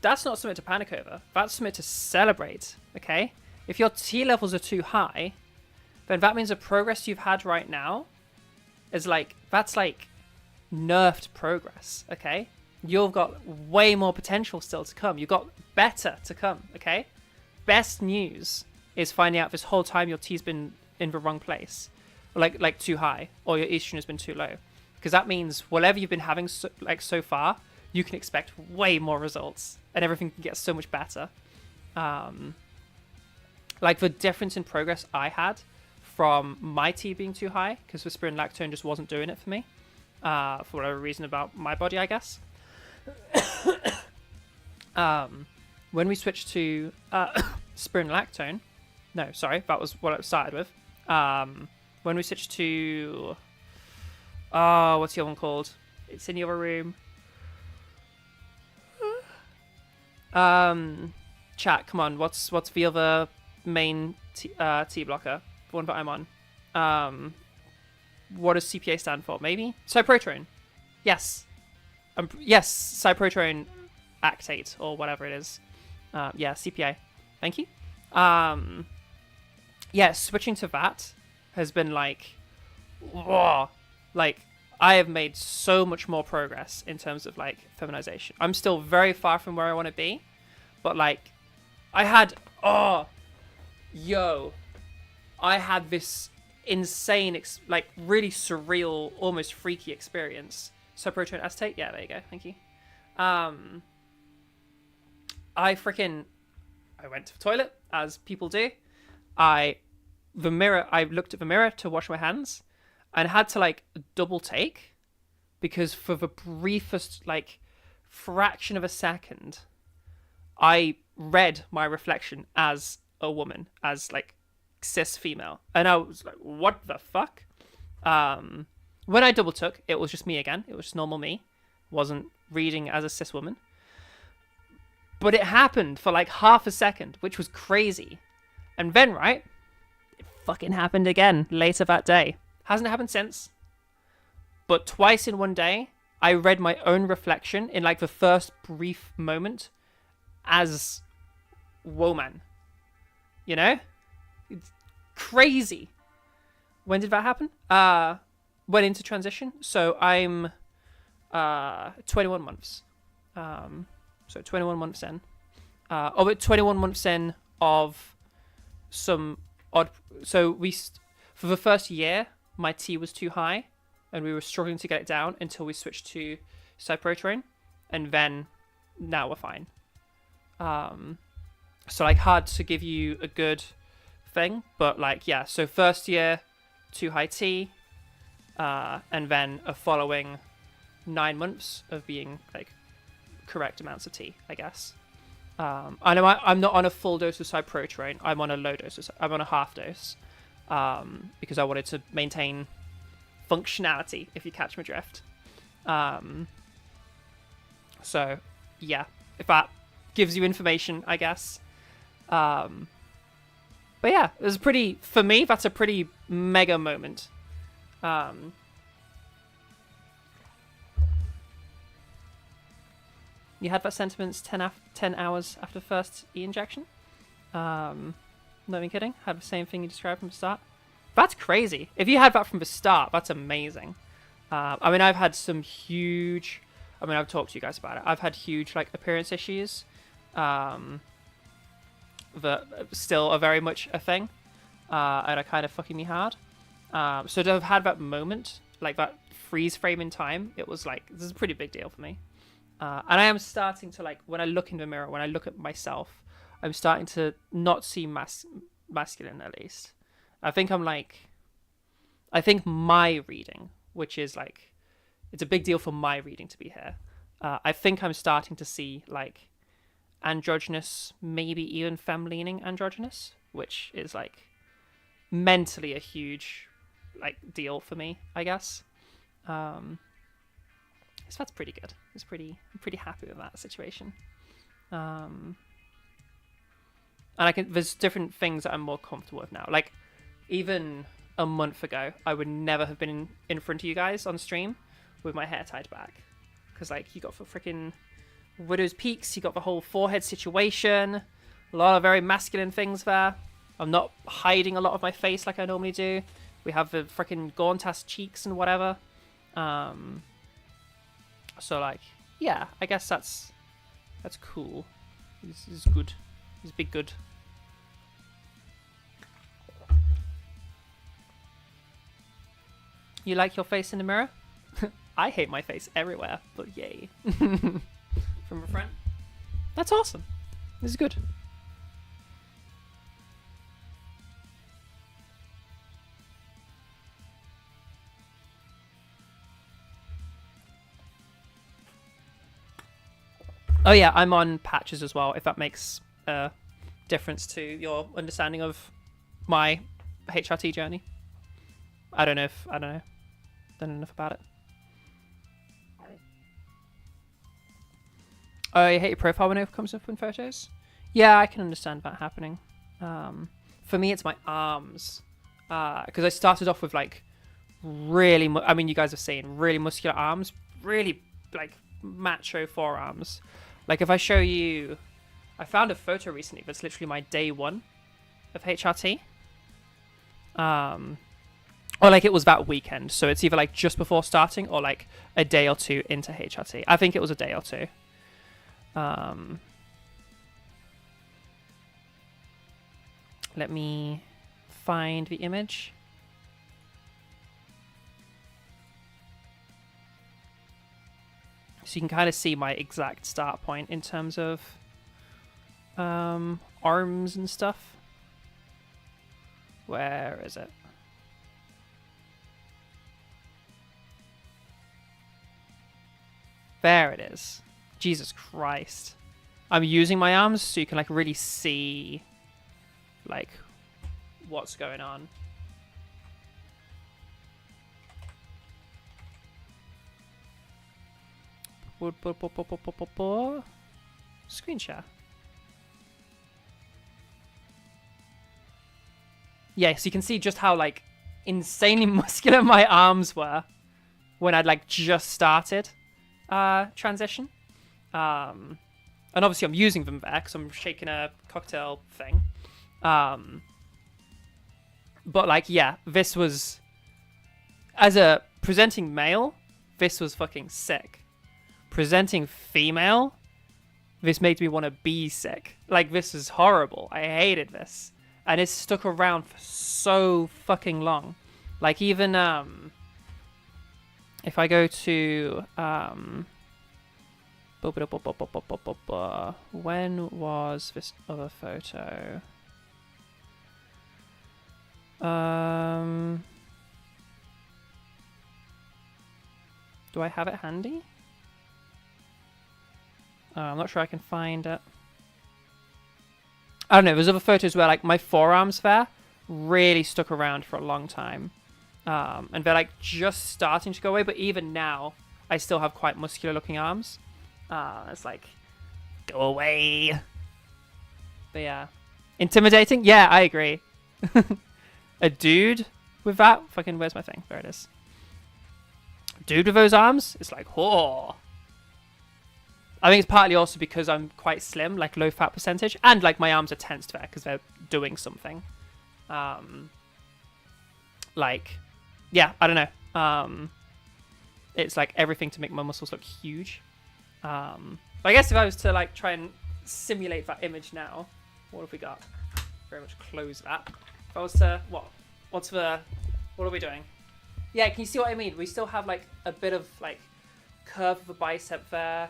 That's not something to panic over. That's something to celebrate, okay? If your T levels are too high, then that means the progress you've had right now is like, that's like nerfed progress, okay? You've got way more potential still to come. You've got better to come, okay? Best news is finding out this whole time your T's been in the wrong place, like too high, or your estrogen has been too low, because that means whatever you've been having so far, you can expect way more results, and everything can get so much better. Like the difference in progress I had from my T being too high, because the spironolactone just wasn't doing it for me, for whatever reason about my body, I guess. When we switched to spironolactone, no, sorry, that was what it started with. When we switched to, what's the other one called? It's in the other room. Chat, come on, what's the other main T blocker? The one that I'm on. What does CPA stand for? Maybe cyproterone. Yes. Yes, cyproterone actate or whatever it is. Yeah, CPA. Thank you. Yeah, switching to that has been like, whoa, like I have made so much more progress in terms of like feminization. I'm still very far from where I want to be, but like I had, I had this insane, like really surreal, almost freaky experience. Cyproterone acetate? Yeah, there you go. Thank you. I went to the toilet, as people do. I looked at the mirror to wash my hands and had to like double take because for the briefest like fraction of a second, I read my reflection as a woman, as like cis female. And I was like, what the fuck? When I double took, it was just me again. It was just normal me. Wasn't reading as a cis woman. But it happened for like half a second, which was crazy. And then, right, it fucking happened again later that day. Hasn't happened since. But twice in one day, I read my own reflection in like the first brief moment as woman. You know? It's crazy. When did that happen? Went into transition. So I'm 21 months. So 21 months in. 21 months in of some odd... So for the first year, my T was too high, and we were struggling to get it down until we switched to cyproterone, and then now we're fine. So like hard to give you a good thing, but like yeah. So first year, too high T, and then a following 9 months of being like correct amounts of T, I guess. I know I'm not on a full dose of cyproterone. I'm on a low dose. I'm on a half dose because I wanted to maintain functionality, if you catch my drift. So yeah, if that gives you information, I guess. But yeah, it was for me, that's a pretty mega moment. You had that sentiment 10 hours after the first E-injection? Not even kidding. Had the same thing you described from the start. That's crazy. If you had that from the start, that's amazing. I mean, I've had some huge... I mean, I've talked to you guys about it. I've had huge, like, appearance issues. That still are very much a thing. And are kind of fucking me hard. So to have had that moment, like that freeze frame in time, it was like, this is a pretty big deal for me. And I am starting to, like, when I look in the mirror, when I look at myself, I'm starting to not see masculine, at least. I think my reading, which is, like, it's a big deal for my reading to be here. I think I'm starting to see, like, androgynous, maybe even femme-leaning androgynous, which is, like, mentally a huge, like, deal for me, I guess. So that's pretty good. I'm pretty happy with that situation. And there's different things that I'm more comfortable with now. Like, even a month ago, I would never have been in front of you guys on stream with my hair tied back. Because, like, you got for freaking widow's peaks, you got the whole forehead situation, a lot of very masculine things there. I'm not hiding a lot of my face like I normally do. We have the freaking gaunt-ass cheeks and whatever. So, like, yeah, I guess that's cool. This is good. This is big good. You like your face in the mirror? I hate my face everywhere, but yay. From a friend. That's awesome. This is good. Oh yeah, I'm on patches as well, if that makes a difference to your understanding of my HRT journey. I don't know. Don't know enough about it. Oh, you hate your profile when it comes up in photos? Yeah, I can understand that happening. For me, it's my arms. Because I started off with, like, really... I mean, you guys have seen really muscular arms. Really, like, macho forearms. Like, if I show you... I found a photo recently that's literally my day one of HRT. Or, like, it was that weekend. So it's either, like, just before starting or, like, a day or two into HRT. I think it was a day or two. Let me find the image. So you can kind of see my exact start point in terms of arms and stuff. Where is it? There it is. Jesus Christ. I'm using my arms so you can, like, really see, like, what's going on. Screen share. Yeah, so you can see just how, like, insanely muscular my arms were when I'd, like, just started transition. And obviously I'm using them there because I'm shaking a cocktail thing. But, like, yeah, this was... As a presenting male, this was fucking sick. Presenting female, this made me want to be sick. Like, this is horrible. I hated this. And it stuck around for so fucking long. Like, even, if I go to, when was this other photo? Do I have it handy? I'm not sure I can find it. I don't know, there's other photos where, like, my forearms there really stuck around for a long time. And they're, like, just starting to go away, but even now, I still have quite muscular looking arms. It's like, go away. But yeah. Intimidating? Yeah, I agree. A dude with that? Fucking, where's my thing? There it is. Dude with those arms? It's like, whoa. I think it's partly also because I'm quite slim, like low fat percentage, and like my arms are tensed there because they're doing something. Like, yeah, I don't know. It's like everything to make my muscles look huge. But I guess if I was to like try and simulate that image now, what have we got? Very much close that. If I was to, what are we doing? Yeah, can you see what I mean? We still have like a bit of like curve of a bicep there.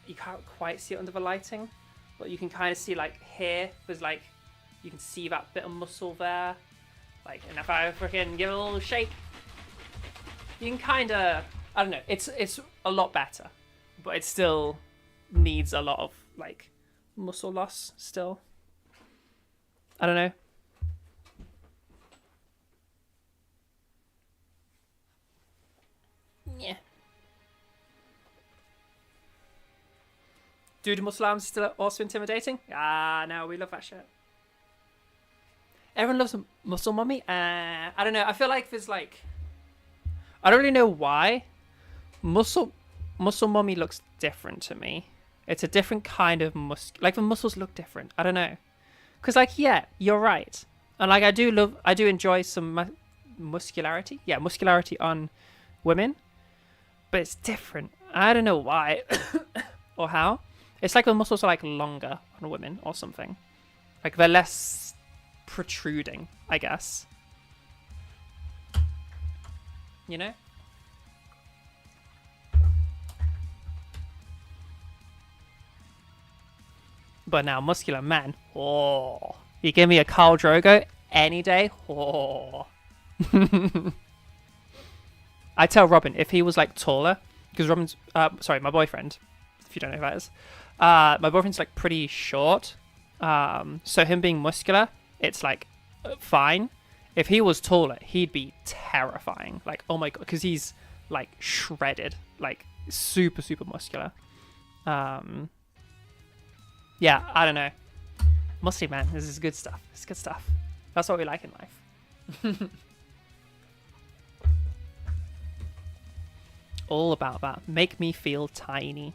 You can't quite see it under the lighting, but you can kind of see like here, there's like, you can see that bit of muscle there. Like, and if I freaking give it a little shake, you can kind of, I don't know, it's a lot better, but it still needs a lot of like muscle loss still. I don't know. Yeah. Dude, muscle arms still also intimidating? Ah, no, we love that shit. Everyone loves muscle mummy. I don't know. I feel like there's like, I don't really know why. Muscle mummy looks different to me. It's a different kind of like the muscles look different. I don't know. Cause like, yeah, you're right. And like, I do enjoy some muscularity. Yeah, muscularity on women, but it's different. I don't know why or how. It's like the muscles are like longer on women or something. Like they're less protruding, I guess. You know? But now, muscular man. Oh. You give me a Khal Drogo any day. Oh. I tell Robin, if he was like taller, because Robin's, sorry, my boyfriend, if you don't know who that is, my boyfriend's like pretty short. So him being muscular, it's like fine. If he was taller, he'd be terrifying. Like, oh my god, because he's like shredded, like super, super muscular. Yeah, I don't know. Musty man, this is good stuff. It's good stuff. That's what we like in life. All about that. Make me feel tiny.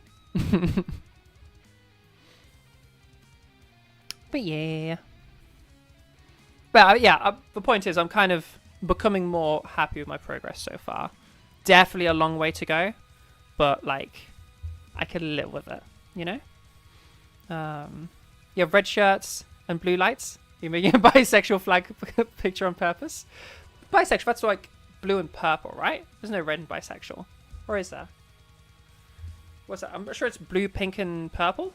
But yeah. But yeah, the point is I'm kind of becoming more happy with my progress so far. Definitely a long way to go, but like I can live with it, you know? You have red shirts and blue lights. You're making a bisexual flag picture on purpose. Bisexual, that's like blue and purple, right? There's no red and bisexual. Or is there? What's that? I'm not sure it's blue, pink, and purple.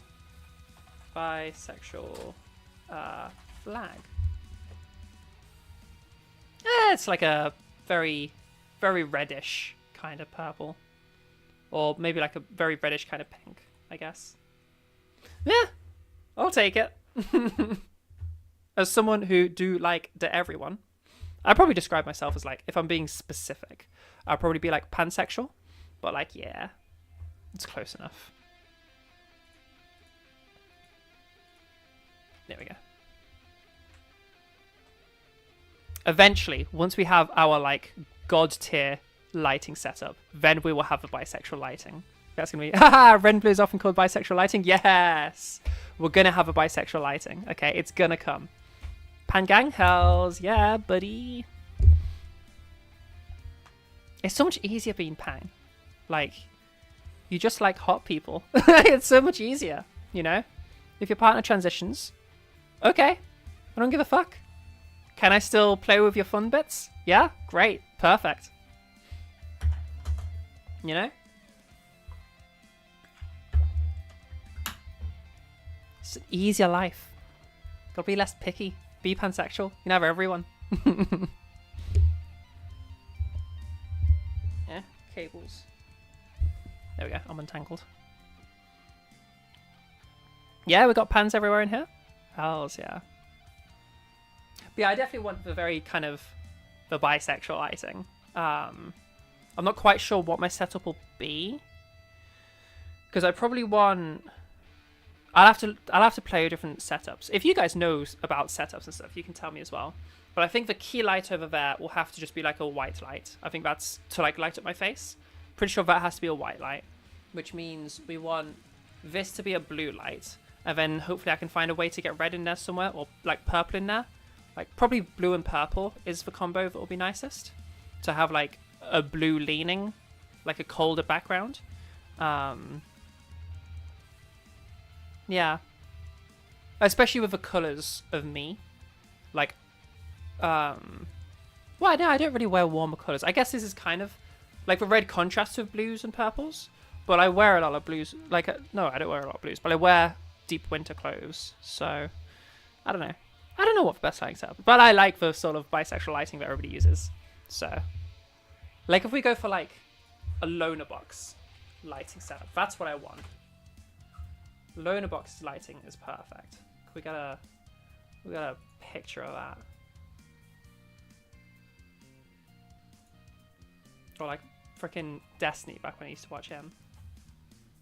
Bisexual flag. It's like a very, very reddish kind of purple. Or maybe like a very reddish kind of pink, I guess. Yeah, I'll take it. As someone who do like the everyone, I'd probably describe myself as like, if I'm being specific, I'd probably be like pansexual. But like, yeah, it's close enough. There we go. Eventually, once we have our like god tier lighting setup, then we will have the bisexual lighting. That's gonna be haha, red and blue is often called bisexual lighting. Yes, we're gonna have a bisexual lighting. Okay, it's gonna come. Pangang hells, yeah, buddy. It's so much easier being pan. Like, you just like hot people. It's so much easier, you know. If your partner transitions, okay, I don't give a fuck. Can I still play with your fun bits? Yeah, great, perfect. You know. It's an easier life. Gotta be less picky. Be pansexual. You can have everyone. Yeah, cables. There we go. I'm untangled. Yeah, we got pans everywhere in here. Hells yeah. But yeah, I definitely want the very kind of the bisexual lighting. I'm not quite sure what my setup will be, because I probably want. I'll have to play different setups. If you guys know about setups and stuff, you can tell me as well. But I think the key light over there will have to just be like a white light. I think that's to like light up my face. Pretty sure that has to be a white light, which means we want this to be a blue light, and then hopefully I can find a way to get red in there somewhere, or like purple in there. Like probably blue and purple is the combo that will be nicest. To have like a blue leaning, like a colder background. Yeah. Especially with the colours of me. Like, well, no, I don't really wear warmer colours. I guess this is kind of like the red contrast with blues and purples. But I wear a lot of blues. Like, no, I don't wear a lot of blues. But I wear deep winter clothes. So, I don't know. I don't know what the best lighting setup. But I like the sort of bisexual lighting that everybody uses. So, like if we go for like a loner box lighting setup, that's what I want. Loner box lighting is perfect. We got a picture of that. Or like freaking Destiny back when I used to watch him.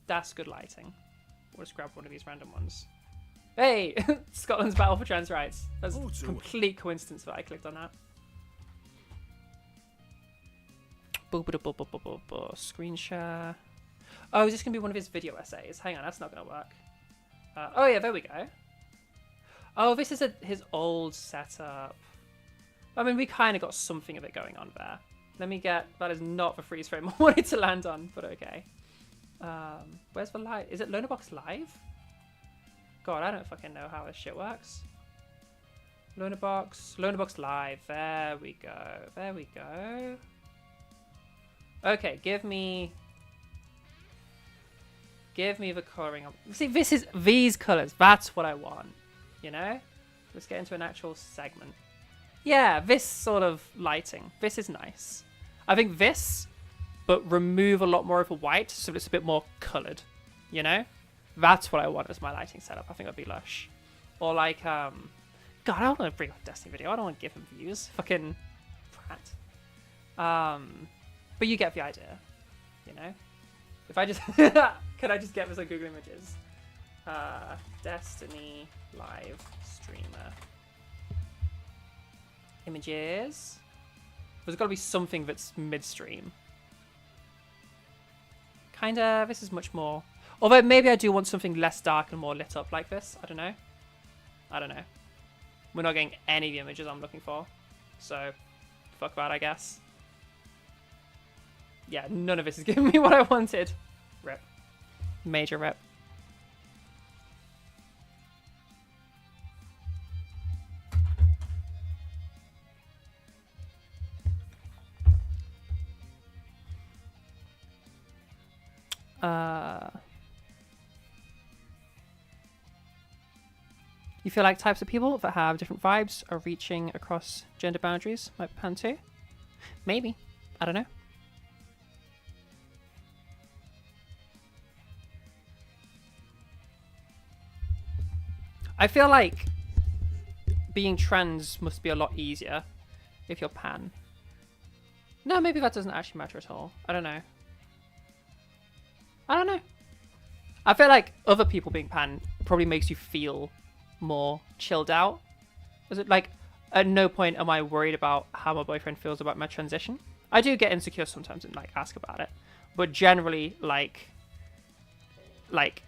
That's good lighting. We'll just grab one of these random ones. Hey! Scotland's battle for trans rights. That's Auto. complete coincidence that I clicked on that. Screen share. Oh, is this going to be one of his video essays? Hang on, that's not going to work. Oh yeah, there we go. Oh, this is his old setup. I mean, we kind of got something of it going on there. Let me get... That is not the freeze frame I wanted to land on, but okay. Where's the live? Is it Lonabox Live? God, I don't fucking know how this shit works. Lonabox Live. There we go. There we go. Okay, give me the colouring. See, this is these colours. That's what I want. You know? Let's get into an actual segment. Yeah, this sort of lighting. This is nice. I think this, but remove a lot more of the white so it's a bit more coloured. You know? That's what I want as my lighting setup. I think that'd be lush. Or like, God, I don't want to bring up a Destiny video. I don't want to give him views. Fucking prat. But you get the idea. You know? If I just... Can I just get this on Google Images? Destiny live streamer. Images. There's got to be something that's midstream. Kinda, this is much more... Although maybe I do want something less dark and more lit up like this. I don't know. I don't know. We're not getting any of the images I'm looking for. So, fuck that, I guess. Yeah, none of this is giving me what I wanted. Rip. Major rip. You feel like types of people that have different vibes are reaching across gender boundaries might pan too? Maybe. I don't know. I feel like being trans must be a lot easier if you're pan. No, maybe that doesn't actually matter at all. I don't know. I don't know. I feel like other people being pan probably makes you feel more chilled out. Is it like, at no point am I worried about how my boyfriend feels about my transition. I do get insecure sometimes and like ask about it, but generally like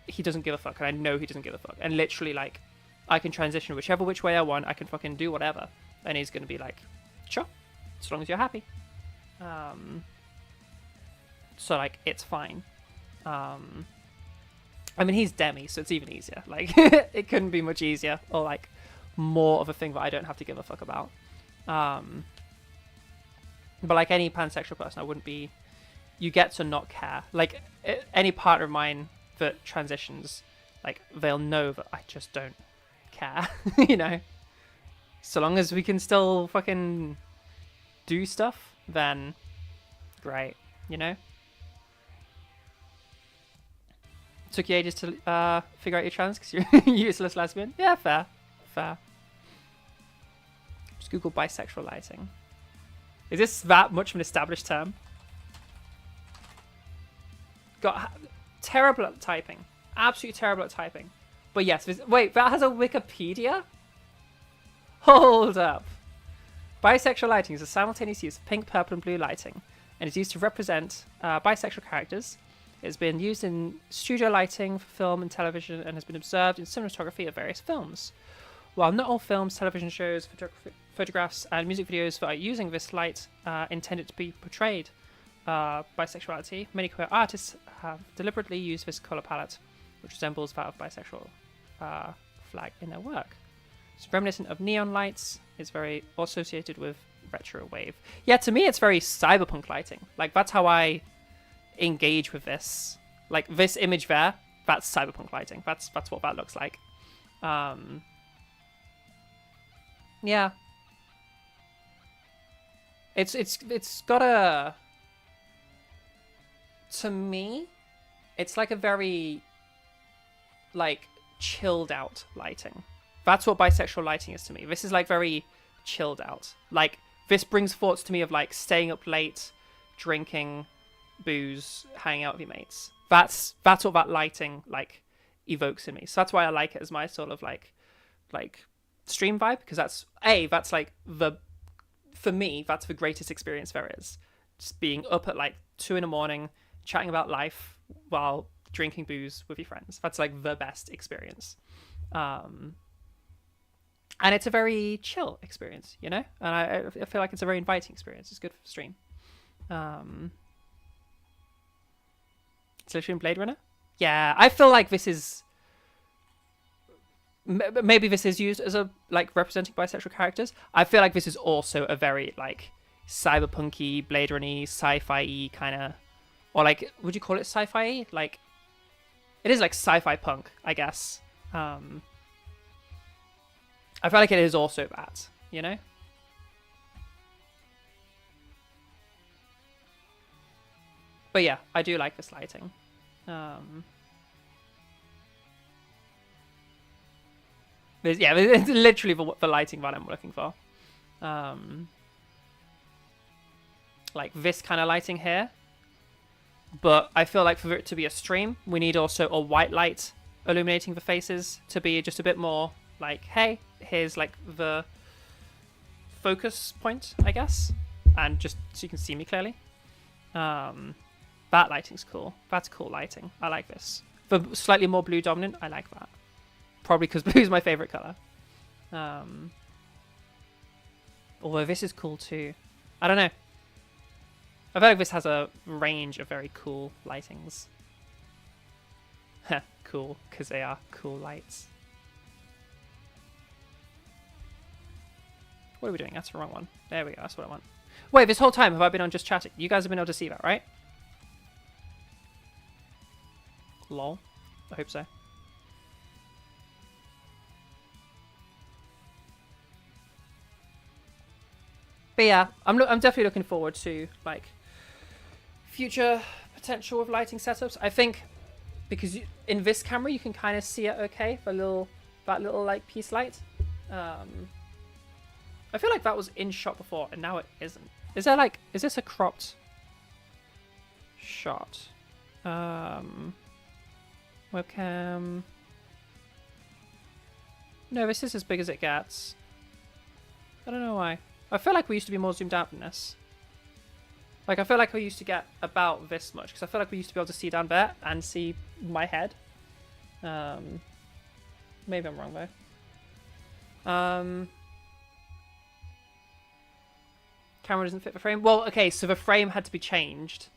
he doesn't give a fuck, and I know he doesn't give a fuck, and literally like I can transition which way I want. I can fucking do whatever, and he's gonna be like, sure, as long as you're happy. So like it's fine. I mean, he's demi, so it's even easier. Like, it couldn't be much easier, or like more of a thing that I don't have to give a fuck about. But like any pansexual person, I wouldn't be. You get to not care. Like any partner of mine that transitions, like they'll know that I just don't care. You know, so long as we can still fucking do stuff, then great. You know. Took you ages to figure out you're trans because you're a useless lesbian. Yeah, fair. Fair. Just Google bisexual lighting. Is this that much of an established term? Got terrible at typing. Absolutely terrible at typing. But yes, wait, that has a Wikipedia? Hold up. Bisexual lighting is a simultaneous use of pink, purple, and blue lighting, and is used to represent bisexual characters. It's been used in studio lighting for film and television and has been observed in cinematography of various films. While not all films, television shows, photographs, and music videos that are using this light intended to be portrayed bisexuality, many queer artists have deliberately used this colour palette, which resembles that of bisexual flag in their work. It's reminiscent of neon lights. It's very associated with retro wave. Yeah, to me, it's very cyberpunk lighting. Like, that's how I engage with this. Like this image there, that's cyberpunk lighting. That's what that looks like. Yeah. It's got a, to me, it's like a very like chilled out lighting. That's what bisexual lighting is to me. This is like very chilled out. Like this brings thoughts to me of like staying up late, drinking booze, hanging out with your mates. That's what that lighting like evokes in me. So that's why I like it as my sort of like stream vibe, because that's like for me, that's the greatest experience there is. Just being up at like 2 a.m, chatting about life while drinking booze with your friends. That's like the best experience. And it's a very chill experience, you know? And I feel like it's a very inviting experience. It's good for stream. It's literally in Blade Runner? Yeah, I feel like this is... Maybe this is used as a, like, representing bisexual characters. I feel like this is also a very, like, cyberpunky, Blade Runner-y, sci-fi-y kind of... Or, like, would you call it sci-fi-y? Like, it is, like, sci-fi punk, I guess. I feel like it is also that, you know? But yeah, I do like this lighting. It's literally the lighting that I'm looking for. Like this kind of lighting here. But I feel like for it to be a stream, we need also a white light illuminating the faces to be just a bit more like, hey, here's like the focus point, I guess. And just so you can see me clearly. That lighting's cool. That's cool lighting. I like this. For slightly more blue dominant, I like that. Probably because blue is my favorite color. Although this is cool too. I don't know. I feel like this has a range of very cool lightings. Cool, because they are cool lights. What are we doing? That's the wrong one. There we go. That's what I want. Wait, this whole time have I been on just chatting? You guys have been able to see that, right? Lol. I hope so. But yeah, I'm definitely looking forward to like future potential of lighting setups. I think because in this camera you can kind of see it okay, that little like piece light. I feel like that was in shot before and now it isn't. Is this a cropped shot? Webcam. No, this is as big as it gets. I don't know why. I feel like we used to be more zoomed out than this. Like, I feel like we used to get about this much, because I feel like we used to be able to see down there and see my head. Maybe I'm wrong, though. Camera doesn't fit the frame. Well, okay, so the frame had to be changed.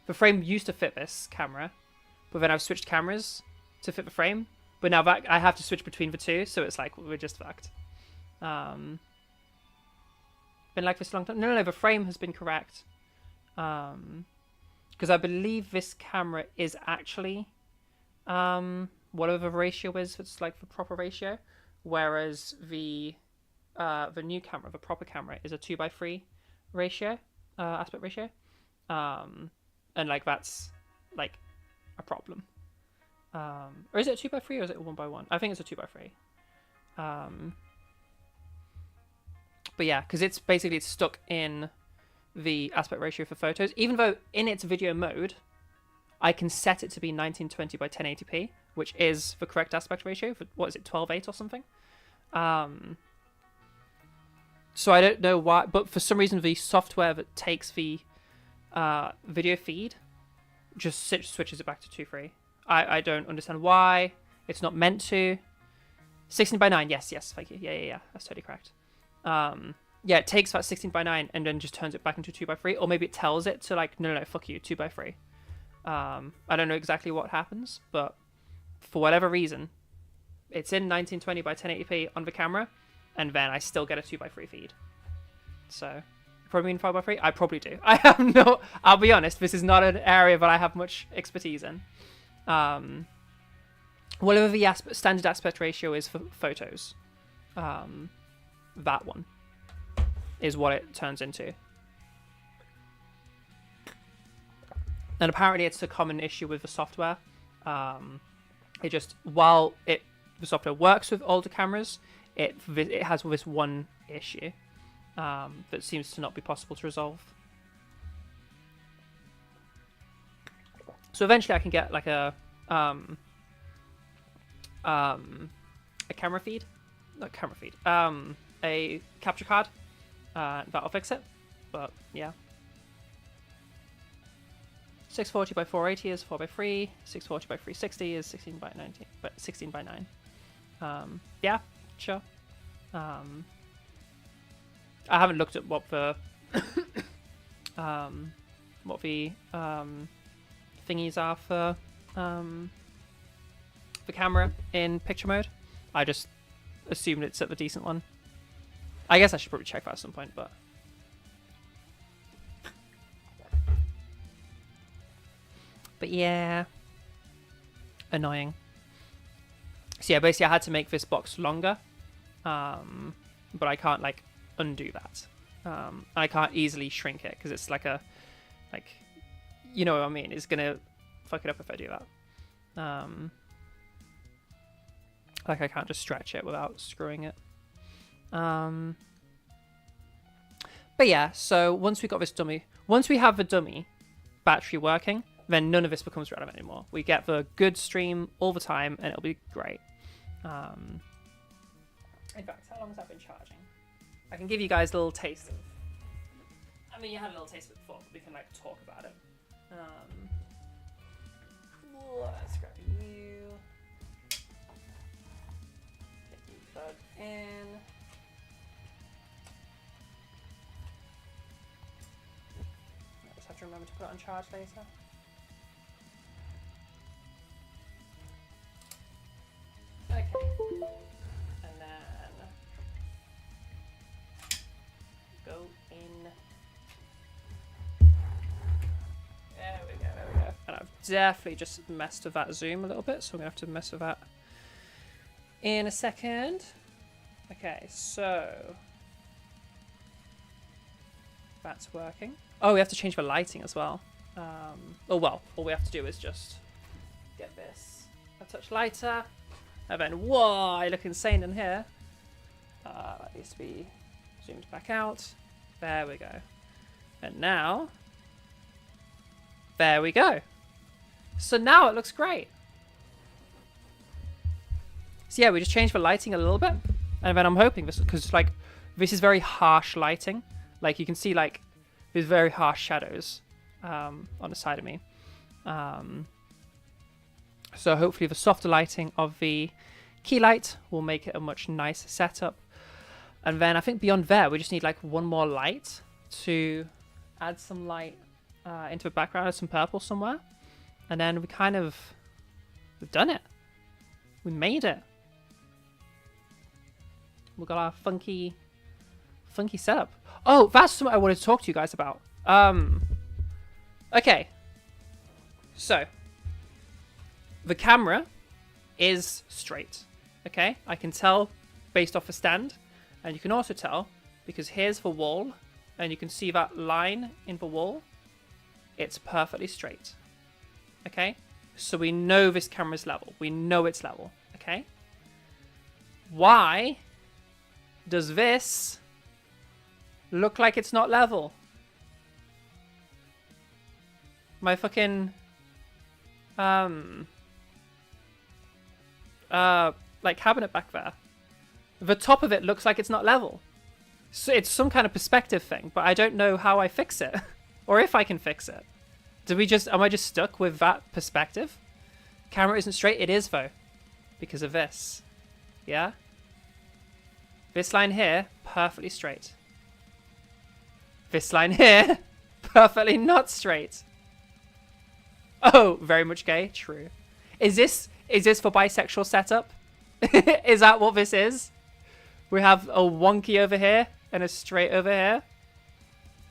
The frame used to fit this camera, but then I've switched cameras to fit the frame. But now that I have to switch between the two, so it's like, we're just fucked. Been like this a long time. No, the frame has been correct. Because I believe this camera is actually whatever the ratio is. It's like the proper ratio, whereas the new camera, the proper camera, is a 2:3 ratio, aspect ratio, and like that's like a problem. Or is it a 2:3 or is it a 1:1? I think it's a 2:3. But yeah, because it's stuck in the aspect ratio for photos, even though in its video mode, I can set it to be 1920 by 1080p, which is the correct aspect ratio for, what is it, 12:8 or something? So I don't know why, but for some reason the software that takes the video feed just switches it back to 2:3. I don't understand why. It's not meant to. 16:9, yes, thank you. Yeah, that's totally correct. Yeah, it takes that 16:9 and then just turns it back into 2:3, or maybe it tells it to like, no, fuck you, 2:3. I don't know exactly what happens, but for whatever reason, it's in 1920 by 1080p on the camera, and then I still get a 2:3 feed. So, probably mean 5:3? I probably do. I have no, I'll be honest, this is not an area that I have much expertise in. Whatever the standard aspect ratio is for photos, that one is what it turns into. And apparently it's a common issue with the software. It just, while the software works with older cameras, it has this one issue that seems to not be possible to resolve. So eventually I can get like a a camera feed, not camera feed, a capture card. That'll fix it. But yeah. 640 by 480 is 4 by 3. 640 by 360 is 16 by 19, but 16 by 9. Yeah, sure. I haven't looked at what the thingies are for the camera in picture mode. I just assumed it's at the decent one. I guess I should probably check that at some point, but yeah, annoying. So yeah, basically I had to make this box longer, but I can't like undo that. I can't easily shrink it because it's like you know what I mean. It's gonna fuck it up if I do that. Like I can't just stretch it without screwing it. But yeah, so once we got this dummy, once we have the dummy battery working, then none of this becomes relevant anymore. We get the good stream all the time, and it'll be great. In fact, how long has that been charging? I can give you guys a little taste of. I mean, you had a little taste of it before, but we can like talk about it. Let's grab you. Get you plugged in. I just have to remember to put it on charge later. Okay. And then go in. There we go. And I've definitely just messed with that zoom a little bit, so I'm going to have to mess with that in a second. Okay, so that's working. Oh, we have to change the lighting as well. Oh well, all we have to do is just get this a touch lighter. And then, whoa, I look insane in here. That needs to be zoomed back out. There we go. And now, there we go. So now it looks great. So yeah, we just changed the lighting a little bit. And then I'm hoping this, because like, this is very harsh lighting. Like you can see like, there's very harsh shadows on the side of me. So hopefully the softer lighting of the key light will make it a much nicer setup. And then I think beyond there, we just need like one more light to add some light into the background of some purple somewhere. And then we've done it. We made it. We've got our funky setup. Oh, that's something I wanted to talk to you guys about. Okay. So, the camera is straight, okay? I can tell based off the stand, and you can also tell because here's the wall, and you can see that line in the wall. It's perfectly straight, okay? So we know this camera's level. We know it's level, okay? Why does this look like it's not level? My fucking like cabinet back there, the top of it looks like it's not level. So it's some kind of perspective thing, but I don't know how I fix it or if I can fix it. Am I just stuck with that perspective? Camera isn't straight. It is though, because of this. Yeah, this line here perfectly straight. This line here perfectly not straight. Oh, very much gay. True. Is this for bisexual setup? Is that what this is? We have a wonky over here and a straight over here.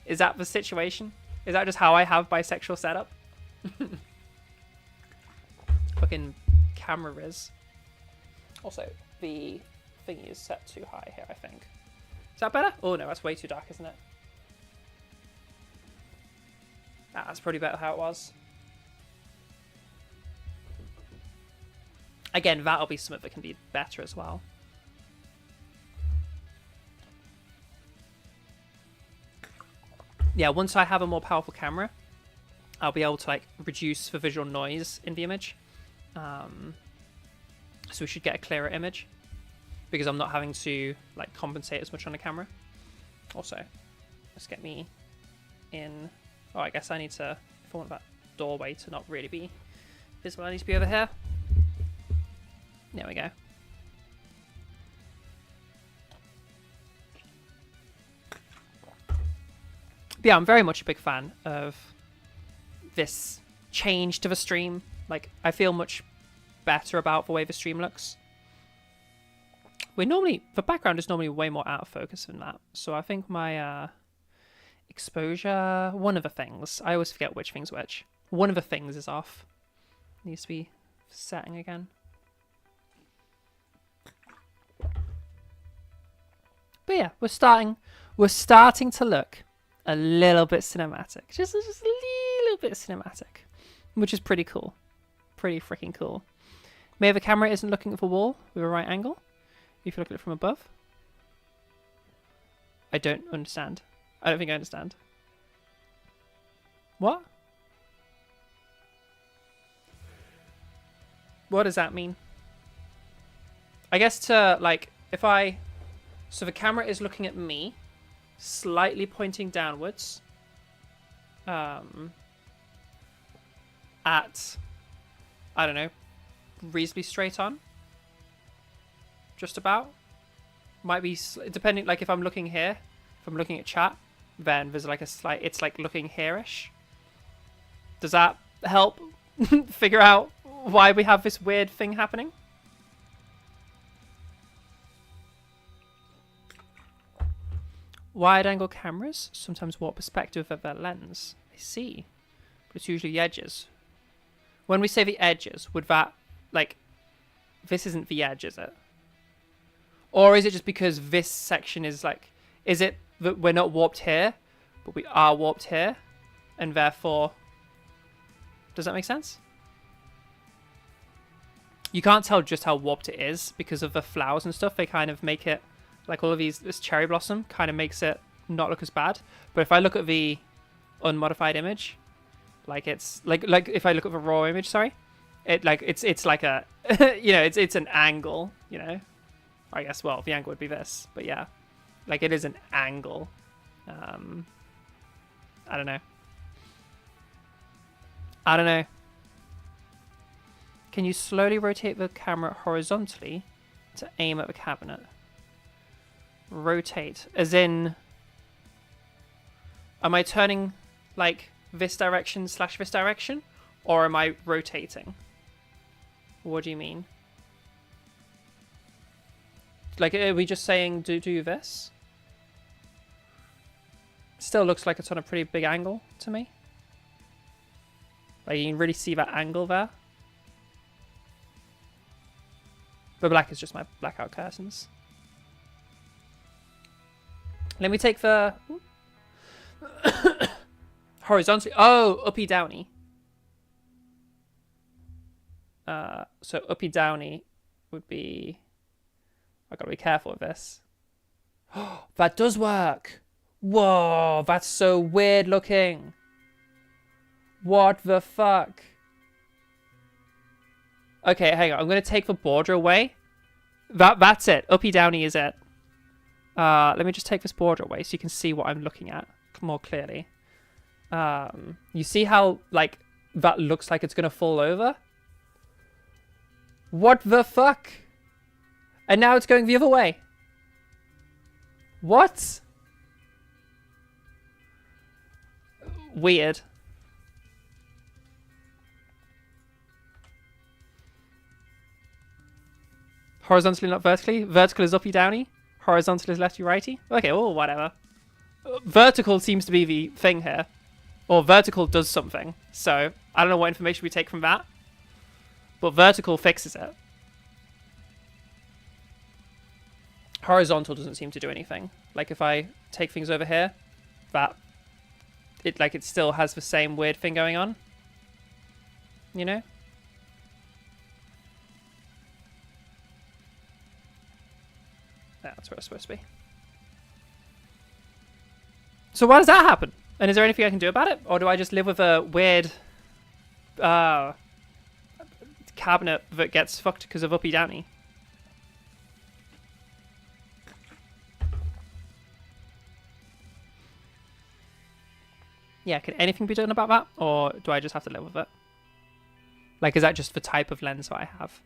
Is that the situation? Is that just how I have bisexual setup? Fucking camera riz. Also, the thingy is set too high here, I think. Is that better? Oh no, that's way too dark, isn't it? That's probably better how it was. Again, that'll be something that can be better as well. Yeah, once I have a more powerful camera, I'll be able to like reduce the visual noise in the image. So we should get a clearer image because I'm not having to like compensate as much on the camera. Also, let's get me in. Oh, I guess I need to, if I want that doorway to not really be visible, I need to be over here. There we go. But yeah, I'm very much a big fan of this change to the stream. Like, I feel much better about the way the stream looks. The background is normally way more out of focus than that. So I think my exposure, one of the things, I always forget which thing's which. One of the things is off. Needs to be setting again. But yeah, we're starting to look a little bit cinematic. Just a little bit cinematic. Which is pretty cool. Pretty freaking cool. Maybe the camera isn't looking at the wall with a right angle. If you look at it from above. I don't understand. I don't think I understand. What? What does that mean? I guess to, like, so the camera is looking at me, slightly pointing downwards. At, I don't know, reasonably straight on. Just about. Might be, depending, like if I'm looking here, if I'm looking at chat, then there's like a slight, it's like looking here-ish. Does that help figure out why we have this weird thing happening? Wide-angle cameras sometimes warp perspective of their lens. I see. But it's usually the edges. When we say the edges, would that, like, this isn't the edge, is it? Or is it just because this section is like, is it that we're not warped here, but we are warped here, and therefore, does that make sense? You can't tell just how warped it is because of the flowers and stuff. They kind of make it, like all of these, this cherry blossom kind of makes it not look as bad. But if I look at the unmodified image, like it's like if I look at the raw image, sorry, it like it's like a, you know, it's an angle, you know. I guess, well, the angle would be this, but yeah, like it is an angle. I don't know. Can you slowly rotate the camera horizontally to aim at the cabinet? Rotate, as in, am I turning like this direction / this direction, or am I rotating? What do you mean? Like, are we just saying do this? Still looks like it's on a pretty big angle to me. Like, you can really see that angle there. The black is just my blackout curtains. Let me take the... horizontally. Oh, uppy downy. So uppy downy would be... I've got to be careful with this. That does work. Whoa, that's so weird looking. What the fuck? Okay, hang on. I'm going to take the border away. That's it. Uppy downy is it. Let me just take this border away so you can see what I'm looking at more clearly. You see how, like, that looks like it's going to fall over? What the fuck? And now it's going the other way. What? Weird. Horizontally, not vertically. Vertical is uppy downy. Horizontal is lefty righty. Okay, well, whatever. Vertical seems to be the thing here. Or vertical does something. So, I don't know what information we take from that. But vertical fixes it. Horizontal doesn't seem to do anything. Like if I take things over here, it still has the same weird thing going on. You know? That's where it's supposed to be. So why does that happen? And is there anything I can do about it? Or do I just live with a weird cabinet that gets fucked because of Uppy Downy. Yeah, can anything be done about that? Or do I just have to live with it? Like, is that just the type of lens that I have?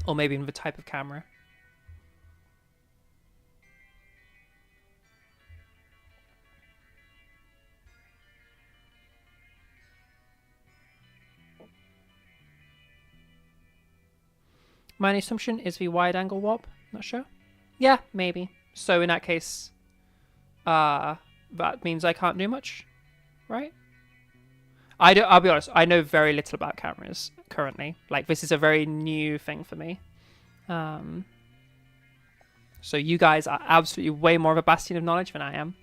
Or maybe even the type of camera? My assumption is the wide angle warp. Not sure. Yeah, maybe. So in that case, that means I can't do much, right? I'll be honest, I know very little about cameras currently. Like, this is a very new thing for me. So you guys are absolutely way more of a bastion of knowledge than I am.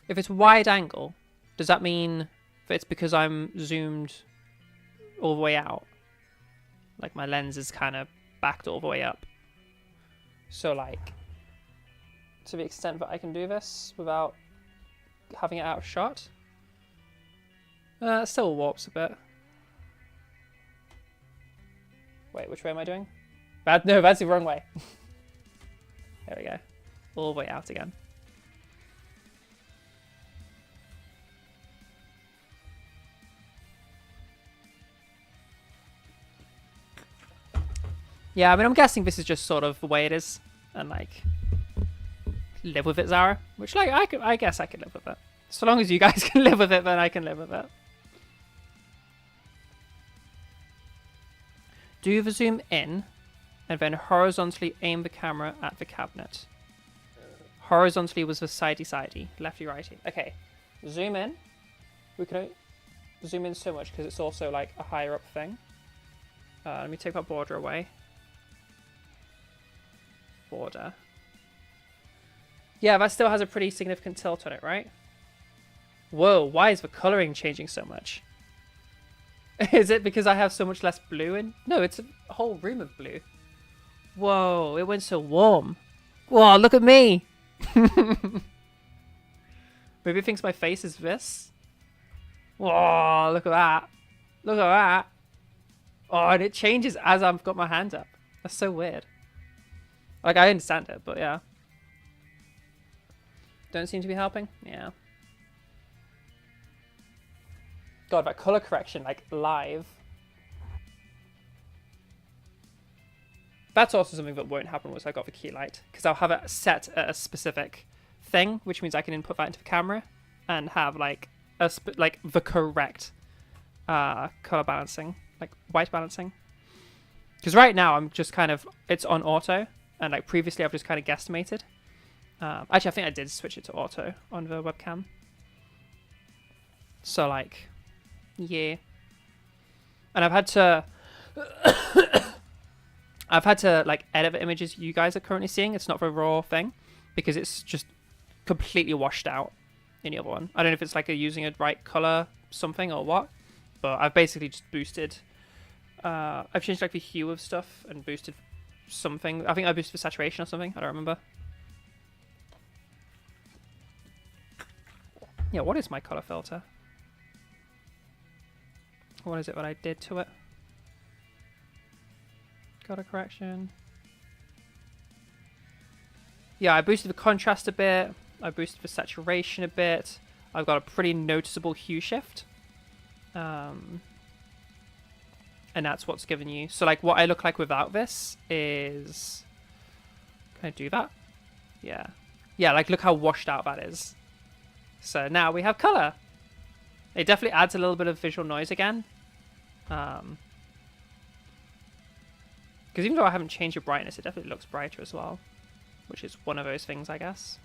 If it's wide angle, does that mean that it's because I'm zoomed all the way out? Like, my lens is kind of backed all the way up. So, like, to the extent that I can do this without having it out of shot, it still warps a bit. Wait, which way am I doing? No, that's the wrong way. There we go. All the way out again. Yeah, I mean, I'm guessing this is just sort of the way it is, and like, live with it, Zara. Which, like, I guess I can live with it. So long as you guys can live with it, then I can live with it. Do the zoom in, and then horizontally aim the camera at the cabinet. Horizontally was the sidey-sidey, lefty-righty. Okay, zoom in. We can zoom in so much because it's also like a higher up thing. Let me take that border away. Border. Yeah, that still has a pretty significant tilt on it, right? Whoa, why is the coloring changing so much? Is it because I have so much less blue in? No, it's a whole room of blue. Whoa, it went so warm. Whoa, look at me! Maybe it thinks my face is this. Whoa, look at that. Look at that. Oh, and it changes as I've got my hand up. That's so weird. Like, I understand it, but yeah. Don't seem to be helping? Yeah. God, that color correction, like, live. That's also something that won't happen once I got the key light, because I'll have it set at a specific thing, which means I can input that into the camera and have, like, the correct color balancing, like white balancing. Because right now I'm just kind of, it's on auto, and like previously I've just kind of guesstimated. Actually, I think I did switch it to auto on the webcam. So like, yeah. And I've had to like edit the images you guys are currently seeing. It's not the raw thing because it's just completely washed out in the other one. I don't know if it's like using a right color something or what, but I've basically just boosted. I've changed like the hue of stuff and boosted something. I think I boosted the saturation or something. I don't remember. Yeah, what is my color filter? What is it that I did to it? Color correction. Yeah, I boosted the contrast a bit. I boosted the saturation a bit. I've got a pretty noticeable hue shift. And that's what's given you. So like what I look like without this is... Can I do that? Yeah. Yeah, like look how washed out that is. So now we have color. It definitely adds a little bit of visual noise again. Because even though I haven't changed the brightness, it definitely looks brighter as well. Which is one of those things, I guess.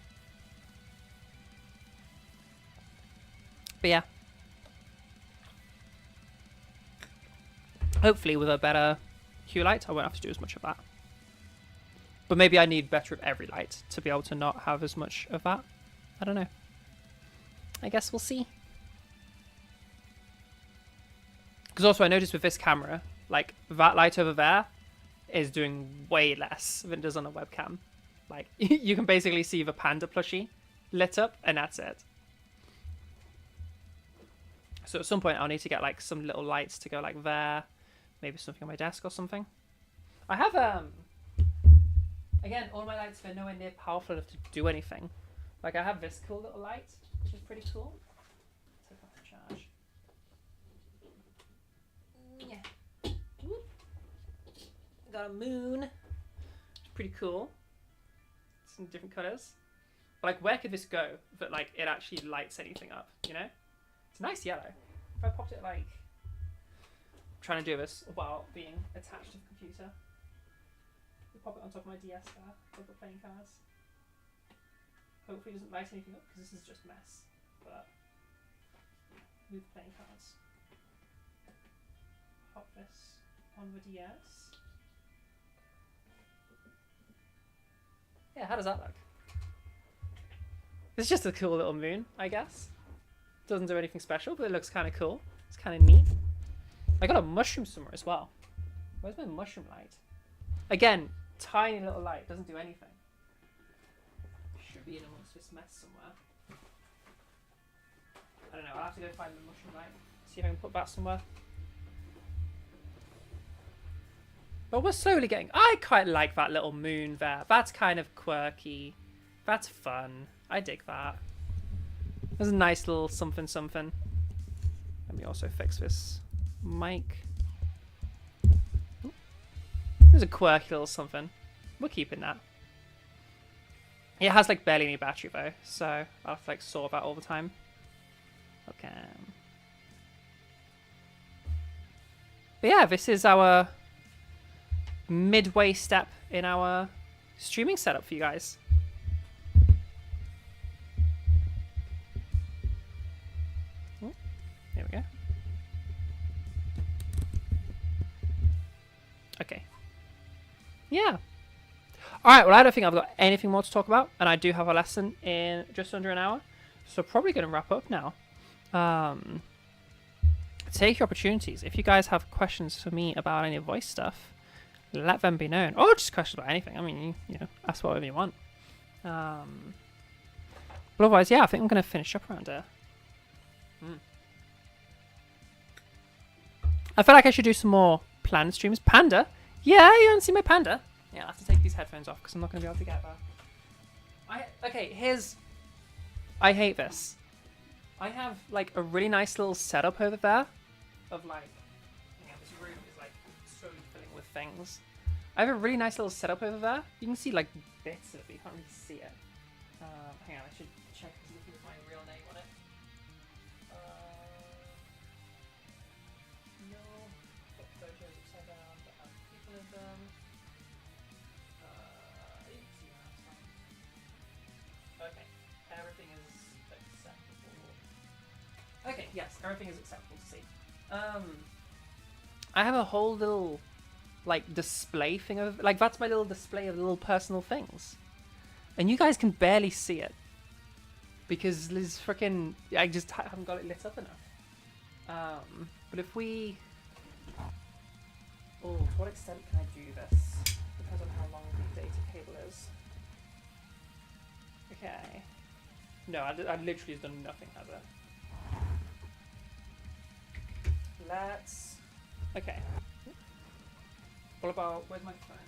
But yeah. Hopefully with a better hue light, I won't have to do as much of that. But maybe I need better of every light to be able to not have as much of that. I don't know. I guess we'll see. Because also I noticed with this camera, like that light over there is doing way less than it does on a webcam. Like you can basically see the panda plushie lit up, and that's it. So at some point I'll need to get like some little lights to go like there, maybe something on my desk or something. I have again, all my lights are nowhere near powerful enough to do anything. Like I have this cool little light, which is pretty cool. Take off the charge. Yeah. Whoop. Got a moon. It's pretty cool. Some different colours. But like, where could this go that like it actually lights anything up? You know, it's a nice yellow. If I popped it like, I'm trying to do this while being attached to the computer. Pop it on top of my DS there with the playing cards. Hopefully it doesn't light anything up because this is just mess. But move the playing cards. Pop this on the DS. Yeah, how does that look? It's just a cool little moon, I guess. Doesn't do anything special, but it looks kind of cool. It's kind of neat. I got a mushroom somewhere as well. Where's my mushroom light? Again, tiny little light, doesn't do anything. Should be in amongst this mess somewhere. I don't know, I'll have to go find the mushroom light. See if I can put that somewhere. But we're slowly getting... I quite like that little moon there. That's kind of quirky. That's fun. I dig that. There's a nice little something something. Let me also fix this mic. There's a quirky little something. We're keeping that. It has like barely any battery though, so I'll have to like sort that all the time. Okay. But yeah, this is our midway step in our streaming setup for you guys. Oh, there we go. Okay. Yeah. Alright, well I don't think I've got anything more to talk about, and I do have a lesson in just under an hour, so probably going to wrap up now. Take your opportunities. If you guys have questions for me about any voice stuff, let them be known. Or just questions about anything. I mean, you know, ask whatever you want. But otherwise, yeah, I think I'm going to finish up around here. I feel like I should do some more planned streams. Panda? Yeah, you haven't seen my panda? Yeah, I have to take these headphones off because I'm not going to be able to get that. Okay, here's... I hate this. I have, like, a really nice little setup over there of, like... Yeah, this room is, like, slowly filling with things. I have a really nice little setup over there. You can see, like, bits of it, but you can't really see it. Hang on, I should check to see if there's my real name on it. No. Got photos upside down that have people in them. You can see that, that's fine. Okay, everything is acceptable. Okay, yes, everything is acceptable to see. I have a whole little, like, display thing of, like, that's my little display of little personal things. And you guys can barely see it. Because Liz freaking, I just haven't got it lit up enough. But if we, oh, to what extent can I do this? Depends on how long the data cable is. Okay. No, I literally have done nothing, has it? Let's... Okay. What about... Where's my phone?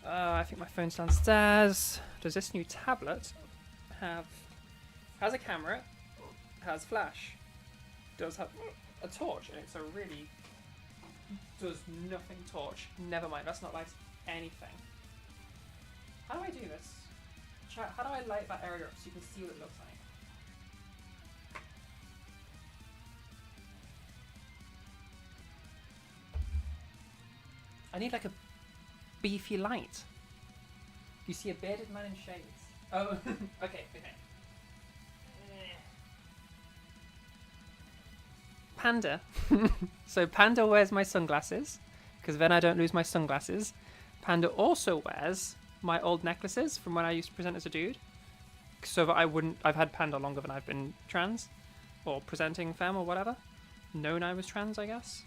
I think my phone's downstairs. Does this new tablet has a camera, has flash, does have a torch, and it's a really... does nothing torch. Never mind, that's not like anything. How do I do this? Chat, how do I light that area up so you can see what it looks like? I need like a beefy light. You see a bearded man in shades. Oh, okay. Panda. So Panda wears my sunglasses, because then I don't lose my sunglasses. Panda also wears my old necklaces from when I used to present as a dude, so that I wouldn't... I've had Panda longer than I've been trans, or presenting femme, or whatever. known I was trans, I guess.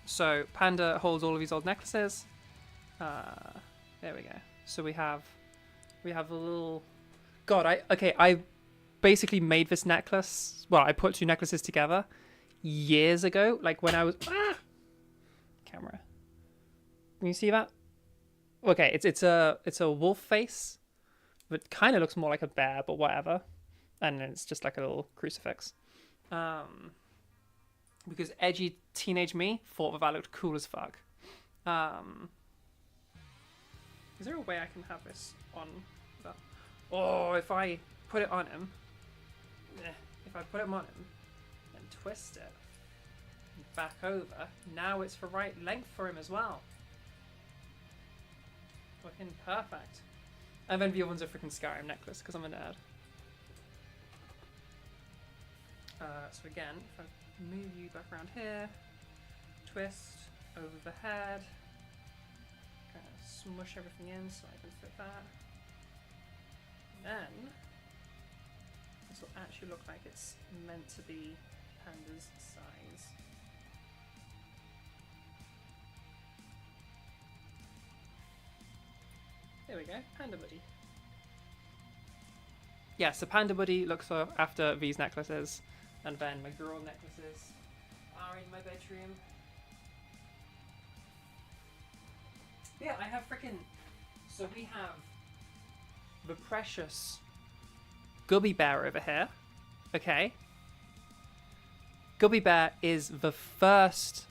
So Panda holds all of these old necklaces. There we go. So we have a little. God, I basically made this necklace. Well, I put two necklaces together years ago, like when I was camera. Can you see that? Okay, it's a wolf face, but kind of looks more like a bear, but whatever. And then it's just like a little crucifix. Because edgy teenage me thought that looked cool as fuck. Is there a way I can have this on that? Oh, if I put it on him, if I put him on him and twist it back over, now it's the right length for him as well. Looking perfect. And then the other one's a freaking Skyrim necklace because I'm a nerd. So again, if I move you back around here, twist over the head, kind of smush everything in so I can fit that. Then this will actually look like it's meant to be Panda's size. There we go, Panda Buddy. Yeah, so Panda Buddy looks after these necklaces, and then my girl necklaces are in my bedroom. Yeah, I have freaking. So we have the precious Gubby Bear over here. Okay. Gubby Bear is the first,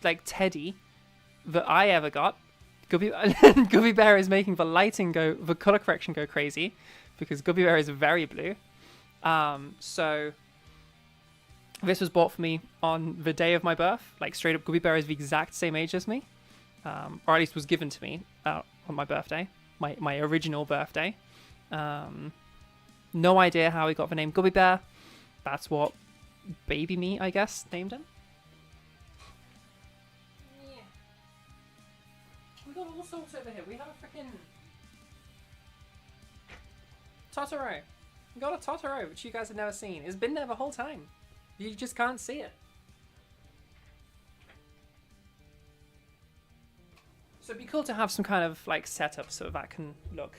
like, teddy that I ever got. Gubby Bear is making the color correction go crazy because Gubby Bear is very blue. So this was bought for me on the day of my birth. Like, straight up, Gubby Bear is the exact same age as me. Or at least was given to me on my birthday, my original birthday. No idea how he got the name Gubby Bear. That's what baby me, I guess, named him. Yeah. We got all sorts over here. We have a freaking Totoro. We got a Totoro, which you guys have never seen. It's been there the whole time. You just can't see it. So it'd be cool to have some kind of like setup so that can look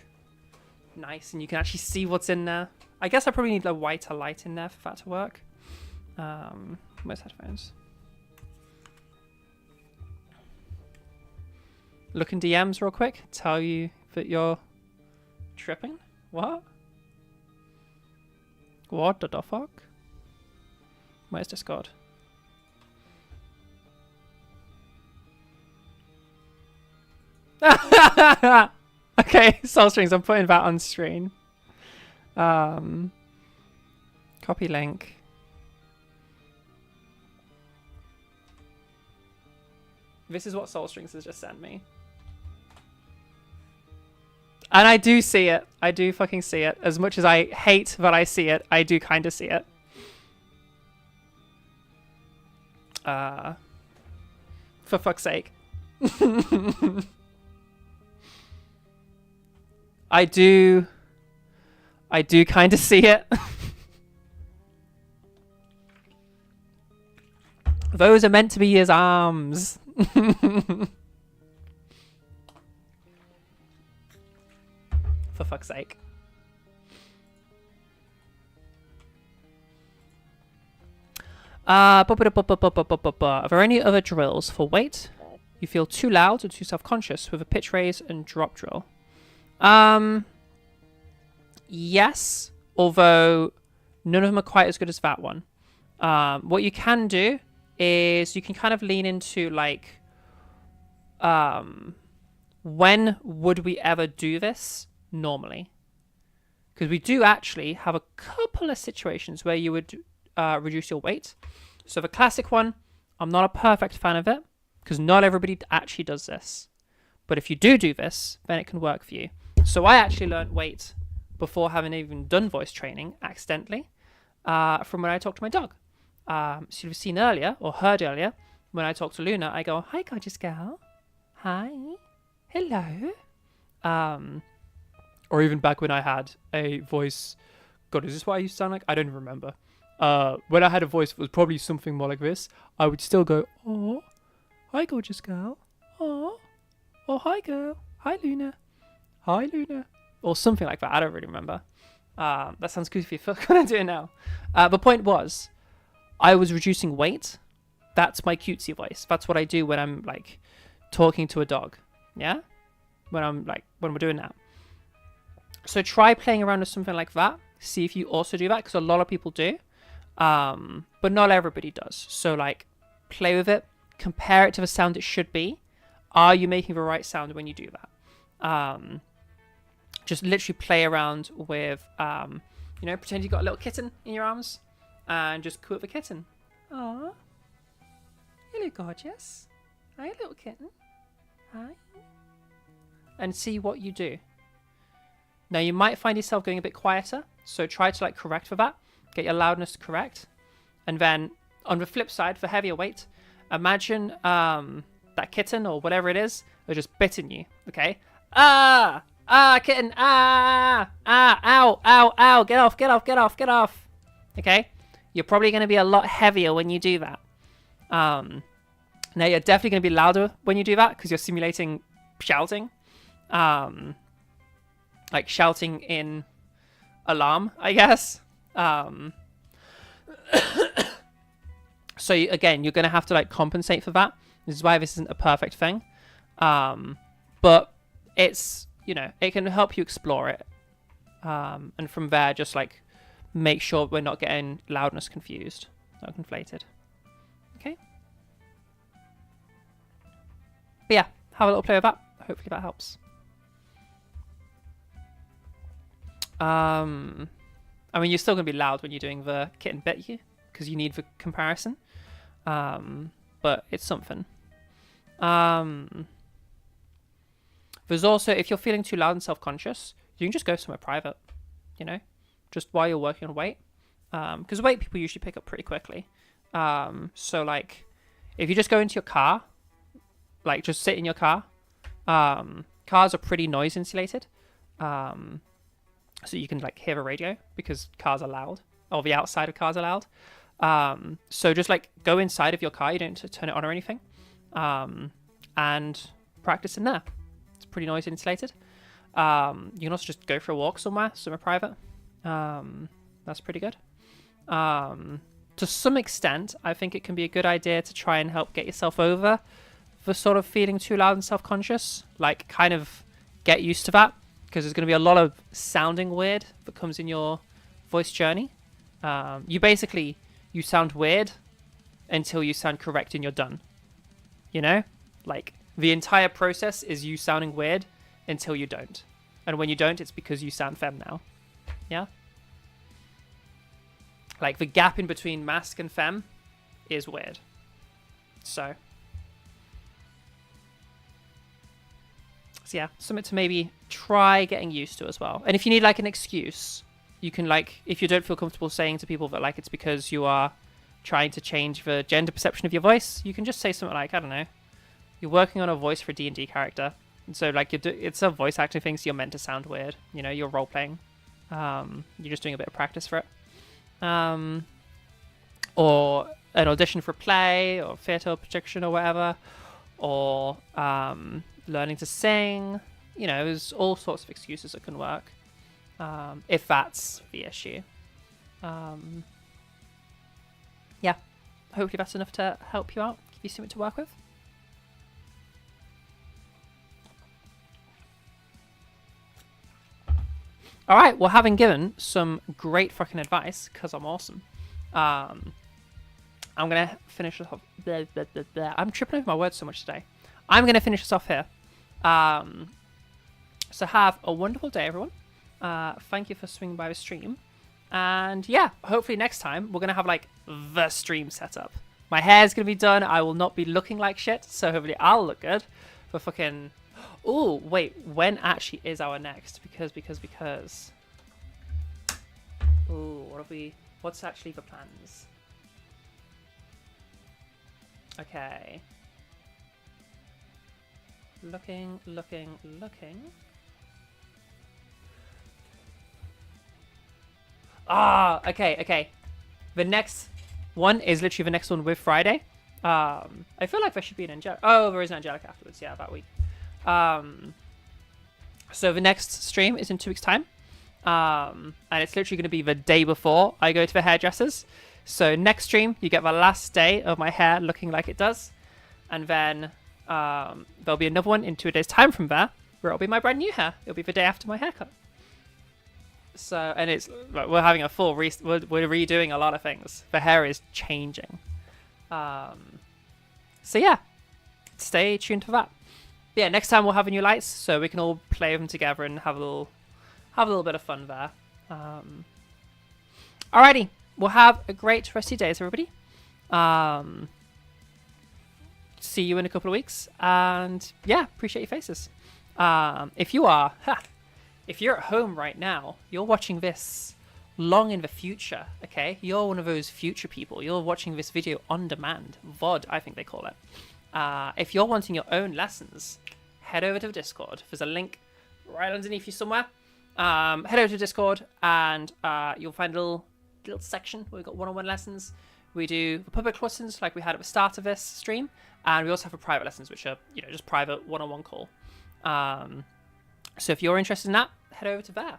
nice and you can actually see what's in there. I guess I probably need a whiter light in there for that to work. Where's headphones? Look in DMs real quick. Tell you that you're tripping. What? What the fuck? Where's Discord? Okay, Soul Strings, I'm putting that on screen. Copy link. This is what Soul Strings has just sent me. And I do see it. I do fucking see it. As much as I hate that I see it, I do kind of see it. For fuck's sake. I do kind of see it. Those are meant to be his arms. For fuck's sake. Are there any other drills for weight? You feel too loud or too self-conscious with a pitch raise and drop drill? Yes, although none of them are quite as good as that one. What you can do is you can kind of lean into like, when would we ever do this normally? Because we do actually have a couple of situations where you would reduce your weight. So the classic one, I'm not a perfect fan of it because not everybody actually does this. But if you do this, then it can work for you. So I actually learned weight before having even done voice training accidentally from when I talked to my dog. So you've seen earlier or heard earlier when I talked to Luna, I go, "Hi, gorgeous girl. Hi. Hello." Or even back when I had a voice. God, is this what I used to sound like? I don't even remember. when I had a voice that was probably something more like this, I would still go, oh, hi gorgeous girl, oh, hi girl, hi Luna, or something like that. I don't really remember. That sounds goofy for when I do it now. The point was, I was reducing weight. That's my cutesy voice. That's what I do when I'm like talking to a dog. Yeah, when we're doing that. So try playing around with something like that. See if you also do that, because a lot of people do, but not everybody does. So like, play with it, compare it to the sound it should be. Are you making the right sound when you do that? Just literally play around with, pretend you've got a little kitten in your arms, and just coo at the kitten. Aww, you look gorgeous. Hi, little kitten. Hi. And see what you do. Now you might find yourself going a bit quieter, so try to like correct for that. Get your loudness correct. And then on the flip side, for heavier weight, imagine that kitten or whatever it is just bitten you, okay? Kitten, ow, get off. Okay? You're probably going to be a lot heavier when you do that. Now you're definitely going to be louder when you do that, because you're simulating shouting. Like shouting in alarm, I guess. So again, you're going to have to like compensate for that. This is why this isn't a perfect thing. But it's, it can help you explore it. And from there, just like make sure we're not getting loudness confused, not conflated. Okay. But yeah, have a little play with that. Hopefully that helps. I mean, you're still going to be loud when you're doing the kitten bit you, because you need the comparison. But it's something. There's also, if you're feeling too loud and self-conscious, you can just go somewhere private, just while you're working on weight. Because weight people usually pick up pretty quickly. So like, if you just go into your car, like just sit in your car. Cars are pretty noise insulated. So you can like hear a radio, because cars are loud, or the outside of cars are loud. So just like go inside of your car. You don't need to turn it on or anything. And practice in there. It's pretty noise insulated. You can also just go for a walk somewhere private. That's pretty good. To some extent, I think it can be a good idea to try and help get yourself over the sort of feeling too loud and self-conscious. Like kind of get used to that, because there's going to be a lot of sounding weird that comes in your voice journey. You sound weird until you sound correct and you're done. Like the entire process is you sounding weird until you don't. And when you don't, it's because you sound femme now. Yeah? Like the gap in between masc and femme is weird. So yeah, something to maybe try getting used to as well. And if you need like an excuse, you can like, if you don't feel comfortable saying to people that like it's because you are trying to change the gender perception of your voice, you can just say something like, I don't know, you're working on a voice for a D&D character, and so like it's a voice acting thing, so you're meant to sound weird. You're role playing. You're just doing a bit of practice for it. Or an audition for a play or theatre or projection or whatever, or learning to sing. There's all sorts of excuses that can work, if that's the issue. Yeah, hopefully that's enough to help you out, give you something to work with. All right, well, having given some great fucking advice, because I'm awesome, I'm going to finish this off. I'm tripping over my words so much today. I'm going to finish this off here. So have a wonderful day, everyone. Thank you for swinging by the stream. And yeah, hopefully next time we're going to have like the stream set up. My hair's going to be done. I will not be looking like shit. So hopefully I'll look good for fucking... Oh, wait, when actually is our next? Because... Ooh, what's actually the plans? Okay. Looking. Ah, okay. The next one is literally the next one with Friday. I feel like there should be an Angelic. Oh, there is an Angelic afterwards. Yeah, that week. So the next stream is in 2 weeks' time. And it's literally going to be the day before I go to the hairdressers. So next stream, you get the last day of my hair looking like it does. And then there'll be another one in 2 days' time from there, where it'll be my brand new hair. It'll be the day after my haircut. So, and we're having a full we're redoing a lot of things. The hair is changing. So yeah, stay tuned for that. But yeah, next time we'll have a new lights, so we can all play with them together and have a little bit of fun there. Alrighty, we'll have a great rest of your days, everybody. See you in a couple of weeks, and yeah, appreciate your faces. If you're at home right now, you're watching this long in the future, okay? You're one of those future people. You're watching this video on demand. VOD, I think they call it. If you're wanting your own lessons, head over to the Discord. There's a link right underneath you somewhere. Head over to Discord, and you'll find a little section where we've got one-on-one lessons. We do the public lessons like we had at the start of this stream, and we also have the private lessons, which are just private one-on-one call. So if you're interested in that, head over to there.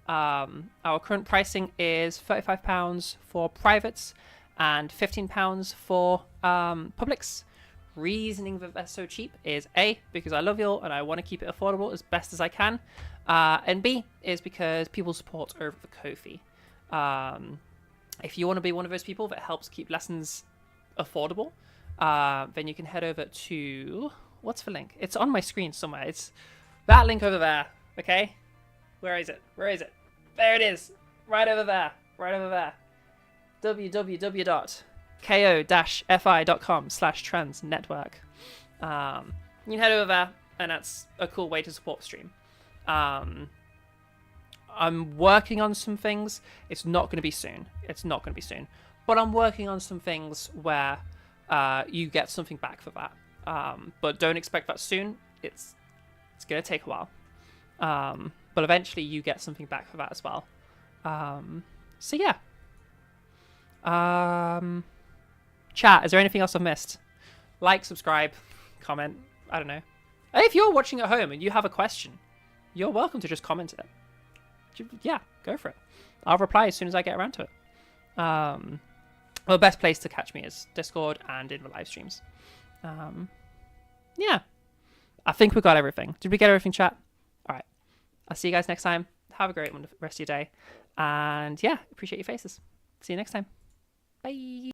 Our current pricing is £35 for privates and £15 for publics. Reasoning that they're so cheap is A, because I love you all and I want to keep it affordable as best as I can, and B is because people support over the Ko-fi. If you want to be one of those people that helps keep lessons affordable, then you can head over to, what's the link? It's on my screen somewhere. It's that link over there. Okay, where is it? There it is, right over there. www.ko-fi.com/transnetwork. You can head over there, and that's a cool way to support the stream. I'm working on some things. It's not going to be soon. But I'm working on some things where you get something back for that. But don't expect that soon. It's going to take a while. But eventually you get something back for that as well. So yeah. Chat, is there anything else I've missed? Like, subscribe, comment, I don't know. If you're watching at home and you have a question, you're welcome to just comment it. Yeah, go for it. I'll reply as soon as I get around to it. Well, the best place to catch me is Discord and in the live streams. Yeah. I think we got everything. Did we get everything, chat? All right. I'll see you guys next time. Have a great rest of your day. And yeah, appreciate your faces. See you next time. Bye.